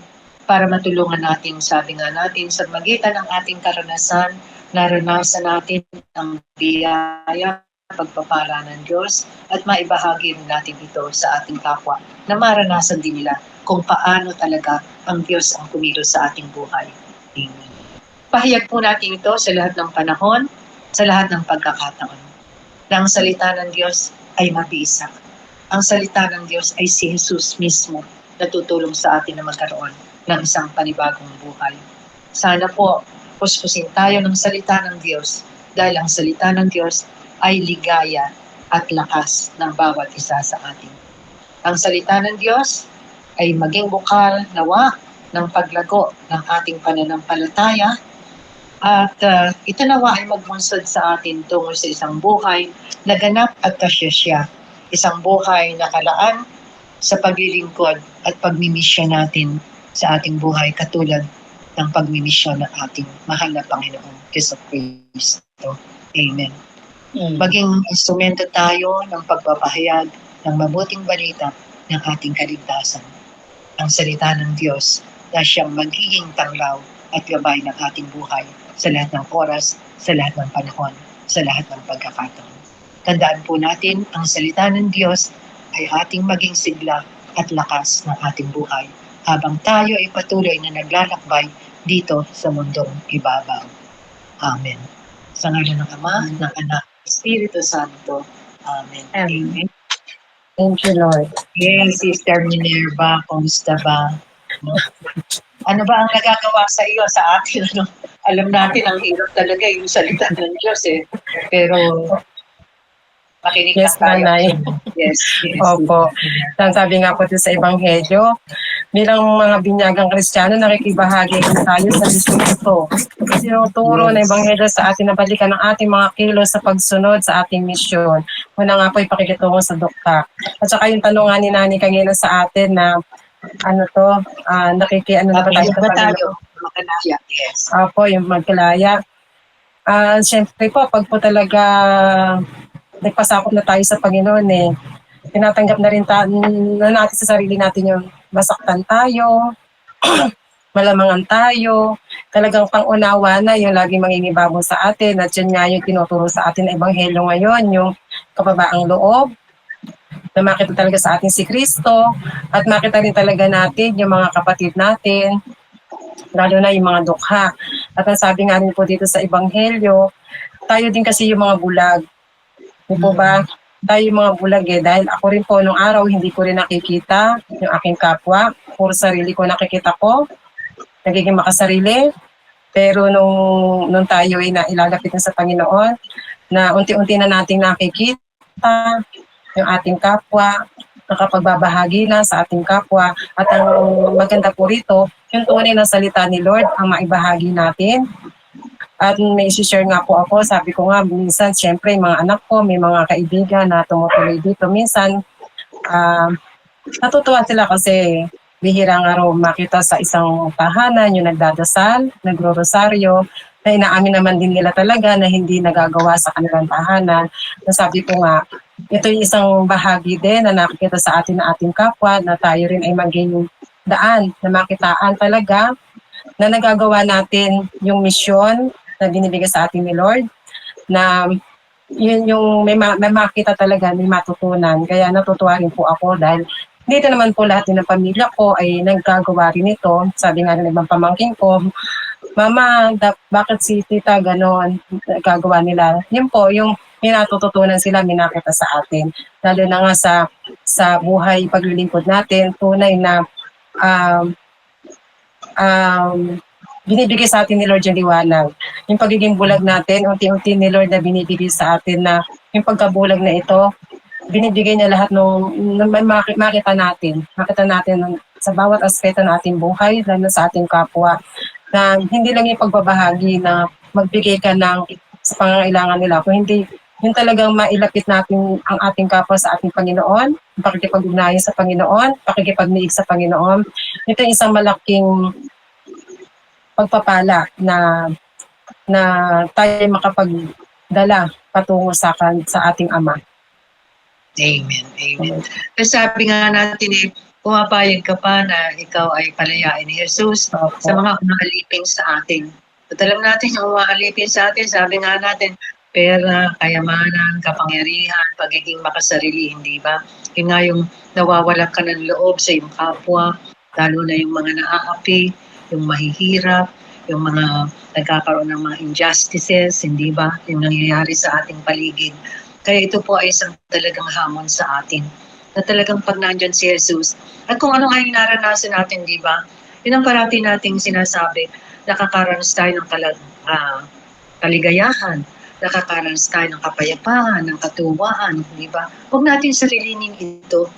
para matulungan natin, sabi nga natin, sa magitan ng ating karanasan, naranasan natin ang biyaya, pagpapala ng Diyos, at maibahagi natin ito sa ating kapwa, na maranasan din nila kung paano talaga ang Diyos ang kumilos sa ating buhay. Amen. Pahayag po natin ito sa lahat ng panahon, sa lahat ng pagkakataon, na ang salita ng Diyos ay mabisa. Ang salita ng Diyos ay si Jesus mismo na tutulong sa atin na magkaroon ng isang panibagong buhay. Sana po, puspusin tayo ng salita ng Diyos, dahil ang salita ng Diyos ay ligaya at lakas ng bawat isa sa atin. Ang salita ng Diyos ay maging bukal nawa ng paglago ng ating pananampalataya, at ito nawa ay magbunsod sa atin tungo sa isang buhay na ganap at kasyasya, isang buhay na kalaan sa paglilingkod at pagmimisyon natin sa ating buhay, katulad ng pagmimisyon ng ating mahal na Panginoong Jesucristo. Amen. Maging instrumento tayo ng pagpapahayag ng mabuting balita ng ating kaligtasan. Ang salita ng Diyos na siyang magiging tanglaw at gabay ng ating buhay sa lahat ng oras, sa lahat ng panahon, sa lahat ng pagkakataon. Tandaan po natin, ang salita ng Diyos ay ating maging sigla at lakas ng ating buhay, habang tayo ay patuloy na naglalakbay dito sa mundong ibabaw. Amen. Sa ngalan ng Ama, ng Anak, Espiritu Santo. Amen. Amen. Thank you, Lord. Yes, Sister Minerva, kumusta ba? No? Ano ba ang nagagawa sa iyo, sa atin? Ano? Alam natin, ang hirap talaga yung salita ng Diyos Pero, makinig Yes, tayo. Nanay. Yes. Opo. Sabi nga po dito sa Ebanghelyo, bilang mga binyagang Kristiyano, nakikibahagi tayo sa misyon ito. Tinuturo na Ebanghelyo sa atin na balikan ng ating mga kilos sa pagsunod sa ating misyon. Una nga po, ipakikitungo sa dokta. At saka yung tanong nga ni Nani kanina sa atin na nakikiano na ba tayo sa Panginoon? Makalaya. Yes. Opo, yung magkalaya. Siyempre po, pag po talaga nagpasakop na tayo sa Panginoon tinatanggap na rin na natin sa sarili natin yung masaktan tayo, malamangan tayo, talagang pangunawa na yung laging mangingibabaw sa atin, at yun nga yung tinuturo sa atin na Ebanghelyo ngayon, yung kababaang loob, na makita talaga sa atin si Kristo, at makita rin talaga natin yung mga kapatid natin, lalo na yung mga dukha. At ang sabi nga rin po dito sa Ebanghelyo, tayo din kasi yung mga bulag. Di po ba? tayo mga bulag dahil ako rin po nung araw hindi ko rin nakikita yung aking kapwa. Puro sarili ko nakikita ko, nagiging makasarili. Pero nung tayo ay nailalapit na sa Panginoon, na unti-unti na nating nakikita yung ating kapwa, nakapagbabahagi na sa ating kapwa. At ang maganda po rito, yung tunay na salita ni Lord ang maibahagi natin. At may share nga po ako, sabi ko nga, minsan, syempre, mga anak ko, may mga kaibigan na tumutuloy dito. Minsan, natutuwa sila kasi bihira nga raw makita sa isang tahanan yung nagdadasal, nagro-rosaryo, na inaamin naman din nila talaga na hindi nagagawa sa kanilang tahanan. Nasabi ko nga, ito yung isang bahagi din na nakikita sa atin na ating kapwa, na tayo rin ay maging daan, na makitaan talaga, na nagagawa natin yung misyon na binibigay sa atin ni Lord, na yun yung may makita talaga, may matutunan. Kaya natutuwa rin po ako dahil dito naman po lahat ng pamilya ko ay nagkagawa rin ito. Sabi nga ng ibang pamangkin ko, Mama, bakit si tita ganon gagawa nila? Yun po, yung may natututunan sila, may nakita sa atin. Lalo na nga sa buhay paglilingkod natin, tunay na binibigay sa atin ni Lord yung liwanag. Yung pagiging bulag natin, unti-unti ni Lord na binibigay sa atin na yung pagkabulag na ito, binibigay niya lahat nung makita natin. Makita natin sa bawat aspeto ng ating buhay, lalo sa ating kapwa, na hindi lang yung pagbabahagi na magbigay ka ng sa pangangailangan nila, kung hindi yung talagang mailapit natin ang ating kapwa sa ating Panginoon, pakikipag-ugnayan sa Panginoon, pakikipag-niig sa Panginoon. Ito yung isang malaking pagpapala na tayo makapagdala patungo sa ating Ama. Amen. Amen. Kasi sabi nga natin pumapayag ka pa na ikaw ay palayain ni Jesus sa mga umalipin sa atin. At alam natin yung umalipin sa atin, sabi nga natin, pera, kayamanan, kapangyarihan, pagiging makasarili, hindi ba? Yun nga yung nawawala ka ng loob sa iyong kapwa, lalo na yung mga naaapi, yung mahihirap, yung mga nagkakaroon ng mga injustices, hindi ba? Yung nangyayari sa ating paligid. Kaya ito po ay isang talagang hamon sa atin. Na talagang pag nandyan si Jesus, at kung ano nga yung naranasan natin, di ba? Yun ang parati nating sinasabi, nakakaranas tayo ng kaligayahan, nakakaranas tayo ng kapayapaan, ng katuwaan, di ba? Huwag natin sarilinin ito.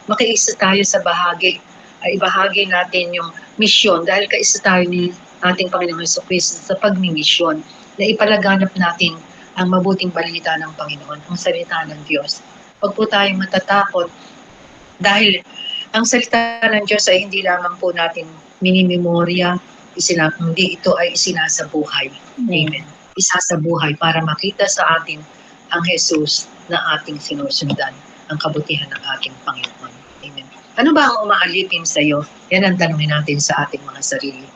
Makiisa tayo sa bahagi, ay ibahagi natin yung misyon dahil kaisa tayo ni ating Panginoong Jesucristo sa pagmimisyon na ipalaganap natin ang mabuting balita ng Panginoon, ang salita ng Diyos. Huwag po tayong matatakot dahil ang salita ng Diyos ay hindi lamang po natin minimemorya, hindi ito ay isinasabuhay. Amen. Isasabuhay para makita sa atin ang Jesus na ating sinusundan, ang kabutihan ng ating Panginoon. Amen. Ano ba ang umaalipin sa iyo? Yan ang tanongin natin sa ating mga sarili.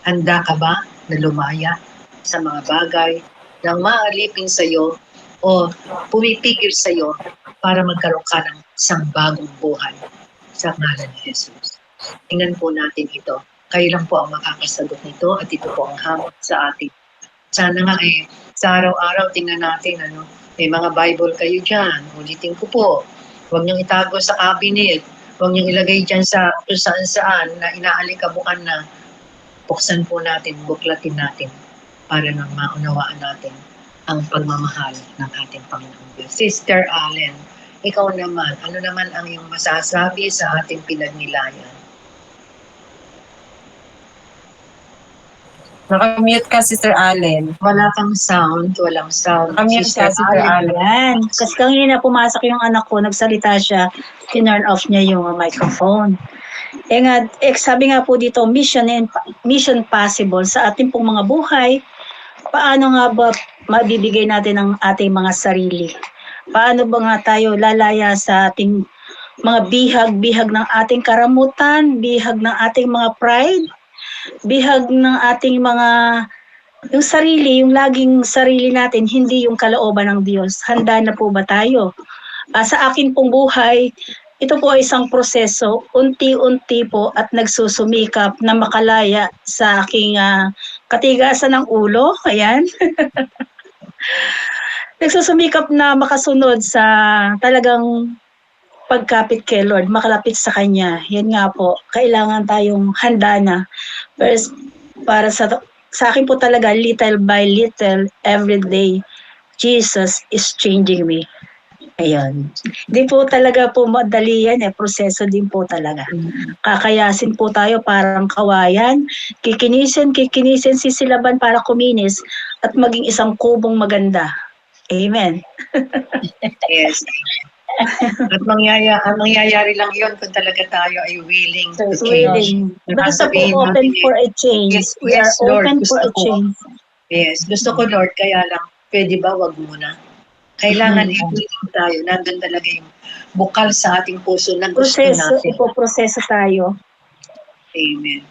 Handa ka ba na lumaya sa mga bagay na umaalipin sa iyo o pumipigil sa iyo para magkaroon ka ng isang bagong buhay sa ngalan ni Jesus? Tingnan po natin ito. Kayo lang po ang makakasagot nito at ito po ang hamon sa atin. Sana nga sa araw-araw tingnan natin, may mga Bible kayo dyan. Ulitin ko po, huwag niyong itago sa cabinet. Huwag niyong ilagay dyan sa kung saan-saan na inaalikabukan na. Buksan po natin, buklatin natin para nang maunawaan natin ang pagmamahal ng ating Panginoong Diyos. Sister Allen, ikaw naman, ano naman ang iyong masasabi sa ating pinagnilayan? Nakamute ka, Sister Allen. Wala kang sound, walang sound. Nakamute ka, Sister Allen. Yan. Kasi kanina pumasok yung anak ko, nagsalita siya, tinurn off niya yung microphone. Sabi nga po dito, mission possible sa ating pong mga buhay. Paano nga ba mabibigay natin ang ating mga sarili? Paano ba nga tayo lalaya sa ating mga bihag ng ating karamutan, bihag ng ating mga pride, bihag ng ating mga yung sarili, yung laging sarili natin, hindi yung kalooban ng Diyos. Handa na po ba tayo? Sa akin pong buhay, ito po ay isang proseso, unti-unti po at nagsusumikap na makalaya sa aking katigasan ng ulo. Ayan. nagsusumikap na makasunod sa talagang pagkapit kay Lord, makalapit sa Kanya. Yan nga po, kailangan tayong handa na. First, para sa akin po talaga, little by little, every day, Jesus is changing me. Ayun. Di po talaga po madali yan proseso din po talaga. Kakayasin po tayo parang kawayan, kikinisin, sisilaban para kuminis at maging isang kubong maganda. Amen. Yes. At mangyayari lang yun kung talaga tayo ay willing to change. Willing. Basta po Sabihin open natin, for a change. Yes, We are yes, Lord, open for gusto a ko. change. Yes, gusto ko Lord, kaya lang, pwede ba wag muna? Kailangan i-willing tayo, nandun talaga yung bukal sa ating puso na gusto Proseso, natin. ipoproseso tayo. Amen.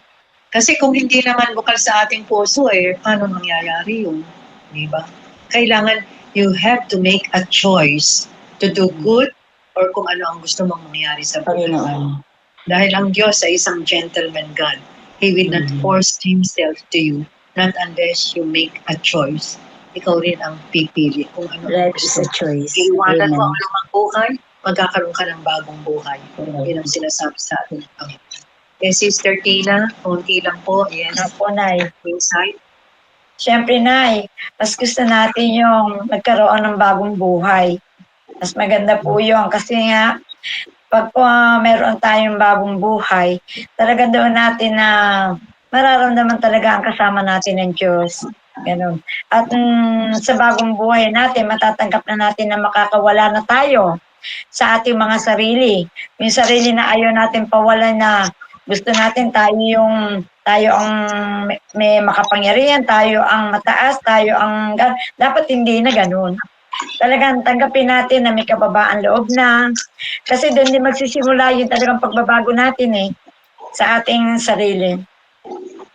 Kasi kung hindi naman bukal sa ating puso, paano mangyayari yun? Di ba? Kailangan, you have to make a choice to do good or kung ano ang gusto mong mangyari sa buhay. Panginoon. Dahil ang Diyos ay isang gentleman God. He will not force Himself to you, not unless you make a choice. Ikaw rin ang pipili kung ano ang Life is gusto. a choice. Iiwanan mo Amen. ang lumang buhay, magkakaroon ka ng bagong buhay. Yun ang sinasabi sa atin ng Panginoon. Sister Tina, konti lang po. Yes, Ako, Nay. insight. Siyempre, Nay, mas gusto natin yung magkaroon ng bagong buhay. Mas maganda po yun kasi nga, pag meron tayong bagong buhay, talaga doon natin na mararamdaman talaga ang kasama natin ng Diyos. Ganun. At sa bagong buhay natin, matatanggap na natin na makakawala na tayo sa ating mga sarili. Yung sarili na ayaw natin pawalan na gusto natin tayo ang may makapangyarihan, tayo ang mataas, tayo ang dapat hindi na ganun. Talagang tanggapin natin na may kababaan loob na. Kasi doon din magsisimula yung talagang pagbabago natin sa ating sarili.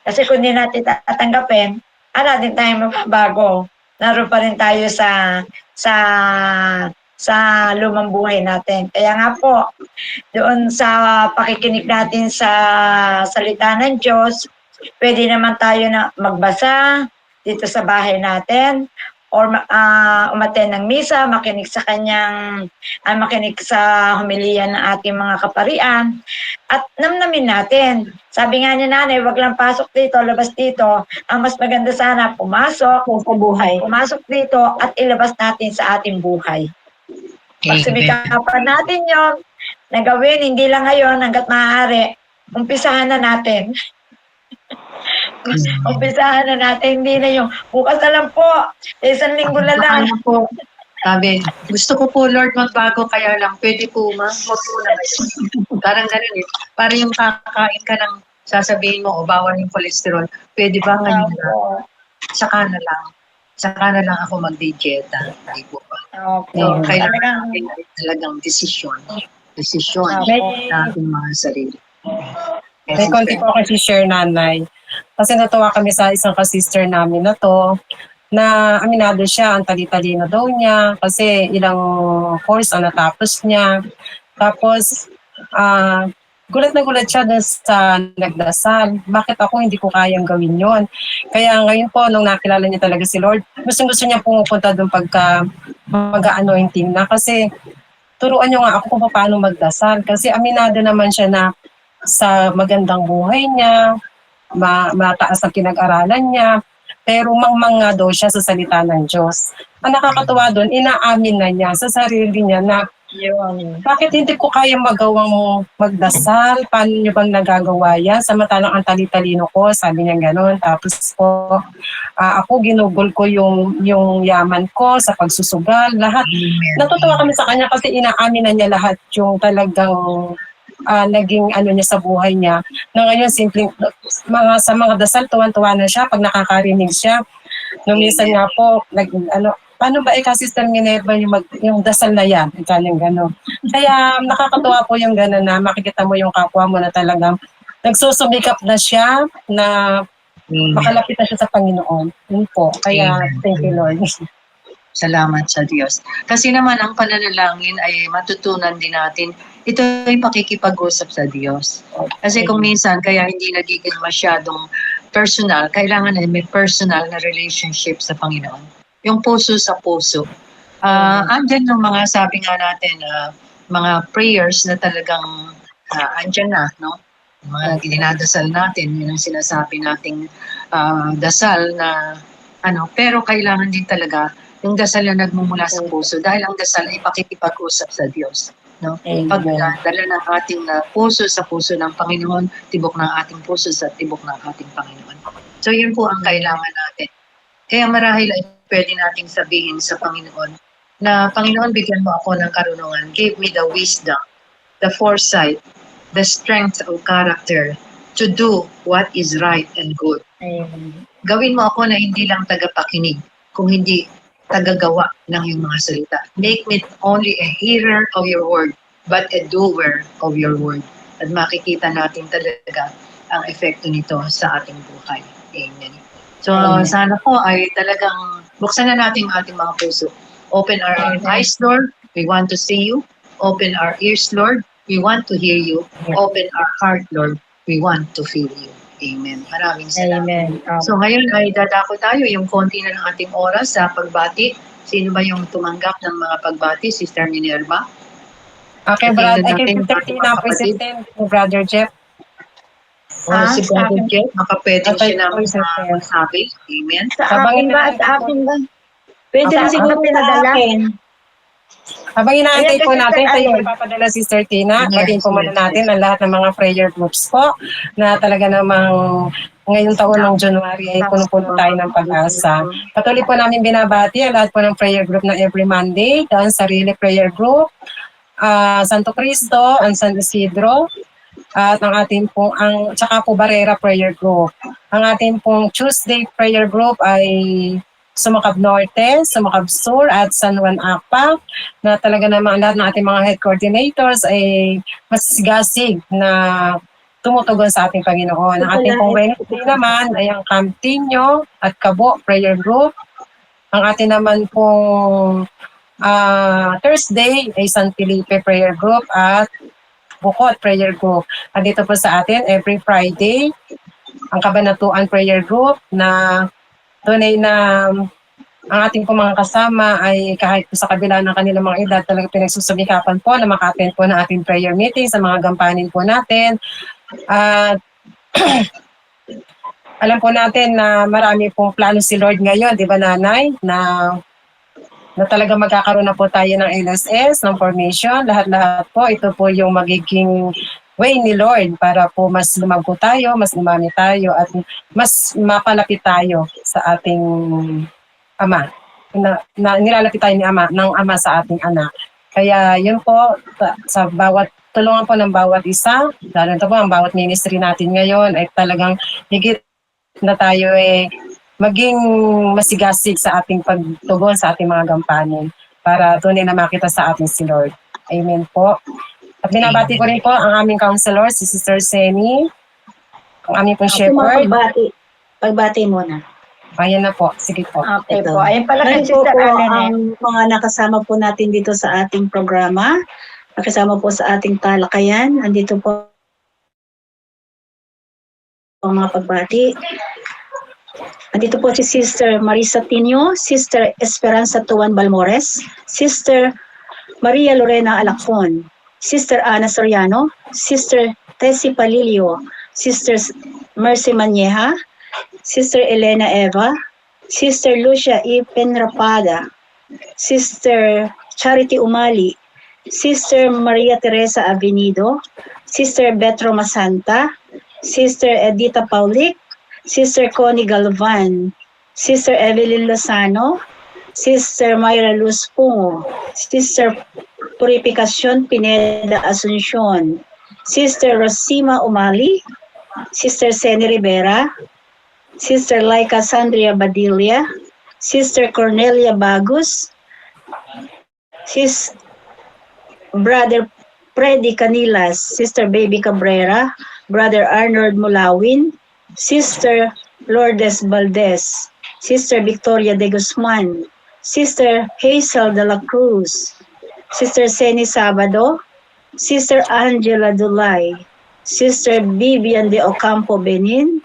Kasi kung di natin tatanggapin, din tayo mababago. Naroon pa rin tayo sa lumang buhay natin. Kaya nga po, doon sa pakikinig natin sa salita ng Diyos, pwede naman tayo na magbasa dito sa bahay natin or umattend ng misa, makinig sa homilya ng ating mga kaparian at namnamin natin. Sabi nga ni Nanay, wag lang pasok dito, labas dito. Ang mas maganda sana, pumasok dito at ilabas natin sa ating buhay. Pagsumikapan natin yon na gawin, hindi lang ngayon, hanggat maaari, umpisahan na natin. Umpisahan na natin, hindi na yung bukas na lang po, isang linggo na lang. Ano po, sabi, gusto ko po Lord magbago, kaya lang, pwede po ma, wag muna ngayon. Parang ganun Parang yung kakain ka ng sasabihin mo, bawal yung cholesterol, pwede ba ngayon na? Saka na lang ako mag-dieta. Hindi po ba? Okay. So, kailangan natin talagang desisyon sa ating mga sarili. May konti po kasi share, Nanay. Kasi natuwa kami sa isang ka-sister namin na to, na aminado siya, ang tali-talino daw niya, kasi ilang course ang natapos niya. Tapos, gulat na gulat siya dun sa nagdasal. Bakit ako hindi ko kayang gawin yon? Kaya ngayon po, nung nakilala niya talaga si Lord, gusto niya pumupunta doon pagka mag-anointing na. Kasi turuan niyo nga ako kung paano magdasal. Kasi aminado naman siya na sa magandang buhay niya, mataas ang pinag-aralan niya, pero mangmang daw siya sa salita ng Diyos. Ang nakakatuwa doon, inaamin na niya sa sarili niya na bakit hindi ko kaya magawang magdasal? Paano niyo bang nagagawa yan? Samantalang ang tali-talino ko, sabi niya gano'n. Tapos po, ako ginugol ko yung yaman ko sa pagsusugal, lahat. Natutuwa kami sa kanya kasi inaamin na niya lahat yung talagang naging niya sa buhay niya. Na ngayon, simpleng, sa mga dasal, tuwan-tuwa na siya pag nakakarinig siya. Nung minsan nga po, paano ba Sister Minerva yung dasal na yan? Ikaling gano'n. Kaya nakakatuwa po yung gano'n na makikita mo yung kapwa mo na talagang nagsusumikap na siya na makalapit na siya sa Panginoon. Yun po. Kaya thank you, Lord. Salamat sa Diyos. Kasi naman ang pananalangin ay matutunan din natin, ito ay pakikipag-usap sa Diyos. Kasi kung minsan, kaya hindi nagiging masyadong personal, kailangan ay may personal na relationship sa Panginoon. Yung puso sa puso. Andyan yung mga sabi nga natin, mga prayers na talagang andyan na, no? Yung mga dinadasal natin, yun ang sinasabi nating dasal na pero kailangan din talaga yung dasal na nagmumula sa puso dahil ang dasal ay pakikipag-usap sa Diyos. No? Pagdala ng ating puso sa puso ng Panginoon, tibok ng ating puso sa tibok ng ating Panginoon. So yun po ang kailangan natin. Kaya marahil ay pwede nating sabihin sa Panginoon na Panginoon, bigyan mo ako ng karunungan. Give me the wisdom, the foresight, the strength of character to do what is right and good. Amen. Gawin mo ako na hindi lang tagapakinig, kung hindi tagagawa ng iyong mga salita. Make me only a hearer of your word, but a doer of your word. At makikita natin talaga ang epekto nito sa ating buhay. Amen. So, sana po ay talagang buksan na natin ang ating mga puso. Open our eyes, Lord. We want to see you. Open our ears, Lord. We want to hear you. Open our heart, Lord. We want to feel you. Amen. Maraming salamat. Amen. So ngayon ay dadako tayo yung konti na ng ating oras sa pagbati. Sino ba yung tumanggap ng mga pagbati? Sister Minerva? Okay, Tingnan brother. natin Sister ang Tina, mga kapatid. President, Brother Jeff. O si Brother Jeff, makapwede Okay, siya ng Sister. magsabi. Amen. Sa Habang akin ba? inaantay Sa po- akin ba? Pwede na Sa siguro akin, pinadala. Habang inaantay Ayan, po Sister natin, tayo Allen. po ipapadala Sister Tina. Yes, Batiin po muna yes, natin yes. ang lahat ng mga prayer groups po na talaga namang ngayong taon ng January ay puno-puno tayo ng pag-asa. Patuloy po namin binabati ang lahat po ng prayer group na every Monday, ang Sarili Prayer Group, Santo Cristo, ang San Isidro, at ang ating pong, tsaka po Barrera Prayer Group. Ang ating pong Tuesday Prayer Group ay Sumakab Norte, Sumakab Sur, at San Juan Akpa, na talaga naman lahat ng ating mga head coordinators ay masigasig na tumutugon sa ating Panginoon. Ang ating pong Wednesday naman ay ang Camptinho at Cabo Prayer Group. Ang ating naman pong Thursday ay San Felipe Prayer Group at Bukod Prayer Group. At dito po sa atin, every Friday, ang Kabanatuan Prayer Group na tunay na ang ating po mga kasama ay kahit po sa kabila ng kanilang mga edad, talaga pinagsusumikapan po na maka-attend po ng ating prayer meeting sa mga gampanin po natin. At alam po natin na marami pong plano si Lord ngayon, di ba nanay? Na talaga magkakaroon na po tayo ng LSS, ng formation, lahat-lahat po. Ito po yung magiging way ni Lord para po mas lumago tayo, mas lumami tayo, at mas mapalapit tayo sa ating Ama. Nilalapit tayo ng Ama sa ating anak. Kaya yun po, sa bawat tulungan po ng bawat isa, lalo na po ang bawat ministry natin ngayon ay talagang higit na tayo maging masigasig sa ating pagtugon sa ating mga gampanin para tunay na makita sa ating si Lord. Amen po. At binabati ko rin po ang aming counselor, si Sister Seni, ang aming pong shepherd. Pagbati muna. Ayan na po. Sige po. Okay Ito. po. Ayan pala kay Ngayon po Sister Allen. ang mga nakasama po natin dito sa ating programa. Nakasama po sa ating talakayan. Andito po ang mga pagbati. Andito po si Sister Marisa Tinio, Sister Esperanza Tuan Balmores, Sister Maria Lorena Alacon, Sister Ana Soriano, Sister Tessie Palilio, Sister Mercy Manieja, Sister Elena Eva, Sister Lucia E. Penrapada, Sister Charity Umali, Sister Maria Teresa Avenido, Sister Betro Masanta, Sister Edita Paulik, Sister Connie Galvan, Sister Evelyn Lozano, Sister Mayra Luz Pungo, Sister Purificacion Pineda Asuncion, Sister Rosima Umali, Sister Seni Rivera, Sister Laika Sandria Badilla, Sister Cornelia Bagus, Brother Freddy Canilas, Sister Baby Cabrera, Brother Arnold Mulawin, Sister Lourdes Valdez, Sister Victoria de Guzman, Sister Hazel de la Cruz, Sister Seni Sabado, Sister Angela Dulay, Sister Vivian de Ocampo Benin,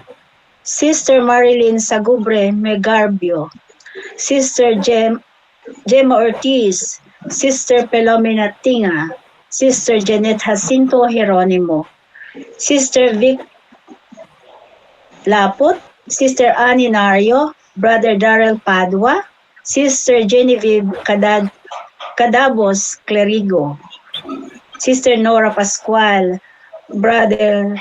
Sister Marilyn Sagubre Megarbio, Sister Gemma Ortiz, Sister Pelomena Tinga, Sister Janet Jacinto Jeronimo, Sister Vic Laput, Sister Annie Nario, Brother Darrell Padua, Sister Genevieve Cadabos Clerigo, Sister Nora Pascual, Brother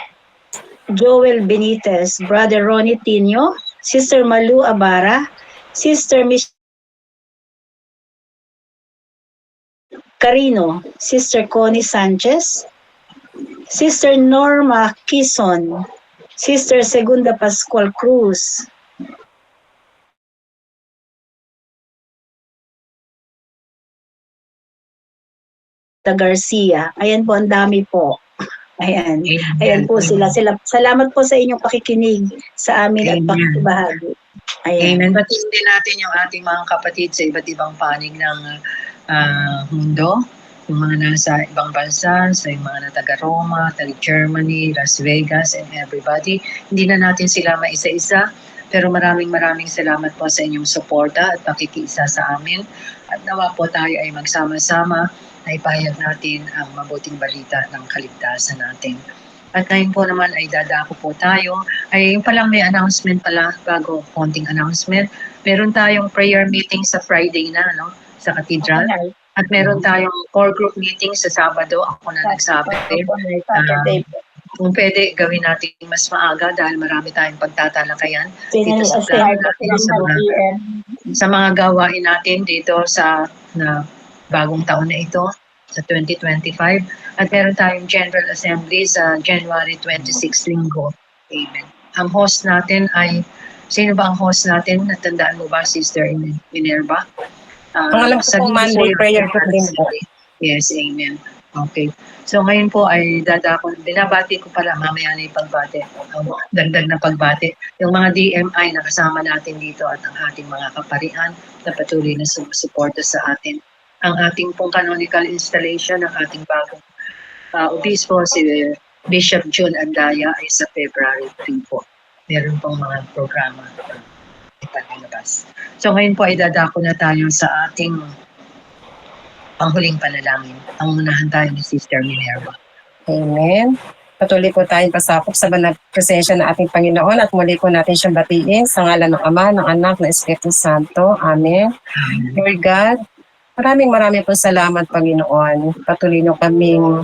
Joel Benitez, Brother Ronnie Tino, Sister Malu Abara, Sister Miss Carino, Sister Connie Sanchez, Sister Norma Quizon, Sister Segunda Pascual Cruz, Garcia. Ayan po, ang dami po. Ayan. Ayan po sila. Salamat po sa inyong pakikinig sa amin at Amen. pakibahagi. Ayan. Amen. Batiin din natin yung ating mga kapatid sa iba't ibang panig ng mundo. Yung mga nasa ibang bansa, sa yung mga na taga Roma, taga Germany, Las Vegas, and everybody. Hindi na natin sila maisa-isa, pero maraming salamat po sa inyong suporta at pakikiisa sa amin. At nawa po tayo ay magsama-sama na ipahayag natin ang mabuting balita ng kaligtasan natin. At ngayon po naman ay dadako po tayo. Ay yung palang may announcement pala, bago konting announcement. Meron tayong prayer meeting sa Friday na, no? Sa Cathedral. At meron tayong core group meeting sa Sabado. Ako na nagsabi. Kung pwede, gawin natin mas maaga dahil marami tayong pagtatalakayan dito sa plano natin, sa mga gawain natin dito sa bagong taon na ito, sa 2025. At meron tayong General Assembly sa January 26 linggo. Amen. Ang host natin ay, sino ba ang host natin? Natandaan mo ba, Sister Minerva? Ang alam ko po, Monday prayer group din po. Yes, amen. Okay. So ngayon po ay binabati ko pala, mamaya na yung pagbati. Dagdag na pagbati. Yung mga DMI na kasama natin dito at ang ating mga kaparian na patuloy na sumusuporta sa atin. Ang ating pong canonical installation ng ating bagong obispo, si Bishop June Andaya, ay sa February 3 po. Meron pong mga programa ipalabas. So ngayon po ay dadako na tayo sa ating panghuling panalangin. Ang unahan tayo ni Sister Minerva. Amen. Patuloy po tayong pasakop sa banal presensya ng ating Panginoon at muli po natin siyang batiin sa ngalan ng Ama, ng Anak, ng Espiritu Santo. Amen. Lord God, maraming po salamat, Panginoon. Patuloy niyo kaming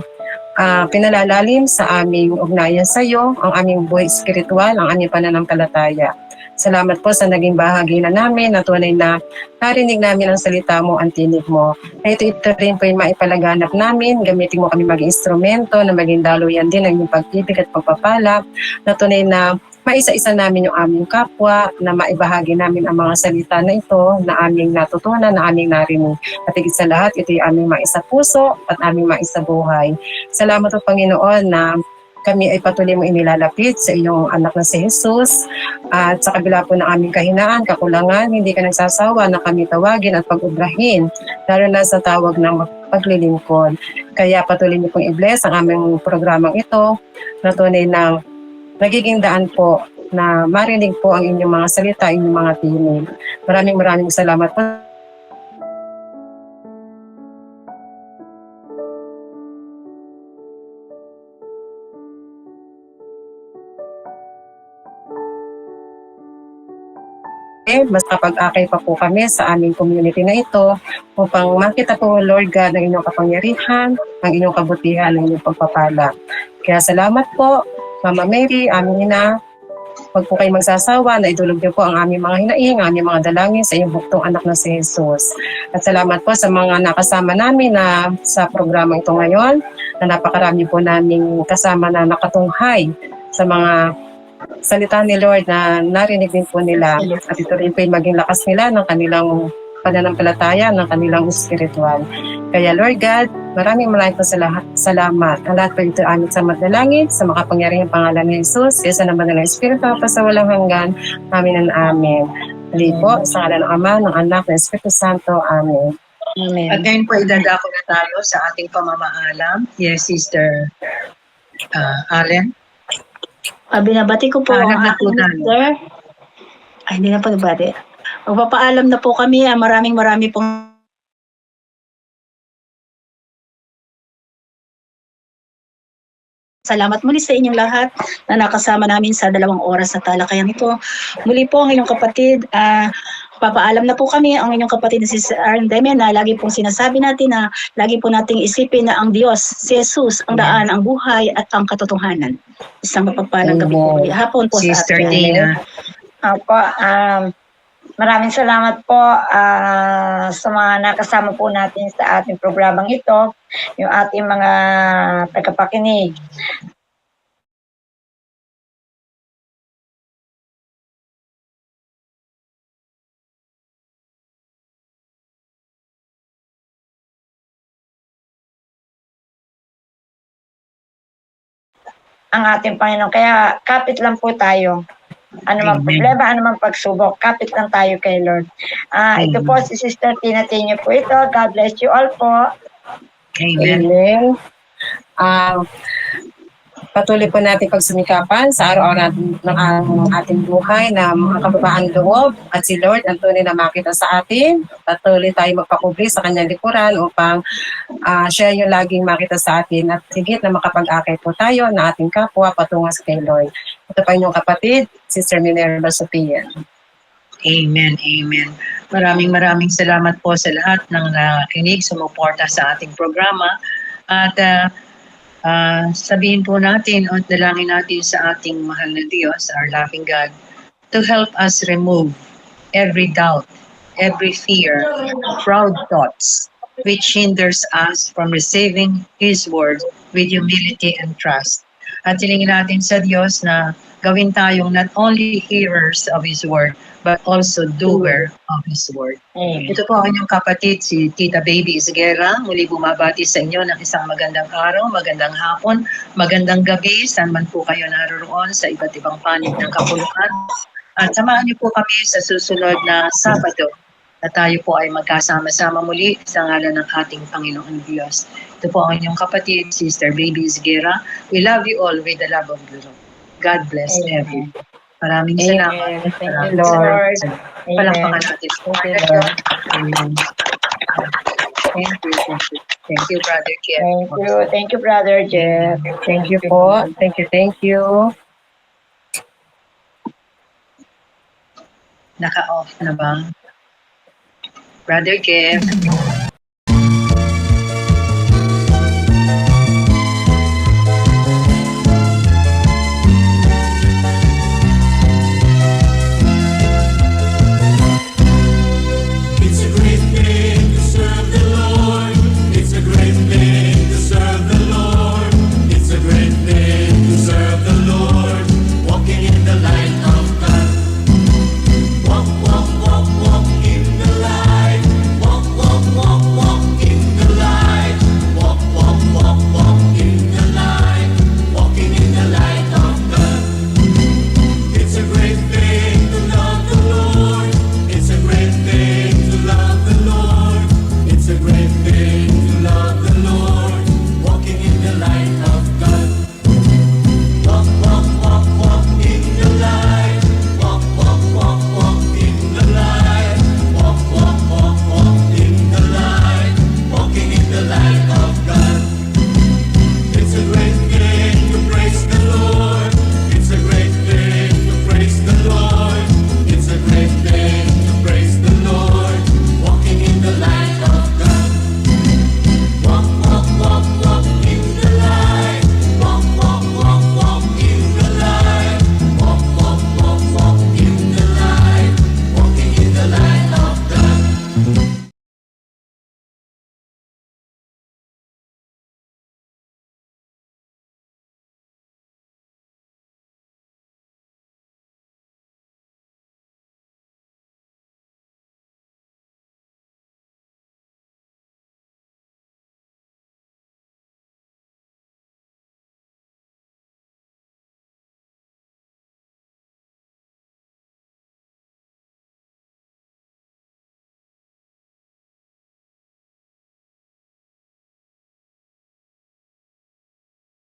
pinalalalim sa aming ugnayan sa iyo, ang aming buhay espiritual, ang aming pananampalataya. Salamat po sa naging bahagi na namin na tunay na narinig namin ang salita mo, ang tinig mo. Na ito rin po yung maipalaganap namin, gamitin mo kami maging instrumento na maging daluyan din ng iyong pag-ibig at pagpapala, na tunay na maisa-isa namin yung aming kapwa, na maibahagi namin ang mga salita na ito, na aming natutunan, na aming narinig. At higit sa lahat, ito yung aming maisa puso at aming maisa buhay. Salamat po, Panginoon, na kami ay patuloy mo inilalapit sa iyong anak na si Jesus, at sa kabila po ng aming kahinaan, kakulangan, hindi ka nagsasawa na kami tawagin at pag-ubrahin, lalo na sa tawag ng paglilingkod. Kaya patuloy niyo pong i-bless ang aming programang ito, na tunay na nagiging daan po na marinig po ang inyong mga salita, inyong mga tinig. Maraming salamat po. Mas kapag-akay pa po kami sa aming community na ito upang makita po, Lord God, ang inyong kapangyarihan, ang inyong kabutihan, ang inyong pagpapala. Kaya salamat po, Mama Mary, aming ina. Huwag po kayo magsasawa na idulog niyo po ang aming mga hinaing, ang aming mga dalangin sa iyong buktong anak na si Jesus. At salamat po sa mga nakasama namin na sa programa ito ngayon, na napakarami po naming kasama na nakatunghay sa mga salita ni Lord na narinig din po nila, at ito rin po yung maging lakas nila ng kanilang pananampalataya, ng kanilang espiritual. Kaya Lord God, maraming po salamat. Ang lahat po ito aming sa madalangin, sa makapangyarihang pangalan ni Jesus, isa naman ng Espiritu pa sa walang hanggan. Amin and amen. Muli po, sa ngalan ng Ama, ng Anak, ng Espiritu Santo. Amen. Amen. At ngayon po idadako na tayo sa ating pamamaalam. Yes, Sister Allen. Binabati ko po ang ating sister. Ay, hindi na po nabati. Magpapaalam na po kami. Marami pong Salamat muli sa inyong lahat na nakasama namin sa 2 oras na talakayan ito. Muli po ang inyong kapatid, papaalam na po kami ang inyong kapatid na si Arndeme na lagi pong sinasabi natin na lagi po nating isipin na ang Diyos, si Jesus, ang daan, ang buhay at ang katotohanan. Isang mapagpalang gabi po. Hapon po sa Sister atin. Tina. Opo, maraming salamat po sa mga nakasama po natin sa ating programang ito, yung ating mga tagapakinig. Ang ating Panginoon. Kaya kapit lang po tayo. Ano mang Amen. problema, ano mang pagsubok, kapit lang tayo kay Lord. Ito po si Sister Tina Tenyo po ito. God bless you all po. Amen. Amen. Patuloy po natin pagsumikapan sa araw-araw ng ating buhay na mga kababaan loob at si Lord ang tunay na makita sa atin. Patuloy tayo magpakubli sa kanyang likuran upang siya yung laging makita sa atin at higit na makapag-akay po tayo na ating kapwa patungo sa kay Lord. Ito pa inyong kapatid, Sister Minerva Sophia. Amen. Amen. Maraming salamat po sa lahat ng nakinig, sumuporta sa ating programa. At sabihin po natin o dalangin natin sa ating mahal na Diyos, our loving God, to help us remove every doubt, every fear, proud thoughts, which hinders us from receiving His word with humility and trust. At hilingin natin sa Diyos na gawin tayong not only hearers of His word, but also doer of His word. Ito po ang inyong kapatid, si Tita Baby Isguera. Muli bumabati sa inyo ng isang magandang araw, magandang hapon, magandang gabi, saan man po kayo naroon sa iba't ibang panig ng kapulutan. At samahan niyo po kami sa susunod na Sabado na tayo po ay magkasama-sama muli sa ngalan ng ating Panginoon Diyos. Ito po ang inyong kapatid, Sister Baby Isguera. We love you all with the love of the Lord. God bless everyone. Maraming salamat. Thank you, Maraming Lord. salamat. Palakpakan natin. Thank you, Lord. Amen. Thank you. Thank you, Brother Kier. Thank you, Brother Jeff. Thank you po. Thank you. Naka-off na ba? Brother Jeff.